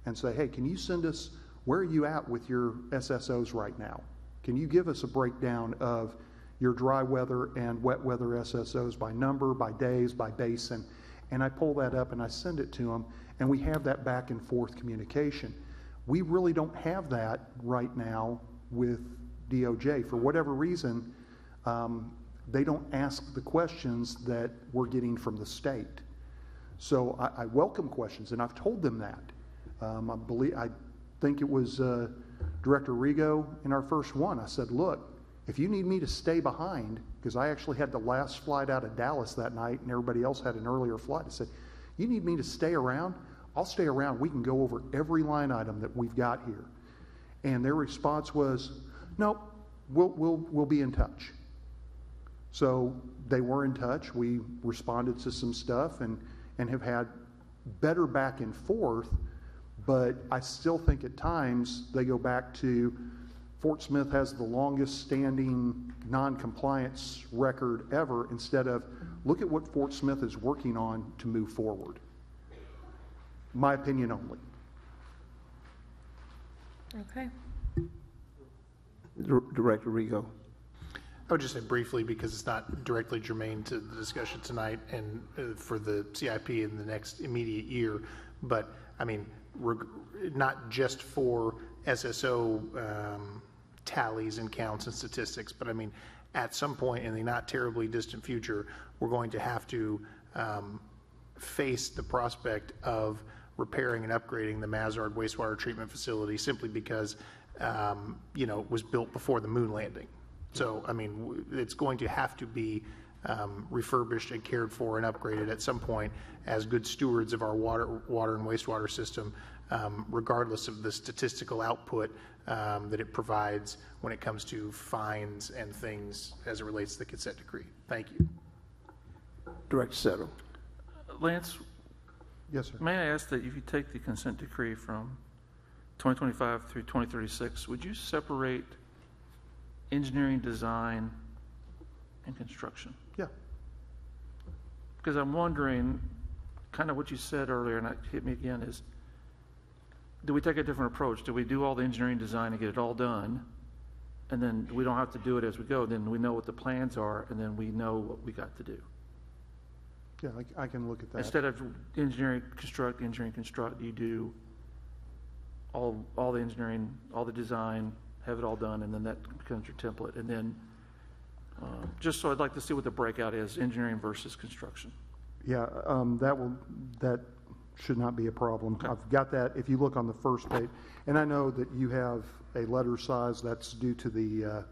and say, hey, can you send us, where are you at with your SSOs right now? Can you give us a breakdown of your dry weather and wet weather SSOs by number, by days, by basin? And I pull that up and I send it to them, and we have that back and forth communication. We really don't have that right now with DOJ. For whatever reason, they don't ask the questions that we're getting from the state. So I welcome questions, and I've told them that. I think it was Director Rigo in our first one. I said, look, if you need me to stay behind, because I actually had the last flight out of Dallas that night and everybody else had an earlier flight, I said, you need me to stay around? I'll stay around. We can go over every line item that we've got here. And their response was, nope, we'll be in touch. So they were in touch. We responded to some stuff and have had better back and forth, but I still think at times they go back to Fort Smith has the longest standing non-compliance record ever, instead of look at what Fort Smith is working on to move forward. My opinion only. Okay. Director Rigo. I would just say briefly, because it's not directly germane to the discussion tonight and for the CIP in the next immediate year, but I mean, not just for SSO tallies and counts and statistics, but I mean, at some point in the not terribly distant future, we're going to have to face the prospect of repairing and upgrading the Mazard wastewater treatment facility simply because, you know, it was built before the moon landing. So, I mean, it's going to have to be refurbished and cared for and upgraded at some point as good stewards of our water and wastewater system, regardless of the statistical output that it provides when it comes to fines and things as it relates to the consent decree. Thank you. Director Settle. Lance? Yes, sir. May I ask that if you take the consent decree from 2025 through 2036, would you separate engineering, design, and construction? Yeah. Because I'm wondering, kind of what you said earlier, and it hit me again, is do we take a different approach? Do we do all the engineering design and get it all done, and then we don't have to do it as we go? Then we know what the plans are, and then we know what we got to do. Yeah, I can look at that. Instead of engineering, construct, you do all the engineering, all the design, have it all done, and then that becomes your template. And then, just so I'd like to see what the breakout is, engineering versus construction. Yeah, that should not be a problem. Okay. I've got that. If you look on the first page, and I know that you have a letter size that's due to the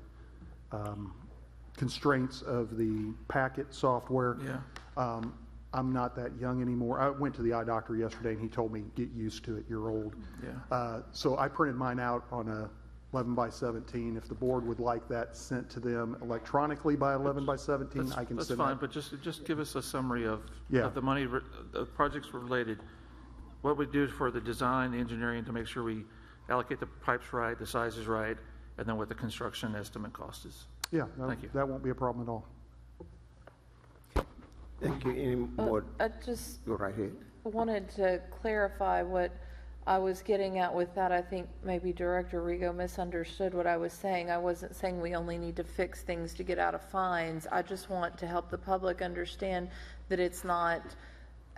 constraints of the packet software. Yeah. I'm not that young anymore. I went to the eye doctor yesterday, and he told me, get used to it, you're old. Yeah. So I printed mine out on a 11 by 17. If the board would like that sent to them electronically by 11 by 17, I can send that. That's fine, but just give us a summary of the money, the projects related, what we do for the design, the engineering, to make sure we allocate the pipes right, the sizes right, and then what the construction estimate cost is. Yeah, Thank you. That won't be a problem at all. Thank you. Any more? I just Go right ahead. wanted to clarify what I was getting at with that. I think maybe Director Rigo misunderstood what I was saying. I wasn't saying we only need to fix things to get out of fines. I just want to help the public understand that it's not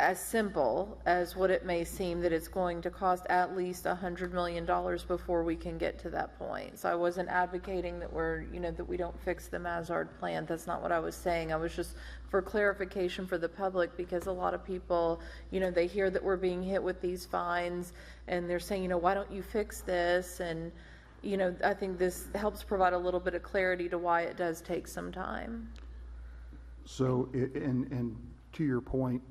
as simple as what it may seem, that it's going to cost at least $100 million before we can get to that point. So I wasn't advocating that that we don't fix the Mazard plant. That's not what I was saying. I was just for clarification for the public, because a lot of people, they hear that we're being hit with these fines and they're saying, why don't you fix this? And, I think this helps provide a little bit of clarity to why it does take some time. So, and to your point,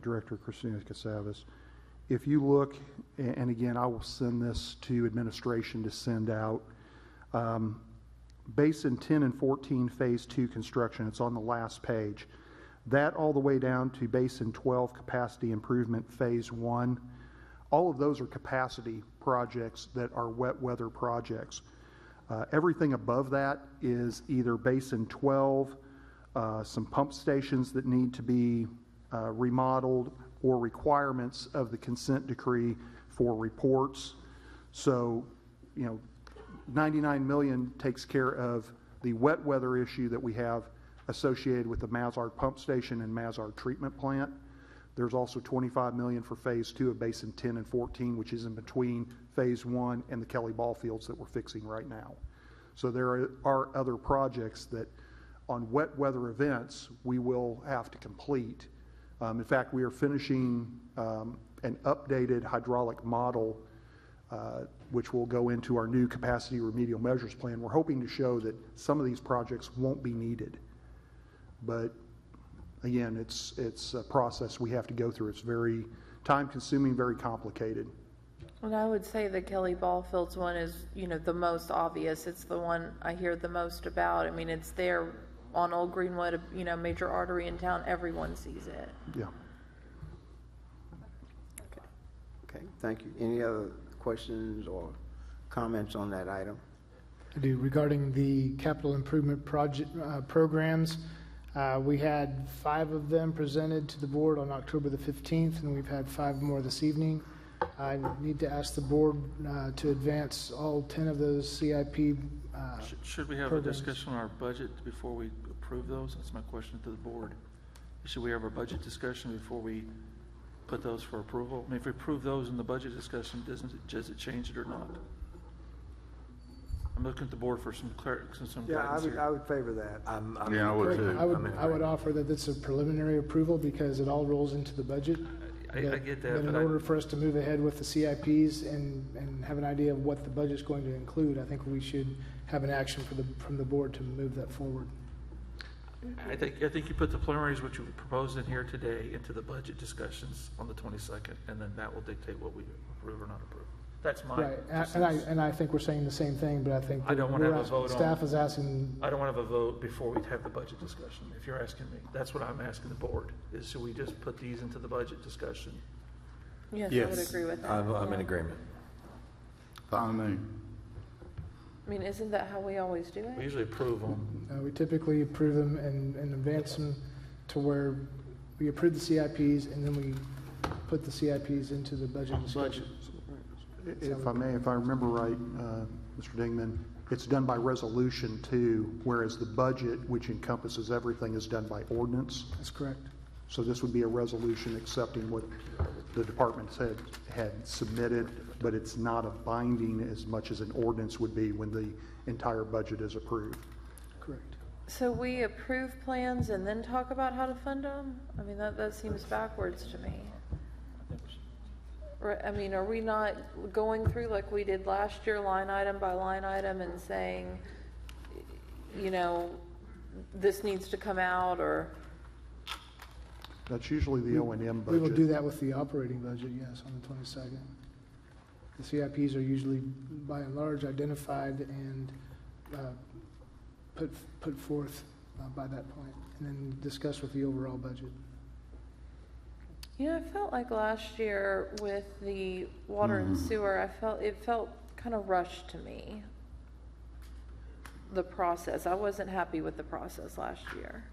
Director Christina Casavas, if you look, and again, I will send this to administration to send out, Basin 10 and 14 Phase 2 construction, it's on the last page. That all the way down to Basin 12 capacity improvement Phase 1, all of those are capacity projects that are wet weather projects. Everything above that is either Basin 12, some pump stations that need to be remodeled, or requirements of the consent decree for reports. So, $99 million takes care of the wet weather issue that we have associated with the Mazard pump station and Mazard treatment plant. There's also $25 million for Phase 2 of Basin 10 and 14, which is in between Phase 1 and the Kelly ball fields that we're fixing right now. So there are other projects that on wet weather events we will have to complete. In fact, we are finishing an updated hydraulic model which will go into our new capacity remedial measures plan. We're hoping to show that some of these projects won't be needed. But again, it's a process we have to go through. It's very time consuming, very complicated. And I would say the Kelly Ballfields one is, the most obvious. It's the one I hear the most about. I mean, it's there on Old Greenwood, a major artery in town, everyone sees it. Yeah. Okay, thank you. Any other questions or comments on that item? I do. Regarding the capital improvement project programs, we had 5 of them presented to the board on October the 15th, and we've had 5 more this evening. I need to ask the board to advance all 10 of those CIP Should we have programs. a discussion on our budget before we approve those? That's my question to the board. Should we have a budget discussion before we put those for approval? I mean, if we approve those in the budget discussion, does it change it or not? I'm looking at the board for some Yeah, guidance here. I would favor that. Yeah, I would too. I would offer that it's a preliminary approval because it all rolls into the budget. I get that, But in order for us to move ahead with the CIPs and have an idea of what the budget's going to include, I think we should have an action from the board to move that forward. I think you put the preliminaries, which you proposed in here today, into the budget discussions on the 22nd, and then that will dictate what we approve or not approve. That's my. Right, and I think we're saying the same thing, but I think I don't want to have a vote staff is asking. I don't want to have a vote before we have the budget discussion. If you're asking me, that's what I'm asking the board, is should we just put these into the budget discussion? Yes, I would agree with that. I'm in agreement. Fine with me. I mean, isn't that how we always do it? We usually approve them. We typically approve them and advance them to where we approve the CIPs and then we put the CIPs into the budget discussion. If I may, if I remember right, Mr. Dingman, it's done by resolution too, whereas the budget, which encompasses everything, is done by ordinance. That's correct. So this would be a resolution accepting what the departments had submitted, but it's not a binding as much as an ordinance would be when the entire budget is approved. Correct. So we approve plans and then talk about how to fund them? I mean, that seems backwards to me. I mean, are we not going through like we did last year, line item by line item, and saying, this needs to come out, or? That's usually the O&M budget. We will do that with the operating budget, yes, on the 22nd. The CIPs are usually, by and large, identified and put forth by that point, and then discussed with the overall budget. I felt like last year with the water and sewer, it felt kind of rushed to me. The process, I wasn't happy with the process last year.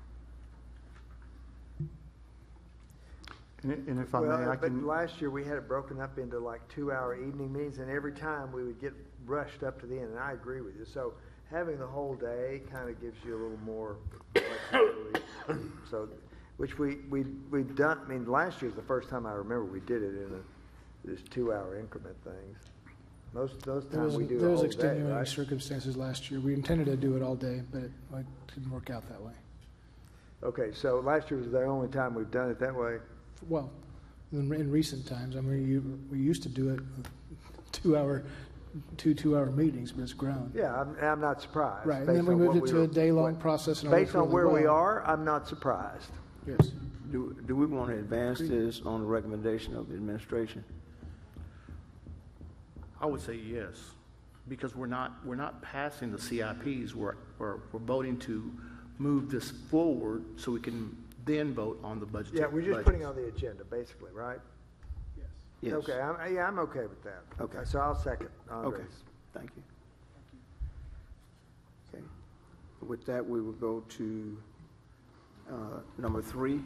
And if I may, But last year we had it broken up into like 2-hour evening meetings, and every time we would get rushed up to the end, and I agree with you. So having the whole day kind of gives you a little more flexibility. So, which we've done. I mean, last year was the first time I remember we did it in this 2-hour increment things. Most of those times we do There a was whole day, extenuating right? circumstances last year. We intended to do it all day, but it didn't work out that way. Okay, so last year was the only time we've done it that way. Well, in recent times, I mean, we used to do it with 2-hour meetings, but it's grown. Yeah, I'm not surprised. Right, and then we moved it to a day-long process. And it Based on worked where really we well. are, I'm not surprised. Yes. Do we want to advance this on the recommendation of the administration? I would say yes, because we're not passing the CIPs. We're voting to move this forward so we can then vote on the budget. Yeah, we're just putting it on the agenda, basically, right? Yes. Okay, I'm okay with that. Okay. So I'll second Andres. Okay, thank you. Okay, with that, we will go to number 3.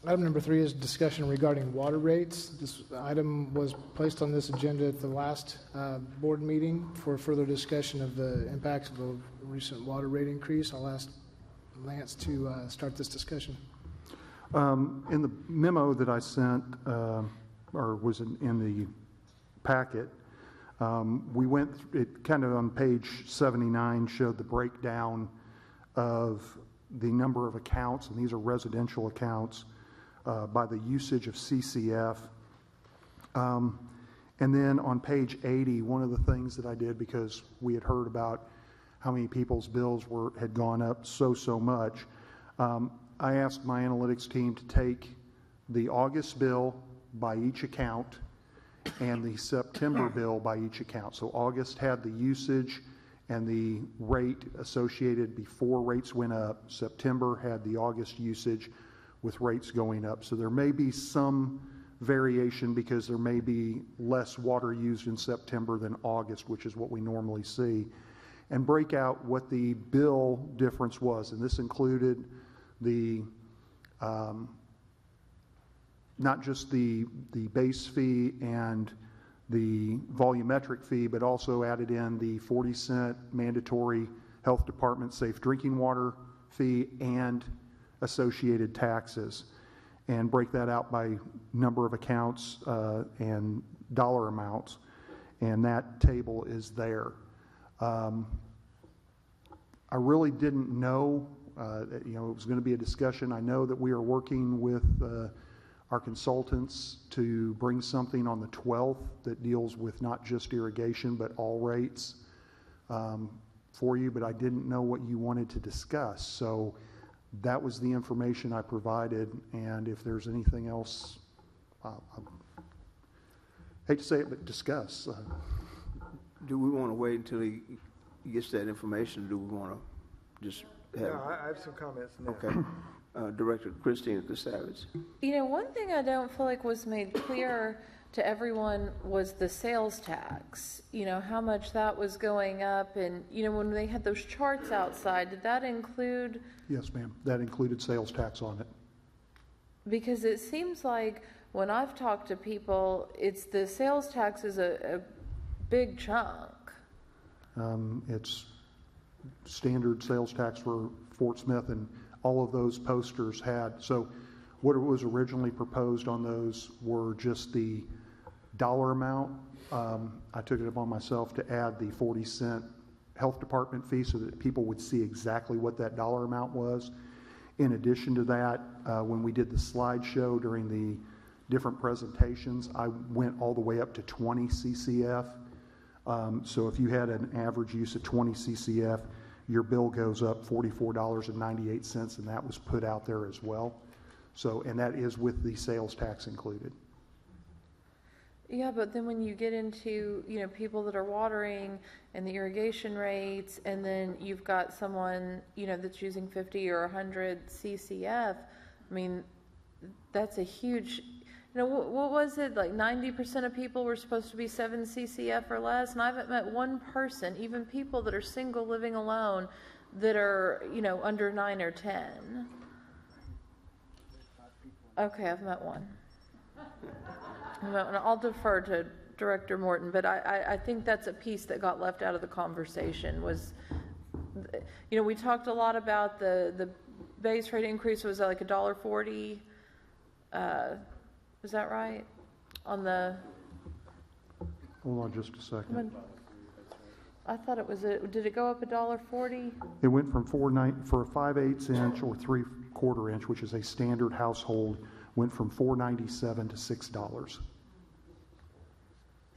Item number 3 is discussion regarding water rates. This item was placed on this agenda at the last board meeting for further discussion of the impacts of the recent water rate increase. I'll ask Lance to start this discussion. In the memo that I sent, or was in the packet, we went, it kind of on page 79 showed the breakdown of the number of accounts, and these are residential accounts, by the usage of CCF. And then on page 80, one of the things that I did, because we had heard about how many people's bills had gone up so much, I asked my analytics team to take the August bill by each account and the September bill by each account. So August had the usage and the rate associated before rates went up. September had the August usage with rates going up. So there may be some variation because there may be less water used in September than August, which is what we normally see, and break out what the bill difference was. And this included the not just the base fee and the volumetric fee, but also added in the 40-cent mandatory health department safe drinking water fee and associated taxes, and break that out by number of accounts and dollar amounts. And that table is there. I really didn't know, it was going to be a discussion. I know that we are working with our consultants to bring something on the 12th that deals with not just irrigation but all rates for you, but I didn't know what you wanted to discuss. So that was the information I provided, and if there's anything else, I hate to say it, but discuss. Do we want to wait until he gets that information? Do we want to just have? No, I have some comments now. Okay. Director Christina Casavage. One thing I don't feel like was made clear to everyone was the sales tax, how much that was going up. And, when they had those charts outside, did that include? Yes, ma'am. That included sales tax on it. Because it seems like when I've talked to people, it's the sales tax is a big chunk. It's standard sales tax for Fort Smith, and all of those posters had. So what was originally proposed on those were just the dollar amount. I took it upon myself to add the 40-cent health department fee so that people would see exactly what that dollar amount was. In addition to that, when we did the slideshow during the different presentations, I went all the way up to 20 CCF. So if you had an average use of 20 CCF, your bill goes up $44.98, and that was put out there as well. So, and that is with the sales tax included. Yeah, but then when you get into, people that are watering and the irrigation rates, and then you've got someone, that's using 50 or 100 CCF, I mean, that's a huge, what was it? Like 90% of people were supposed to be 7 CCF or less, and I haven't met one person, even people that are single living alone, that are, under 9 or 10. Okay, I've met one. I'll defer to Director Morton, but I think that's a piece that got left out of the conversation was, we talked a lot about the base rate increase. Was that like $1.40? Is that right? On the... Hold on just a second. I thought it was, did it go up $1.40? It went from for a 5/8 inch or 3/4 inch, which is a standard household, went from $4.97 to $6.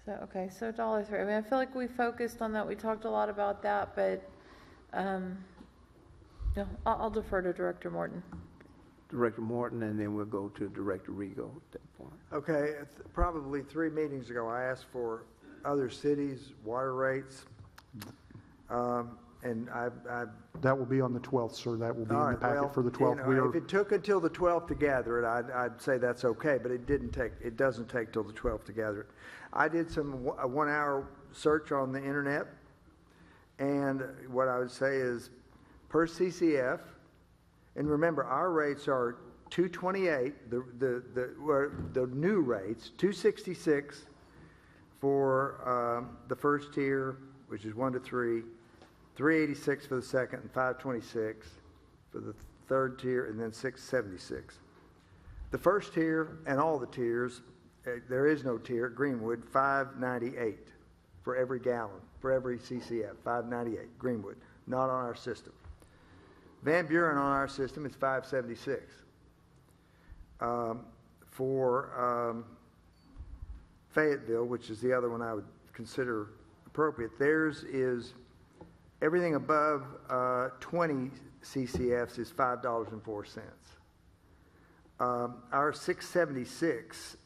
So, okay, so $1.03. I mean, I feel like we focused on that. We talked a lot about that, but no, I'll defer to Director Morton. Director Morton, and then we'll go to Director Rigo at that point. Okay, probably 3 meetings ago, I asked for other cities' water rates, and I've that will be on the 12th, sir. That will be in the packet for the 12th. If it took until the 12th to gather it, I'd say that's okay, but it doesn't take till the 12th to gather it. I did a 1-hour search on the internet, and what I would say is per CCF, and remember our rates are $2.28, the new rates, $2.66 for the first tier, which is 1 to 3, $3.86 for the second, and $5.26 for the third tier, and then $6.76. The first tier and all the tiers, there is no tier, Greenwood, $5.98 for every gallon, for every CCF, $5.98, Greenwood, not on our system. Van Buren on our system is $5.76. For Fayetteville, which is the other one I would consider appropriate, theirs is everything above 20 CCFs is $5.04. Our 676,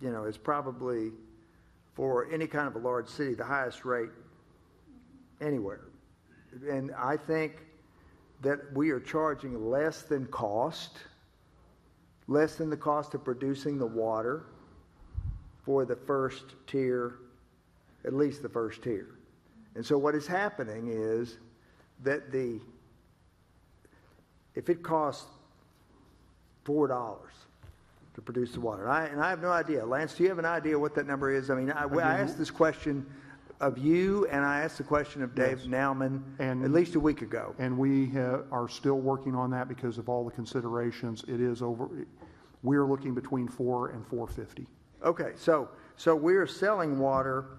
is probably for any kind of a large city the highest rate anywhere. And I think that we are charging less than the cost of producing the water for the first tier, at least the first tier. And so what is happening is that if it costs $4 to produce the water, and I have no idea. Lance, do you have an idea what that number is? I mean, I asked this question of you, and I asked the question of Dave Nauman at least a week ago. And we are still working on that because of all the considerations. It is over. We're looking between $4 and $4.50. Okay, so we're selling water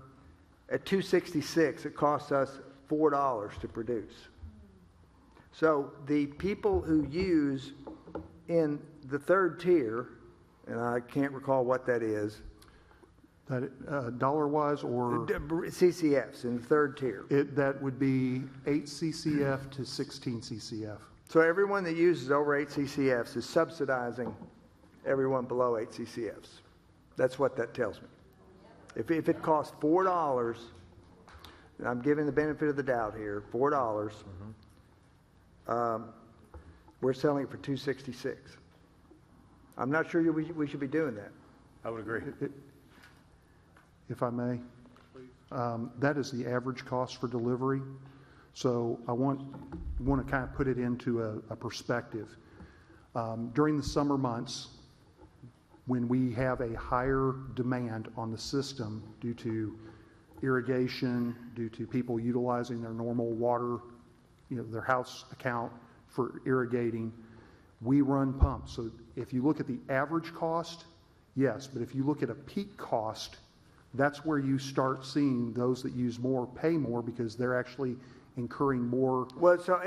at $2.66. It costs us $4 to produce. So the people who use in the third tier, and I can't recall what that is. That dollar-wise or? CCFs in the third tier. That would be 8 CCF to 16 CCF. So everyone that uses over 8 CCFs is subsidizing everyone below 8 CCFs. That's what that tells me. If it costs $4, and I'm giving the benefit of the doubt here, $4, we're selling it for $2.66. I'm not sure we should be doing that. I would agree. If I may, that is the average cost for delivery. So I want to kind of put it into a perspective. During the summer months, when we have a higher demand on the system due to irrigation, due to people utilizing their normal water, their house account for irrigating, we run pumps. So if you look at the average cost, yes, but if you look at a peak cost, that's where you start seeing those that use more pay more because they're actually incurring more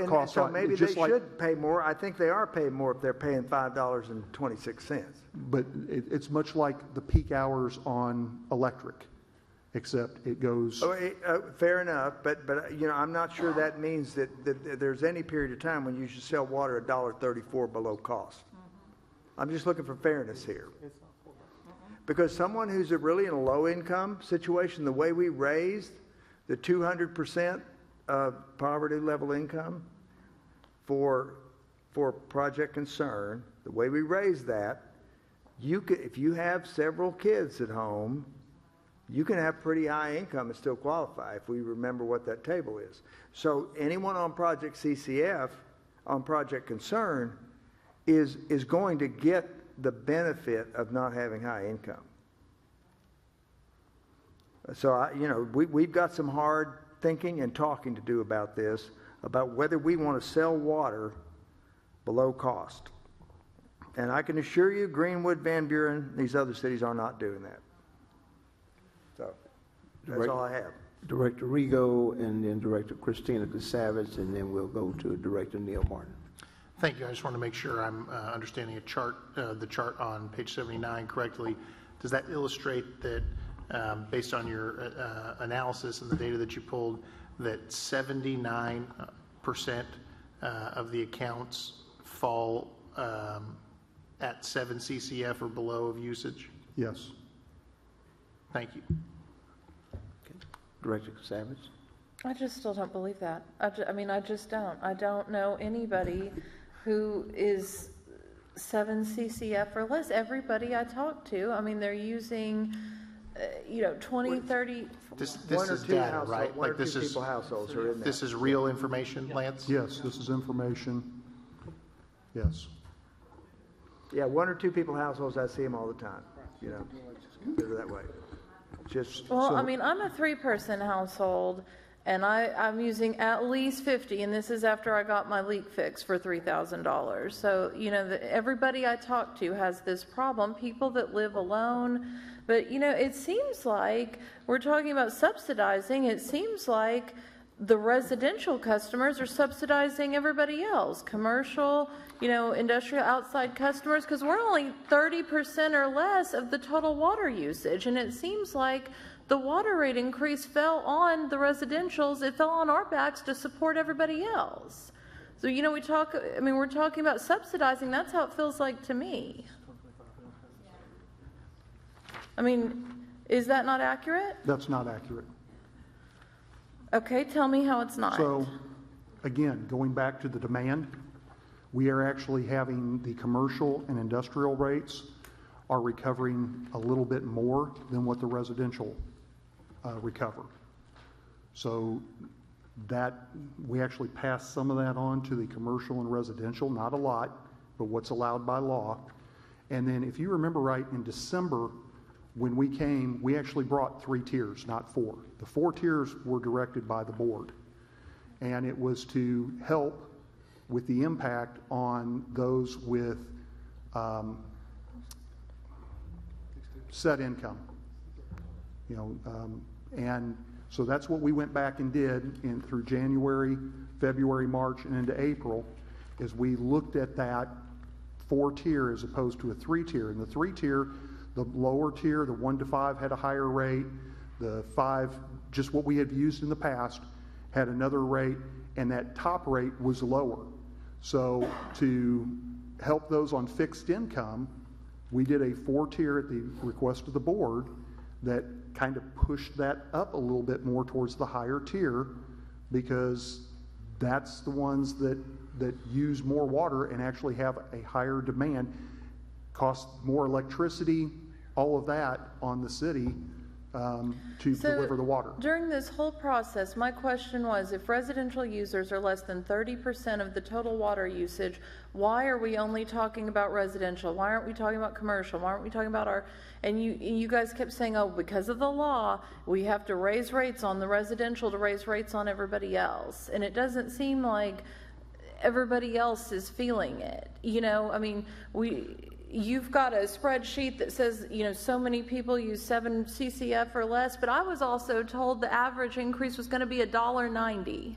costs. So maybe they should pay more. I think they are paying more if they're paying $5.26. But it's much like the peak hours on electric, except it goes. Fair enough, but I'm not sure that means that there's any period of time when you should sell water at $1.34 below cost. I'm just looking for fairness here. Because someone who's really in a low income situation, the way we raised the 200% of poverty level income for Project Concern, the way we raised that, if you have several kids at home, you can have pretty high income and still qualify if we remember what that table is. So anyone on Project CCF, on Project Concern, is going to get the benefit of not having high income. So we've got some hard thinking and talking to do about this, about whether we want to sell water below cost. And I can assure you, Greenwood, Van Buren, these other cities are not doing that. So that's all I have. Director Rigo, and then Director Christina DeSavage, and then we'll go to Director Neil Martin. Thank you. I just want to make sure I'm understanding the chart on page 79 correctly. Does that illustrate that, based on your analysis and the data that you pulled, that 79% of the accounts fall at 7 CCF or below of usage? Yes. Thank you. Okay. Director Savage. I just still don't believe that. I just don't. I don't know anybody who is 7 CCF or less. Everybody I talk to, they're using, 20, 30. This is data, right? One or two people households are in that. This is real information, Lance? Yes, this is information. Yes. Yeah, 1 or 2 people households, I see them all the time. Consider that way. I'm a 3-person household, and I'm using at least 50, and this is after I got my leak fixed for $3,000. So, everybody I talk to has this problem, people that live alone. But, it seems like we're talking about subsidizing. It seems like the residential customers are subsidizing everybody else, commercial, industrial outside customers, because we're only 30% or less of the total water usage. And it seems like the water rate increase fell on the residentials. It fell on our backs to support everybody else. So, we're talking about subsidizing. That's how it feels like to me. Is that not accurate? That's not accurate. Okay, tell me how it's not. So, again, going back to the demand, we are actually having the commercial and industrial rates are recovering a little bit more than what the residential recover. So that we actually pass some of that on to the commercial and residential, not a lot, but what's allowed by law. And then if you remember right, in December, when we came, we actually brought 3 tiers, not 4. The 4 tiers were directed by the board. And it was to help with the impact on those with set income. And so that's what we went back and did through January, February, March, and into April, is we looked at that 4 tier as opposed to a 3 tier. And the 3 tier, the lower tier, the 1 to 5 had a higher rate. The 5, just what we had used in the past, had another rate, and that top rate was lower. So to help those on fixed income, we did a 4 tier at the request of the board that kind of pushed that up a little bit more towards the higher tier, because that's the ones that use more water and actually have a higher demand, cost more electricity, all of that on the city to deliver the water. During this whole process, my question was, if residential users are less than 30% of the total water usage, why are we only talking about residential? Why aren't we talking about commercial? Why aren't we talking about our, and you guys kept saying, oh, because of the law, we have to raise rates on the residential to raise rates on everybody else. And it doesn't seem like everybody else is feeling it. I mean, you've got a spreadsheet that says, so many people use 7 CCF or less, but I was also told the average increase was going to be $1.90.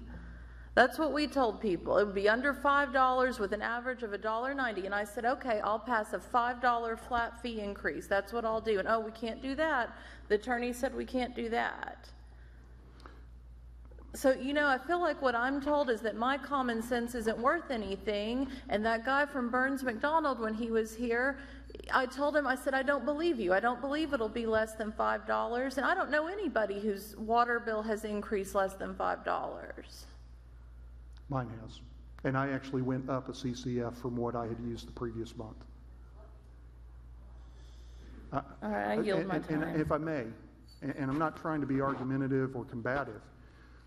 That's what we told people. It would be under $5 with an average of $1.90. And I said, okay, I'll pass a $5 flat fee increase. That's what I'll do. And oh, we can't do that. The attorney said we can't do that. So, I feel like what I'm told is that my common sense isn't worth anything. And that guy from Burns McDonald, when he was here, I told him, I said, I don't believe you. I don't believe it'll be less than $5. And I don't know anybody whose water bill has increased less than $5. Mine has. And I actually went up a CCF from what I had used the previous month. All right, I yield my time. And if I may, and I'm not trying to be argumentative or combative,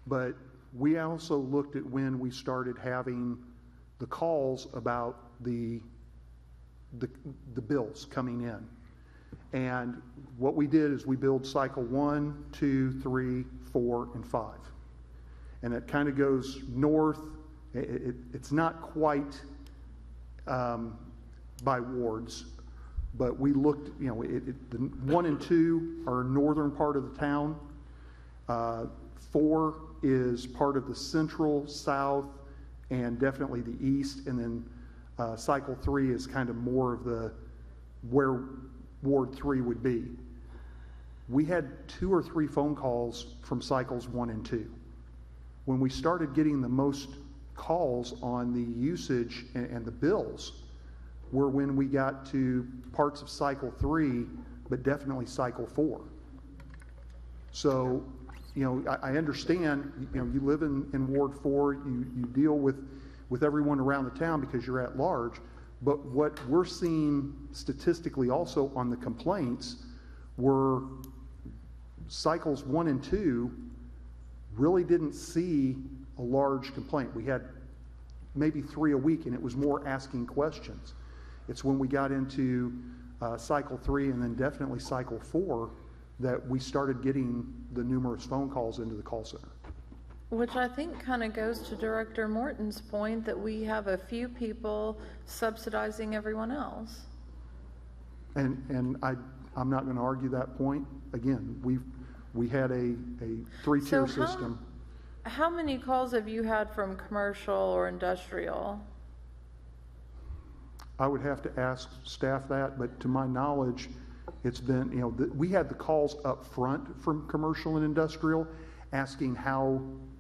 but we also looked at when we started having the calls about the bills coming in. And what we did is we billed cycle 1, 2, 3, 4, and 5. And it kind of goes north. It's not quite by wards, but we looked, the 1 and 2 are northern part of the town. 4 is part of the central, south, and definitely the east. And then cycle 3 is kind of more of where Ward 3 would be. We had 2 or 3 phone calls from cycles 1 and 2. When we started getting the most calls on the usage and the bills were when we got to parts of cycle 3, but definitely cycle 4. So, I understand, you live in Ward 4, you deal with everyone around the town because you're at large, but what we're seeing statistically also on the complaints were cycles 1 and 2 really didn't see a large complaint. We had maybe 3 a week, and it was more asking questions. It's when we got into cycle 3 and then definitely cycle 4 that we started getting the numerous phone calls into the call center. Which I think kind of goes to Director Morton's point that we have a few people subsidizing everyone else. And I'm not going to argue that point. Again, we had a 3-tier system. How many calls have you had from commercial or industrial? I would have to ask staff that, but to my knowledge, it's been, we had the calls up front from commercial and industrial asking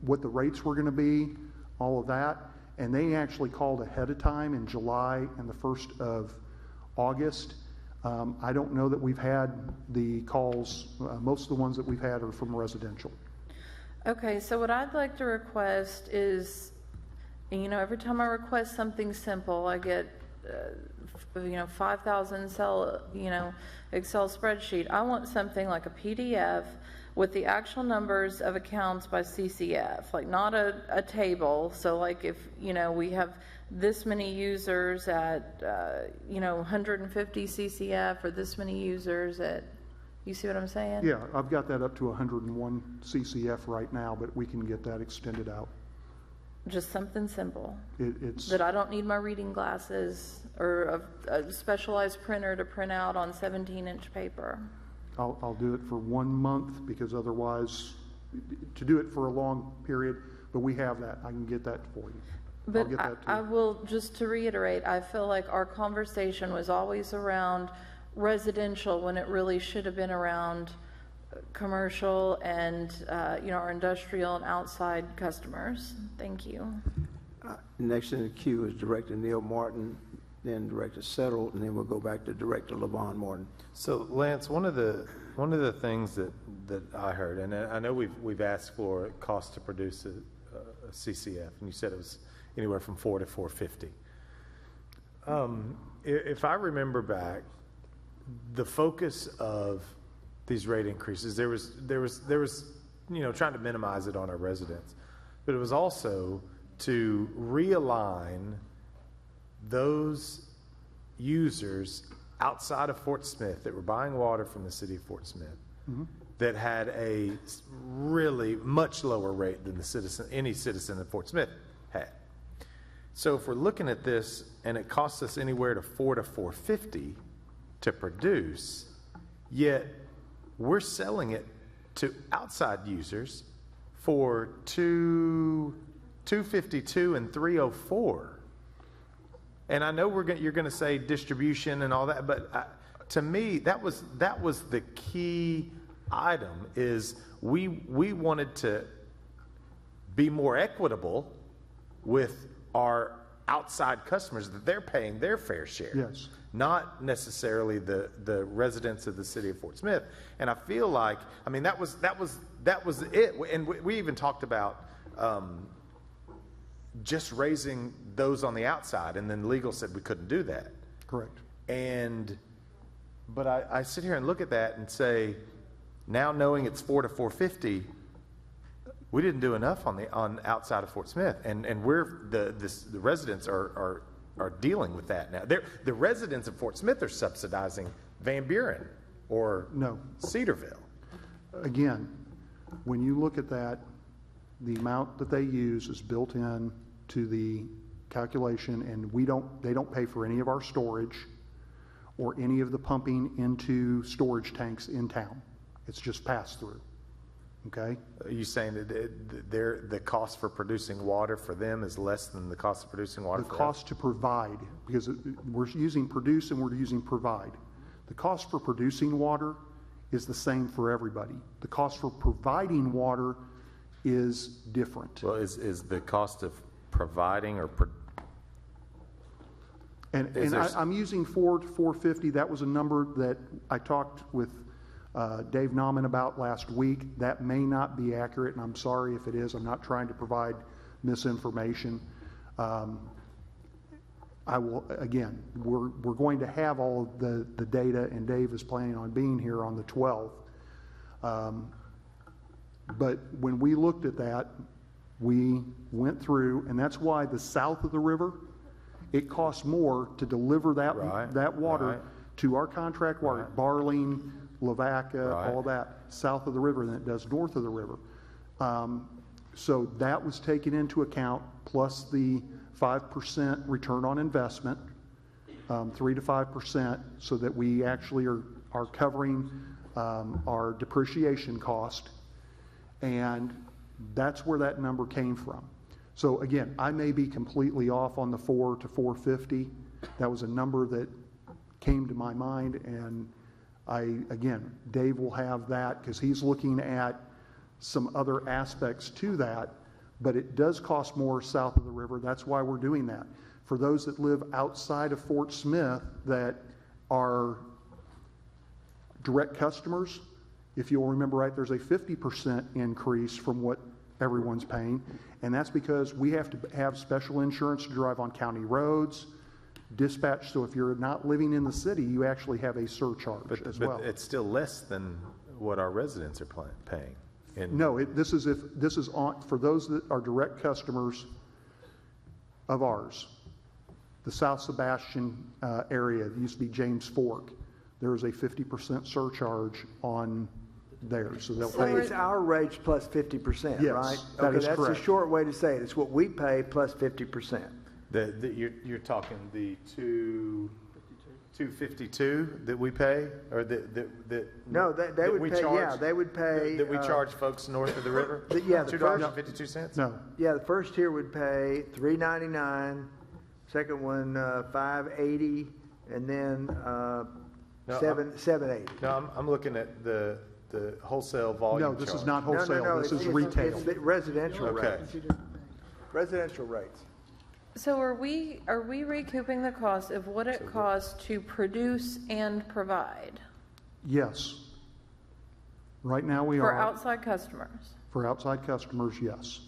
what the rates were going to be, all of that. And they actually called ahead of time in July and the 1st of August. I don't know that we've had the calls. Most of the ones that we've had are from residential. Okay, so what I'd like to request is, every time I request something simple, I get, 5,000 cell, Excel spreadsheet. I want something like a PDF with the actual numbers of accounts by CCF, like not a table. So like if, we have this many users at, 150 CCF or this many users at, you see what I'm saying? Yeah, I've got that up to 101 CCF right now, but we can get that extended out. Just something simple. It's that I don't need my reading glasses or a specialized printer to print out on 17-inch paper. I'll do it for 1 month because otherwise, to do it for a long period, but we have that. I can get that for you. But I'll get that to I you. will, just to reiterate, I feel like our conversation was always around residential when it really should have been around commercial and, our industrial and outside customers. Thank you. Next in the queue is Director Neil Martin, then Director Settle, and then we'll go back to Director LaVon Martin. So Lance, one of the things that I heard, and I know we've asked for cost to produce a CCF, and you said it was anywhere from $4 to $4.50. If I remember back, the focus of these rate increases, there was trying to minimize it on our residents, but it was also to realign those users outside of Fort Smith that were buying water from the city of Fort Smith that had a really much lower rate than any citizen in Fort Smith had. So if we're looking at this and it costs us anywhere to $4 to $4.50 to produce, yet we're selling it to outside users for $2.52 and $3.04. And I know you're going to say distribution and all that, but to me, that was the key item. Is we wanted to be more equitable with our outside customers, that they're paying their fair share. Yes. Not necessarily the residents of the city of Fort Smith. And I feel like, that was it. And we even talked about just raising those on the outside, and then legal said we couldn't do that. Correct. But I sit here and look at that and say, now knowing it's $4 to $4.50, we didn't do enough on outside of Fort Smith, and we're the residents are dealing with that now. The residents of Fort Smith are subsidizing Van Buren or Cedarville. Again, when you look at that, the amount that they use is built in to the calculation, and they don't pay for any of our storage or any of the pumping into storage tanks in town. It's just pass through. Okay? Are you saying that the cost for producing water for them is less than the cost of producing water for us? The cost to provide, because we're using produce and we're using provide. The cost for producing water is the same for everybody. The cost for providing water is different. Well, is the cost of providing or I'm using $4 to $4.50. That was a number that I talked with Dave Nauman about last week. That may not be accurate, and I'm sorry if it is. I'm not trying to provide misinformation. I will, again, we're going to have all of the data, and Dave is planning on being here on the 12th. But when we looked at that, we went through, and that's why the south of the river, it costs more to deliver that water to our contract water, Barling, Lavaca, all that, south of the river than it does north of the river. So that was taken into account, plus the 5% return on investment, 3 to 5%, so that we actually are covering our depreciation cost. And that's where that number came from. So again, I may be completely off on the $4 to $4.50. That was a number that came to my mind, and again, Dave will have that because he's looking at some other aspects to that, but it does cost more south of the river. That's why we're doing that. For those that live outside of Fort Smith that are direct customers, if you'll remember right, there's a 50% increase from what everyone's paying. And that's because we have to have special insurance to drive on county roads, dispatch. So if you're not living in the city, you actually have a surcharge as well. But it's still less than what our residents are paying. No, this is on for those that are direct customers of ours. The South Sebastian area, it used to be James Fork. There is a 50% surcharge on there. So they'll pay. It's our rates plus 50%, Yes, right? that is that's correct. a short way to say it. It's what we pay plus 50%. You're talking the 252 that we pay, or No, they would pay. Yeah, they would pay. That we charge folks north of the river. Yeah, the $2.52. No. Yeah, the first tier would pay $3.99. Second one $5.80, and then $7.80. No, I'm looking at the wholesale volume. No, this charge. is not wholesale. No, this is it's retail. the residential Okay. rates. Residential rates. So are we recouping the cost of what it costs to produce and provide Yes. Right now we for are. outside customers? For outside customers, yes.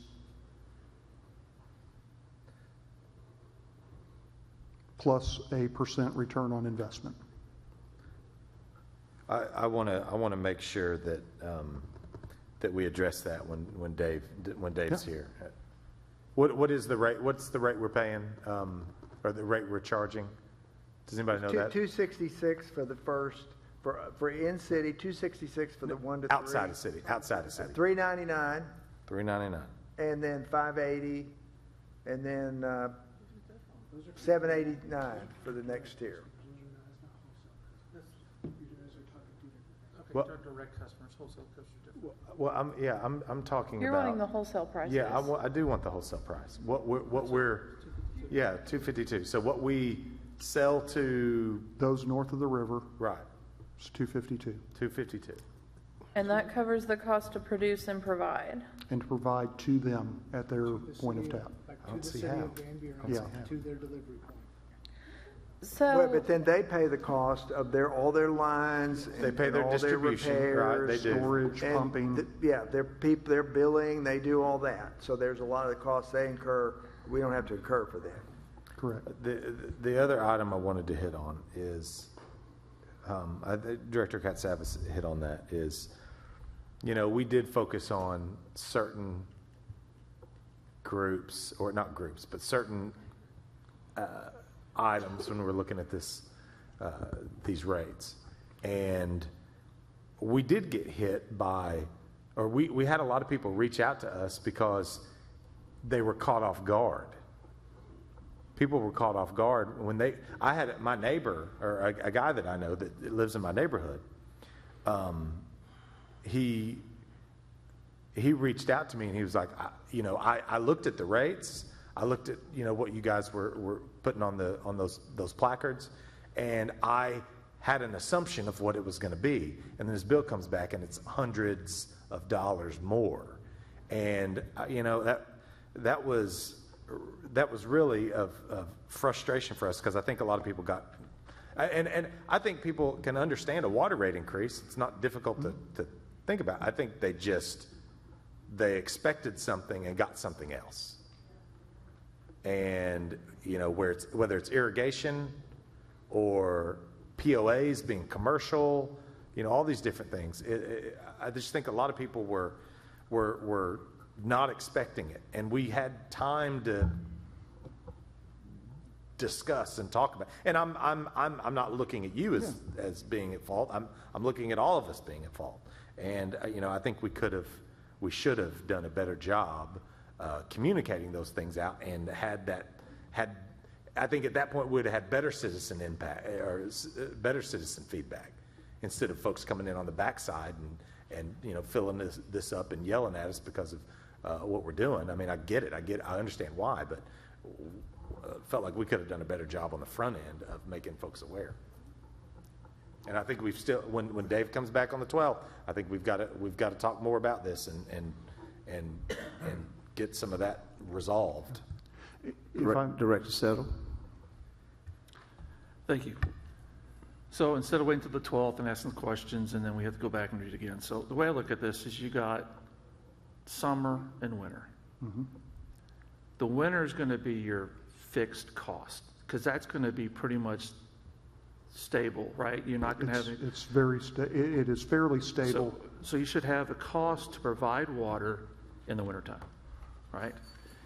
Plus a % return on investment. I want to make sure that that we address that when Dave's here. What is the rate? What's the rate we're paying, or the rate we're charging? Does anybody know that? $266 for the first for in city. $266 for the 1 to 3. Outside of city. $3.99. $3.99. And then $5.80, and then $7.89 for the next tier. Well, direct customers, wholesale customers. Well, I'm talking You're about. wanting the wholesale prices. Yeah, I do want the wholesale price. What we're, yeah, $2.52. So what we sell to those north of the river, right? It's $2.52. $2.52. And that covers the cost to produce and provide. And to provide to them at their point of tap. To the city of Granby or Yeah. to their delivery point. So, But then they pay the cost of all their lines. They pay their all distribution, their repairs, right, they do. Storage, and pumping. their billing, they do all that. So there's a lot of the costs they incur, we don't have to incur for that. Correct. The other item I wanted to hit on is, Director Katsavis hit on that, is, we did focus on certain groups, or not groups, but certain items when we're looking at these rates. And we did get hit by, or we had a lot of people reach out to us because they were caught off guard. People were caught off guard when I had my neighbor, or a guy that I know that lives in my neighborhood. He reached out to me and he was like, I looked at the rates. I looked at, what you guys were putting on those placards, and I had an assumption of what it was going to be. And then his bill comes back and it's hundreds of dollars more. And, that was really of frustration for us, because I think a lot of people got, and I think people can understand a water rate increase. It's not difficult to think about. I think they expected something and got something else. And, whether it's irrigation or POAs being commercial, all these different things. I just think a lot of people were not expecting it, and we had time to discuss and talk about. And I'm not looking at you as being at fault. I'm looking at all of us being at fault. And I think we should have done a better job communicating those things out, and I think at that point we'd have had better citizen impact, or better citizen feedback, instead of folks coming in on the backside and filling this up and yelling at us because of what we're doing. I mean, I get it. I understand why, but felt like we could have done a better job on the front end of making folks aware. And I think we've still, when Dave comes back on the 12th, I think we've got to talk more about this and get some of that resolved. Director Settle. Thank you. So instead of waiting till the 12th and asking questions, and then we have to go back and read it again. So the way I look at this is you got summer and winter. The winter is going to be your fixed cost because that's going to be pretty much stable, right? You're not going to have any. It is fairly stable. So you should have the cost to provide water in the wintertime, right?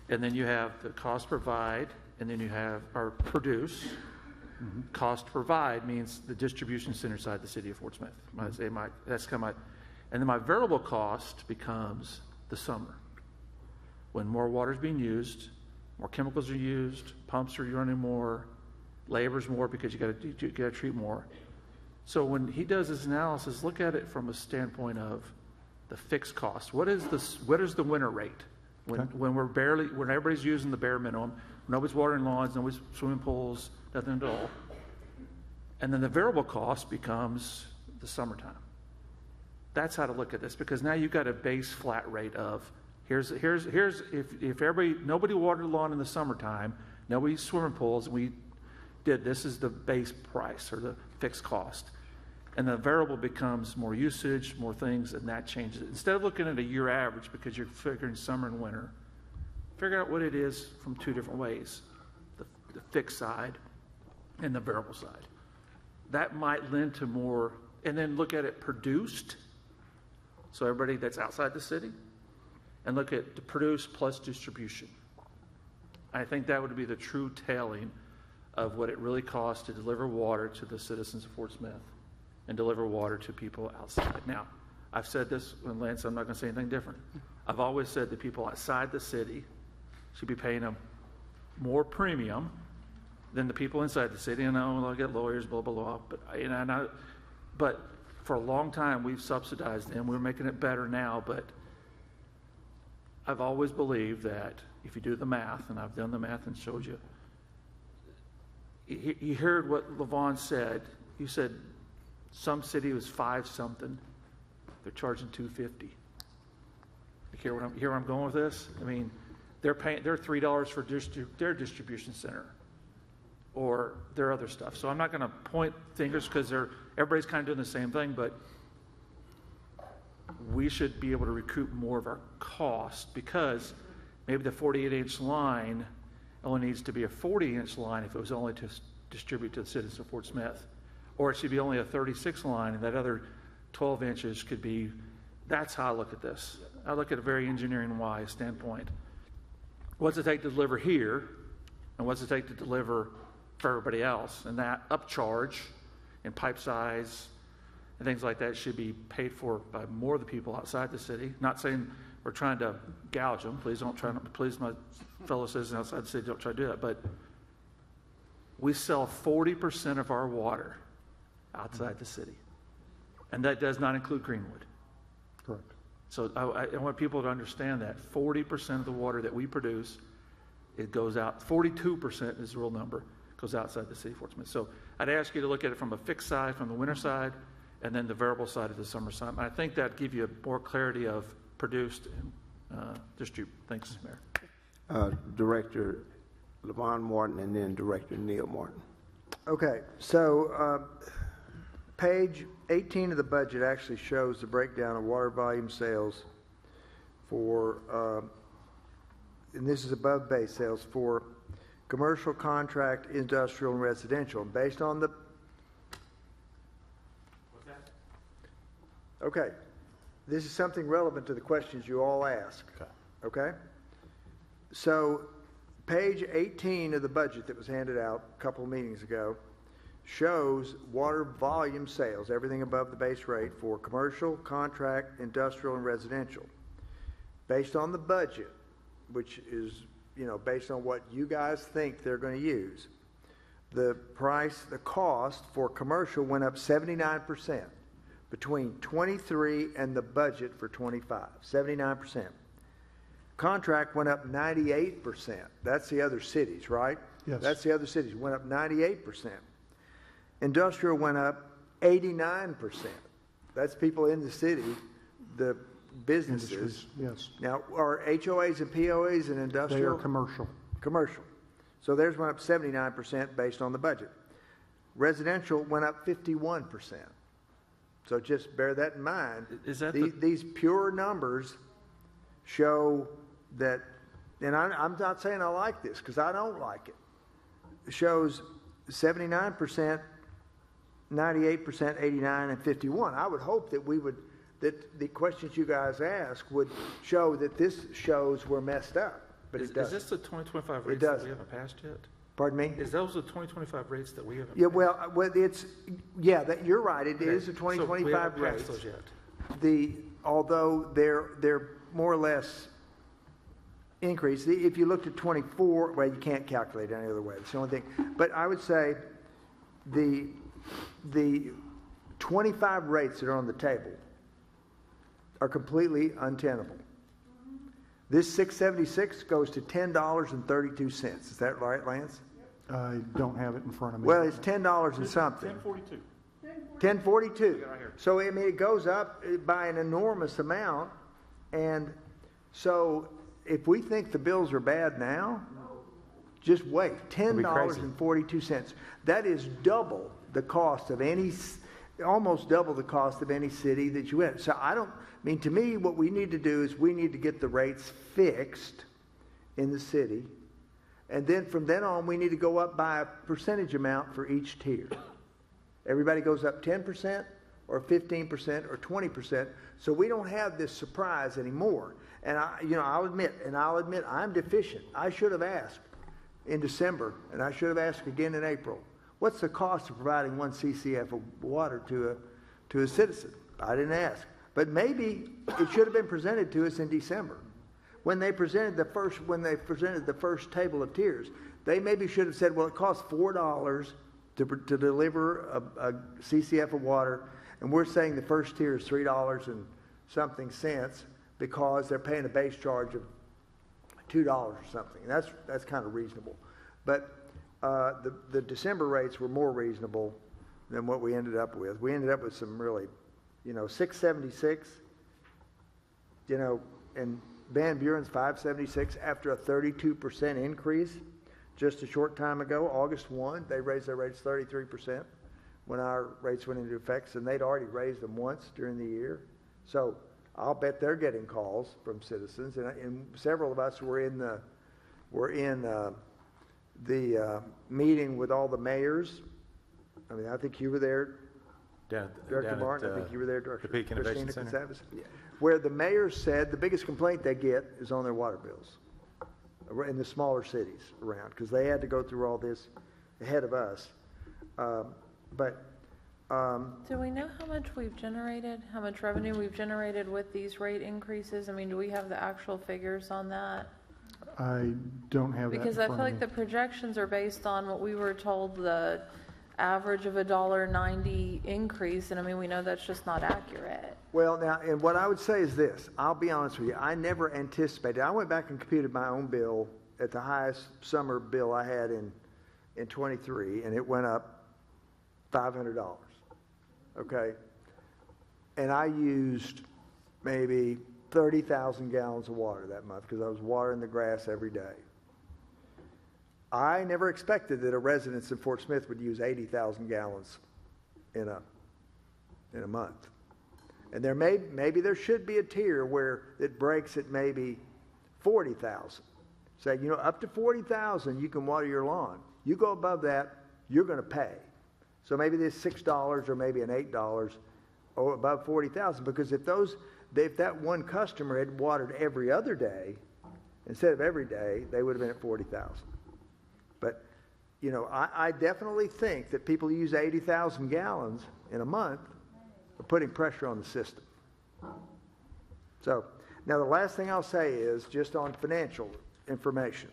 And then you have the cost to provide, and then you have, or produce. Cost to provide means the distribution center inside the city of Fort Smith. That's kind of my, and then my variable cost becomes the summer. When more water is being used, more chemicals are used, pumps are running more, labor's more because you got to treat more. So when he does his analysis, look at it from a standpoint of the fixed cost. What is the winter rate? When everybody's using the bare minimum, nobody's watering lawns, nobody's swimming pools, nothing at all. And then the variable cost becomes the summertime. That's how to look at this, because now you've got a base flat rate of here's if nobody watered the lawn in the summertime, nobody's swimming pools, and this is the base price or the fixed cost. And the variable becomes more usage, more things, and that changes it. Instead of looking at a year average because you're figuring summer and winter, figure out what it is from two different ways, the fixed side and the variable side. That might lend to more, and then look at it produced, so everybody that's outside the city, and look at the produce plus distribution. I think that would be the true telling of what it really costs to deliver water to the citizens of Fort Smith and deliver water to people outside. Now, I've said this, and Lance, I'm not going to say anything different. I've always said that people outside the city should be paying a more premium than the people inside the city. And I'll get lawyers, blah, blah, blah. But for a long time, we've subsidized them. We're making it better now. But I've always believed that if you do the math, and I've done the math and showed you, you heard what Levon said. You said some city was 5 something. They're charging $2.50. You hear where I'm going with this? I mean, they're $3 for their distribution center or their other stuff. So I'm not going to point fingers because everybody's kind of doing the same thing, but we should be able to recoup more of our cost, because maybe the 48-inch line only needs to be a 40-inch line if it was only to distribute to the citizens of Fort Smith. Or it should be only a 36 line, and that other 12 inches could be. That's how I look at this. I look at a very engineering-wise standpoint. What's it take to deliver here, and what's it take to deliver for everybody else? And that upcharge and pipe size and things like that should be paid for by more of the people outside the city. Not saying we're trying to gouge them. Please, my fellow citizens outside the city, don't try to do that. But we sell 40% of our water outside the city, and that does not include Greenwood. Correct. So I want people to understand that 40% of the water that we produce, it goes out. 42% is the real number, goes outside the city of Fort Smith. So I'd ask you to look at it from a fixed side, from the winter side, and then the variable side of the summer side. And I think that give you more clarity of produced and distribute. Thanks, Mayor. Director Levon Martin, and then Director Neil Martin. Okay, so page 18 of the budget actually shows the breakdown of water volume sales for, and this is above base sales, for commercial, contract, industrial, and residential. Based on the... What's that? Okay, this is something relevant to the questions you all asked. Okay? So page 18 of the budget that was handed out a couple of meetings ago shows water volume sales, everything above the base rate, for commercial, contract, industrial, and residential. Based on the budget, which is, based on what you guys think they're going to use, the cost for commercial went up 79% between 23 and the budget for 25, 79%. Contract went up 98%. That's the other cities, right? Yes. That's the other cities. Went up 98%. Industrial went up 89%. That's people in the city, the businesses. Industries, yes. Now, are HOAs and POAs and industrial? They are commercial. Commercial. So theirs went up 79% based on the budget. Residential went up 51%. So just bear that in mind. Is that these pure numbers show that, and I'm not saying I like this, because I don't like it, shows 79%, 98%, 89, and 51. I would hope that that the questions you guys ask would show that this shows we're messed up, but it doesn't. Is this the 2025 rates that we haven't passed yet? Pardon me? Is those the 2025 rates that we haven't? Yeah, passed? well, you're right. It is a So we 2025 haven't rate. passed those yet. Although they're more or less increased. If you looked at 24, well, you can't calculate it any other way. That's the only thing. But I would say the 25 rates that are on the table are completely untenable. This 676 goes to $10.32. Is that right, Lance? I don't have it in front of me. Well, it's $10 and something. 1042. 1042. So, I mean, it goes up by an enormous amount. And so if we think the bills are bad now, just wait. $10.42. That is double the cost of almost double the cost of any city that you in. So to me, what we need to do is we need to get the rates fixed in the city. And then from then on, we need to go up by a percentage amount for each tier. Everybody goes up 10% or 15% or 20%. So we don't have this surprise anymore. And I'll admit I'm deficient. I should have asked in December, and I should have asked again in April. What's the cost of providing 1 CCF of water to a citizen? I didn't ask. But maybe it should have been presented to us in December. When they presented the first table of tiers, they maybe should have said, well, it costs $4 to deliver a CCF of water, and we're saying the first tier is $3 and something cents because they're paying a base charge of $2 or something. That's kind of reasonable. But the December rates were more reasonable than what we ended up with. We ended up with some really, 676, and Van Buren's 576 after a 32% increase just a short time ago. August 1, they raised their rates 33% when our rates went into effect, and they'd already raised them once during the year. So I'll bet they're getting calls from citizens, and several of us were in the meeting with all the mayors. I mean, I think you were there, Director Martin. I think you were there, Director Christina Casavas. Where the mayors said the biggest complaint they get is on their water bills in the smaller cities around, because they had to go through all this ahead of us. Do we know how much we've generated, how much revenue we've generated with these rate increases? I mean, do we have the actual figures on that? I don't have that in Because I front feel of like me. the projections are based on what we were told, the average of $1.90 increase, and I mean, we know that's just not accurate. Well, now, and what I would say is this. I'll be honest with you. I never anticipated. I went back and computed my own bill at the highest summer bill I had in 23, and it went up $500. Okay? And I used maybe 30,000 gallons of water that month because I was watering the grass every day. I never expected that a residence in Fort Smith would use 80,000 gallons in a month. And maybe there should be a tier where it breaks at maybe 40,000. Say, up to 40,000 you can water your lawn. You go above that, you're going to pay. So maybe there's $6 or maybe an $8 or above 40,000, because if that one customer had watered every other day instead of every day, they would have been at 40,000. But, I definitely think that people who use 80,000 gallons in a month are putting pressure on the system. So, now the last thing I'll say is just on financial information.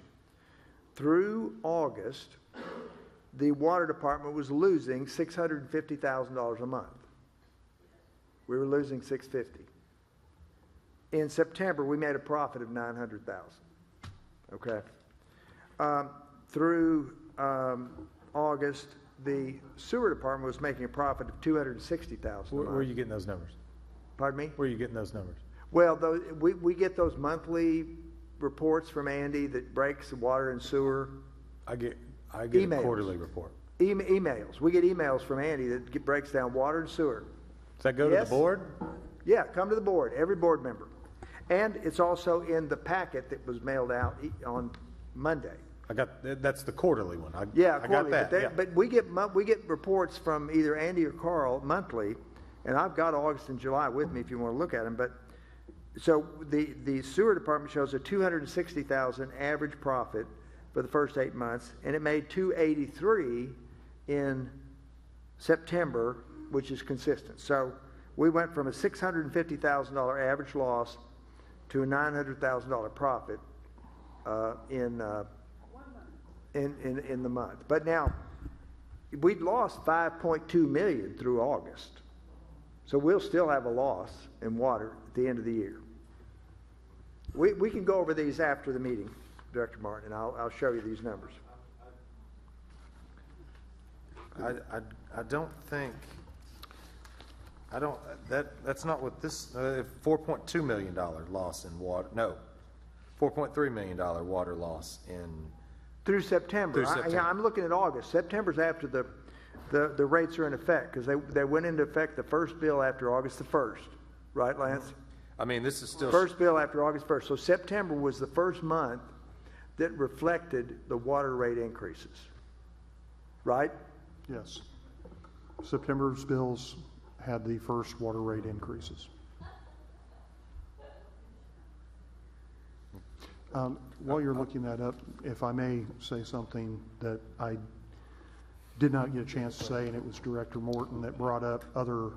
Through August, the water department was losing $650,000 a month. We were losing $650,000. In September, we made a profit of $900,000. Okay. Through August, the sewer department was making a profit of $260,000. Where are you getting those numbers? Pardon me? Where are you getting those numbers? Well, we get those monthly reports from Andy that breaks the water and sewer. I get emails. A quarterly report. Emails. We get emails from Andy that breaks down water and sewer. Does that go to the board? Yeah, come to the board, every board member. And it's also in the packet that was mailed out on Monday. I got, that's the quarterly one. I got Quarterly, that, yeah. but we get reports from either Andy or Carl monthly, and I've got August and July with me if you want to look at them. But so the sewer department shows a $260,000 average profit for the first 8 months, and it made $283 in September, which is consistent. So we went from a $650,000 average loss to a $900,000 profit in the month. But now we'd lost $5.2 million through August, so we'll still have a loss in water at the end of the year. We can go over these after the meeting, Director Martin, and I'll show you these numbers. I don't think, that's not what this, $4.2 million loss in water, no, $4.3 million water loss in. Through September. I'm looking at August. September's after the rates are in effect, because they went into effect the first bill after August the 1st. Right, Lance? I mean, this is still. First bill after August 1st. So September was the first month that reflected the water rate increases. Right? Yes. September's bills had the first water rate increases. While you're looking that up, if I may say something that I did not get a chance to say, and it was Director Morton that brought up other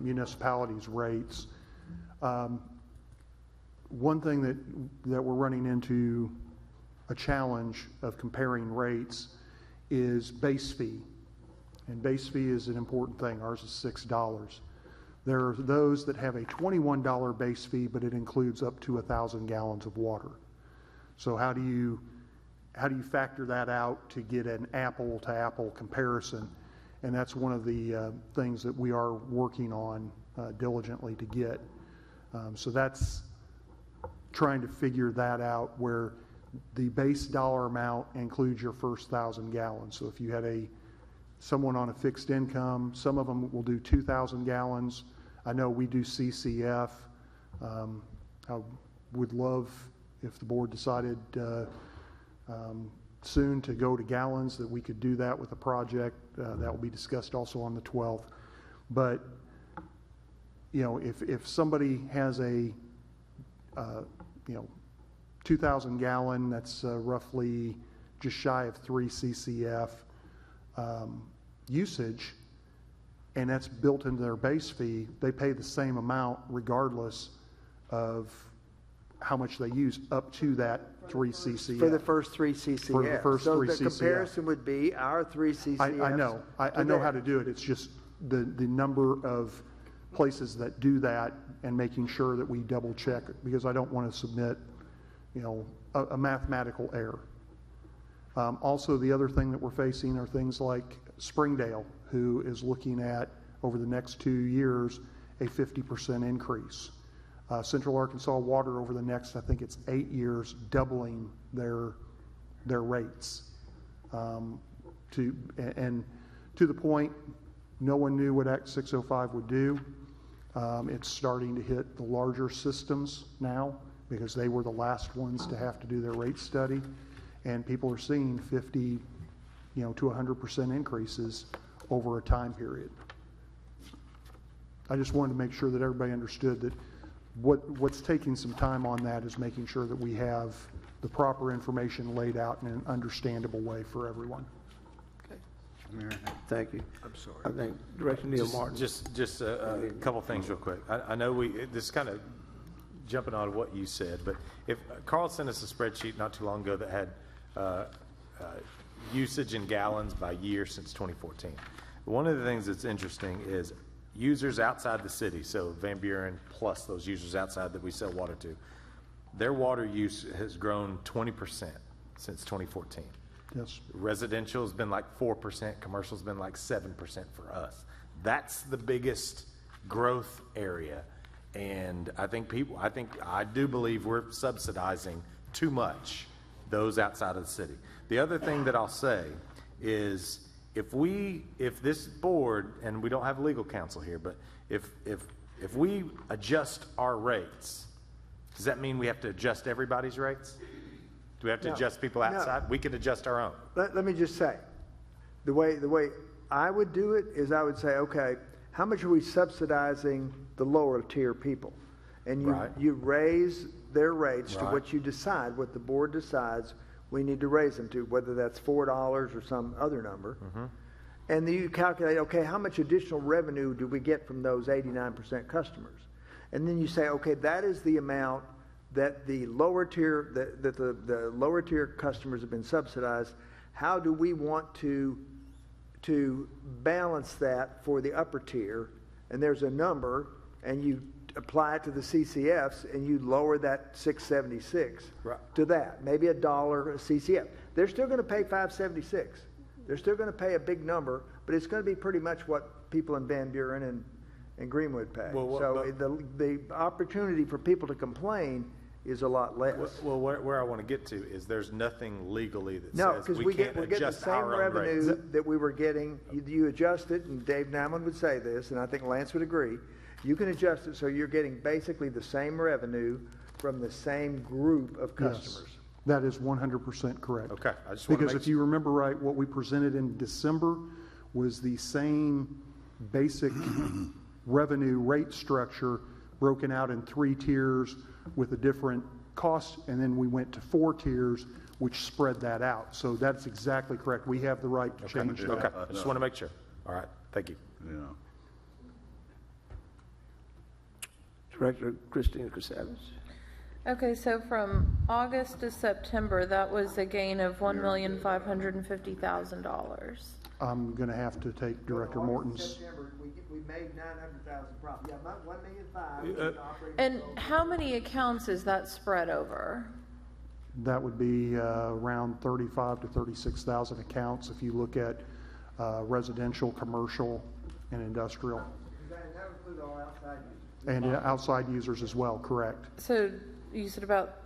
municipalities' rates. One thing that we're running into a challenge of comparing rates is base fee. And base fee is an important thing. Ours is $6. There are those that have a $21 base fee, but it includes up to 1,000 gallons of water. So how do you factor that out to get an apple-to-apple comparison? And that's one of the things that we are working on diligently to get. So that's trying to figure that out, where the base dollar amount includes your first 1,000 gallons. So if you had someone on a fixed income, some of them will do 2,000 gallons. I know we do CCF. I would love if the board decided soon to go to gallons, that we could do that with a project. That will be discussed also on the 12th. But if somebody has a 2,000 gallon, that's roughly just shy of 3 CCF usage, and that's built into their base fee, they pay the same amount regardless of how much they use up to that 3 CCF. For the first 3 CCF. For the first 3 CCF. So the comparison would be our 3 CCF. I know. I know how to do it. It's just the number of places that do that and making sure that we double check it, because I don't want to submit, a mathematical error. Also, the other thing that we're facing are things like Springdale, who is looking at, over the next 2 years, a 50% increase. Central Arkansas Water, over the next, I think it's 8 years, doubling their rates. To the point, no one knew what Act 605 would do. It's starting to hit the larger systems now, because they were the last ones to have to do their rate study, and people are seeing 50, to 100% increases over a time period. I just wanted to make sure that everybody understood that what's taking some time on that is making sure that we have the proper information laid out in an understandable way for everyone. Thank you. I'm sorry. I think Director Neil Martin. Just a couple things real quick. I know this is kind of jumping on what you said, but if Carl sent us a spreadsheet not too long ago that had usage in gallons by year since 2014. One of the things that's interesting is users outside the city, so Van Buren plus those users outside that we sell water to, their water use has grown 20% since 2014. Yes. Residential has been like 4%, commercial has been like 7% for us. That's the biggest growth area. And I do believe we're subsidizing too much those outside of the city. The other thing that I'll say is, if this board, and we don't have legal counsel here, but if we adjust our rates Does that mean we have to adjust everybody's rates? Do we have to No. adjust people outside? We can adjust our own. Let me just say, the way I would do it is I would say, okay, how much are we subsidizing the lower tier people? And Right. you raise their rates to Right. what you decide, what the board decides we need to raise them to, whether that's $4 or some other number. And then you calculate, okay, how much additional revenue do we get from those 89% customers? And then you say, okay, that is the amount that the lower tier, the lower tier customers have been subsidized. How do we want to balance that for the upper tier? And there's a number, and you apply it to the CCFs, and you lower that 676 to that, maybe $1 a CCF. They're still going to pay 576. They're still going to pay a big number, but it's going to be pretty much what people in Van Buren and Greenwood pay. So the opportunity for people to complain is a lot less. Well, where I want to get to is there's nothing legally that No, says because we we're can't getting the adjust same our own rates. revenue that we were getting. You adjust it, and Dave Nauman would say this, and I think Lance would agree. You can adjust it so you're getting basically the same revenue from the same group of customers. Yes, that is 100% correct. Okay, I just want to Because make if you remember right, what we presented in December was the same basic revenue rate structure broken out in 3 tiers with a different cost, and then we went to 4 tiers, which spread that out. So that's exactly correct. We have the right to change that. Okay, I just want to make sure. All right, thank you. Yeah. Director Christina Casavas. Okay, so from August to September, that was a gain of $1,550,000. I'm going to have to take Director Morton's. September, we made 900,000 profit. Yeah, about 1,500,000. And how many accounts is that spread over? That would be around 35 to 36,000 accounts if you look at residential, commercial, and industrial. That includes all outside users. And outside users as well, correct. So you said about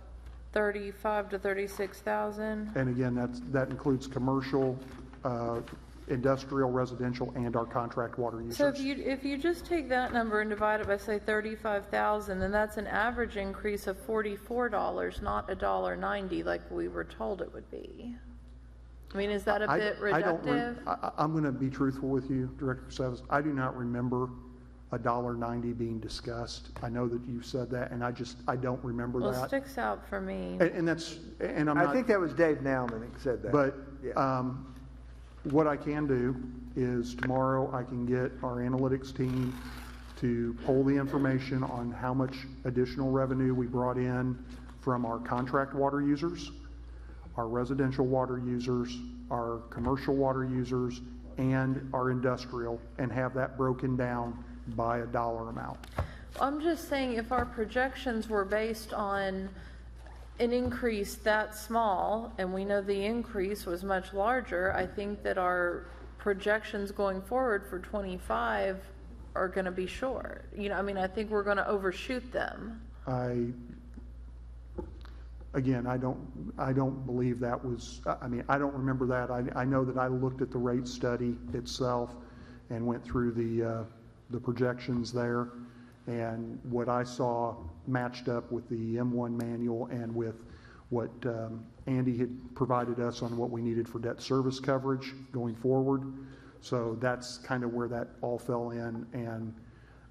35 to 36,000? And again, that includes commercial, industrial, residential, and our contract water users. So if you just take that number and divide it by, say, 35,000, then that's an average increase of $44, not $1.90 like we were told it would be. I mean, is that a bit reductive? I'm going to be truthful with you, Director Casavas. I do not remember $1.90 being discussed. I know that you said that, and I don't remember Well, that. it sticks out for me. And I'm not. I think that was Dave Nauman that said that. But Yeah. what I can do is tomorrow I can get our analytics team to pull the information on how much additional revenue we brought in from our contract water users, our residential water users, our commercial water users, and our industrial, and have that broken down by a dollar amount. I'm just saying, if our projections were based on an increase that small, and we know the increase was much larger, I think that our projections going forward for 25 are going to be short. You know, I mean, I think we're going to overshoot them. I don't believe that was, I don't remember that. I know that I looked at the rate study itself and went through the projections there, and what I saw matched up with the M1 manual and with what Andy had provided us on what we needed for debt service coverage going forward. So that's kind of where that all fell in. And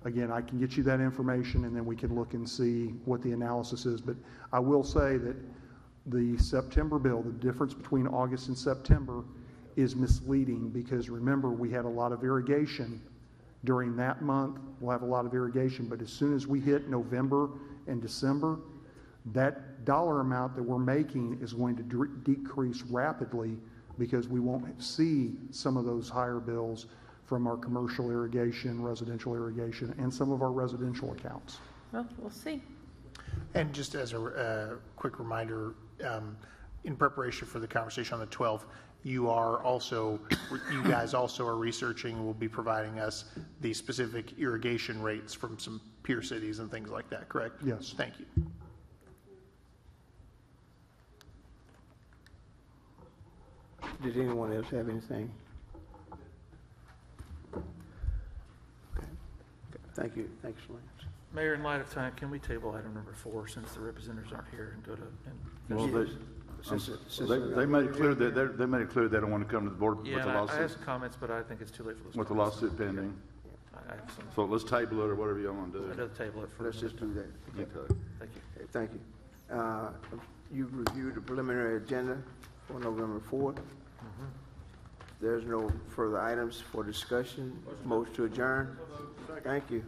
again, I can get you that information, and then we can look and see what the analysis is. But I will say that the September bill, the difference between August and September, is misleading, because remember, we had a lot of irrigation during that month. We'll have a lot of irrigation, but as soon as we hit November and December, that dollar amount that we're making is going to decrease rapidly, because we won't see some of those higher bills from our commercial irrigation, residential irrigation, and some of our residential accounts. Well, we'll see. And just as a quick reminder, in preparation for the conversation on the 12th, you guys also are researching, will be providing us the specific irrigation rates from some peer cities and things like that, correct? Yes. Thank you. Did anyone else have anything? Okay. Thank you. Thanks, Lance. Mayor, in light of time, can we table item number 4 since the representatives aren't here and go to? Well, they made it clear that, they made it clear they don't want to come to the board with Yeah, the I have lawsuit, some comments, but I think it's too late for those. with the comments. lawsuit pending. I have some. So let's table it or whatever y'all want to do. I'd rather table it for. Let's just do that. Okay. Thank you. Okay, thank you. You've reviewed the preliminary agenda for November 4th. There's no further items for discussion. Motion to adjourn. Thank you.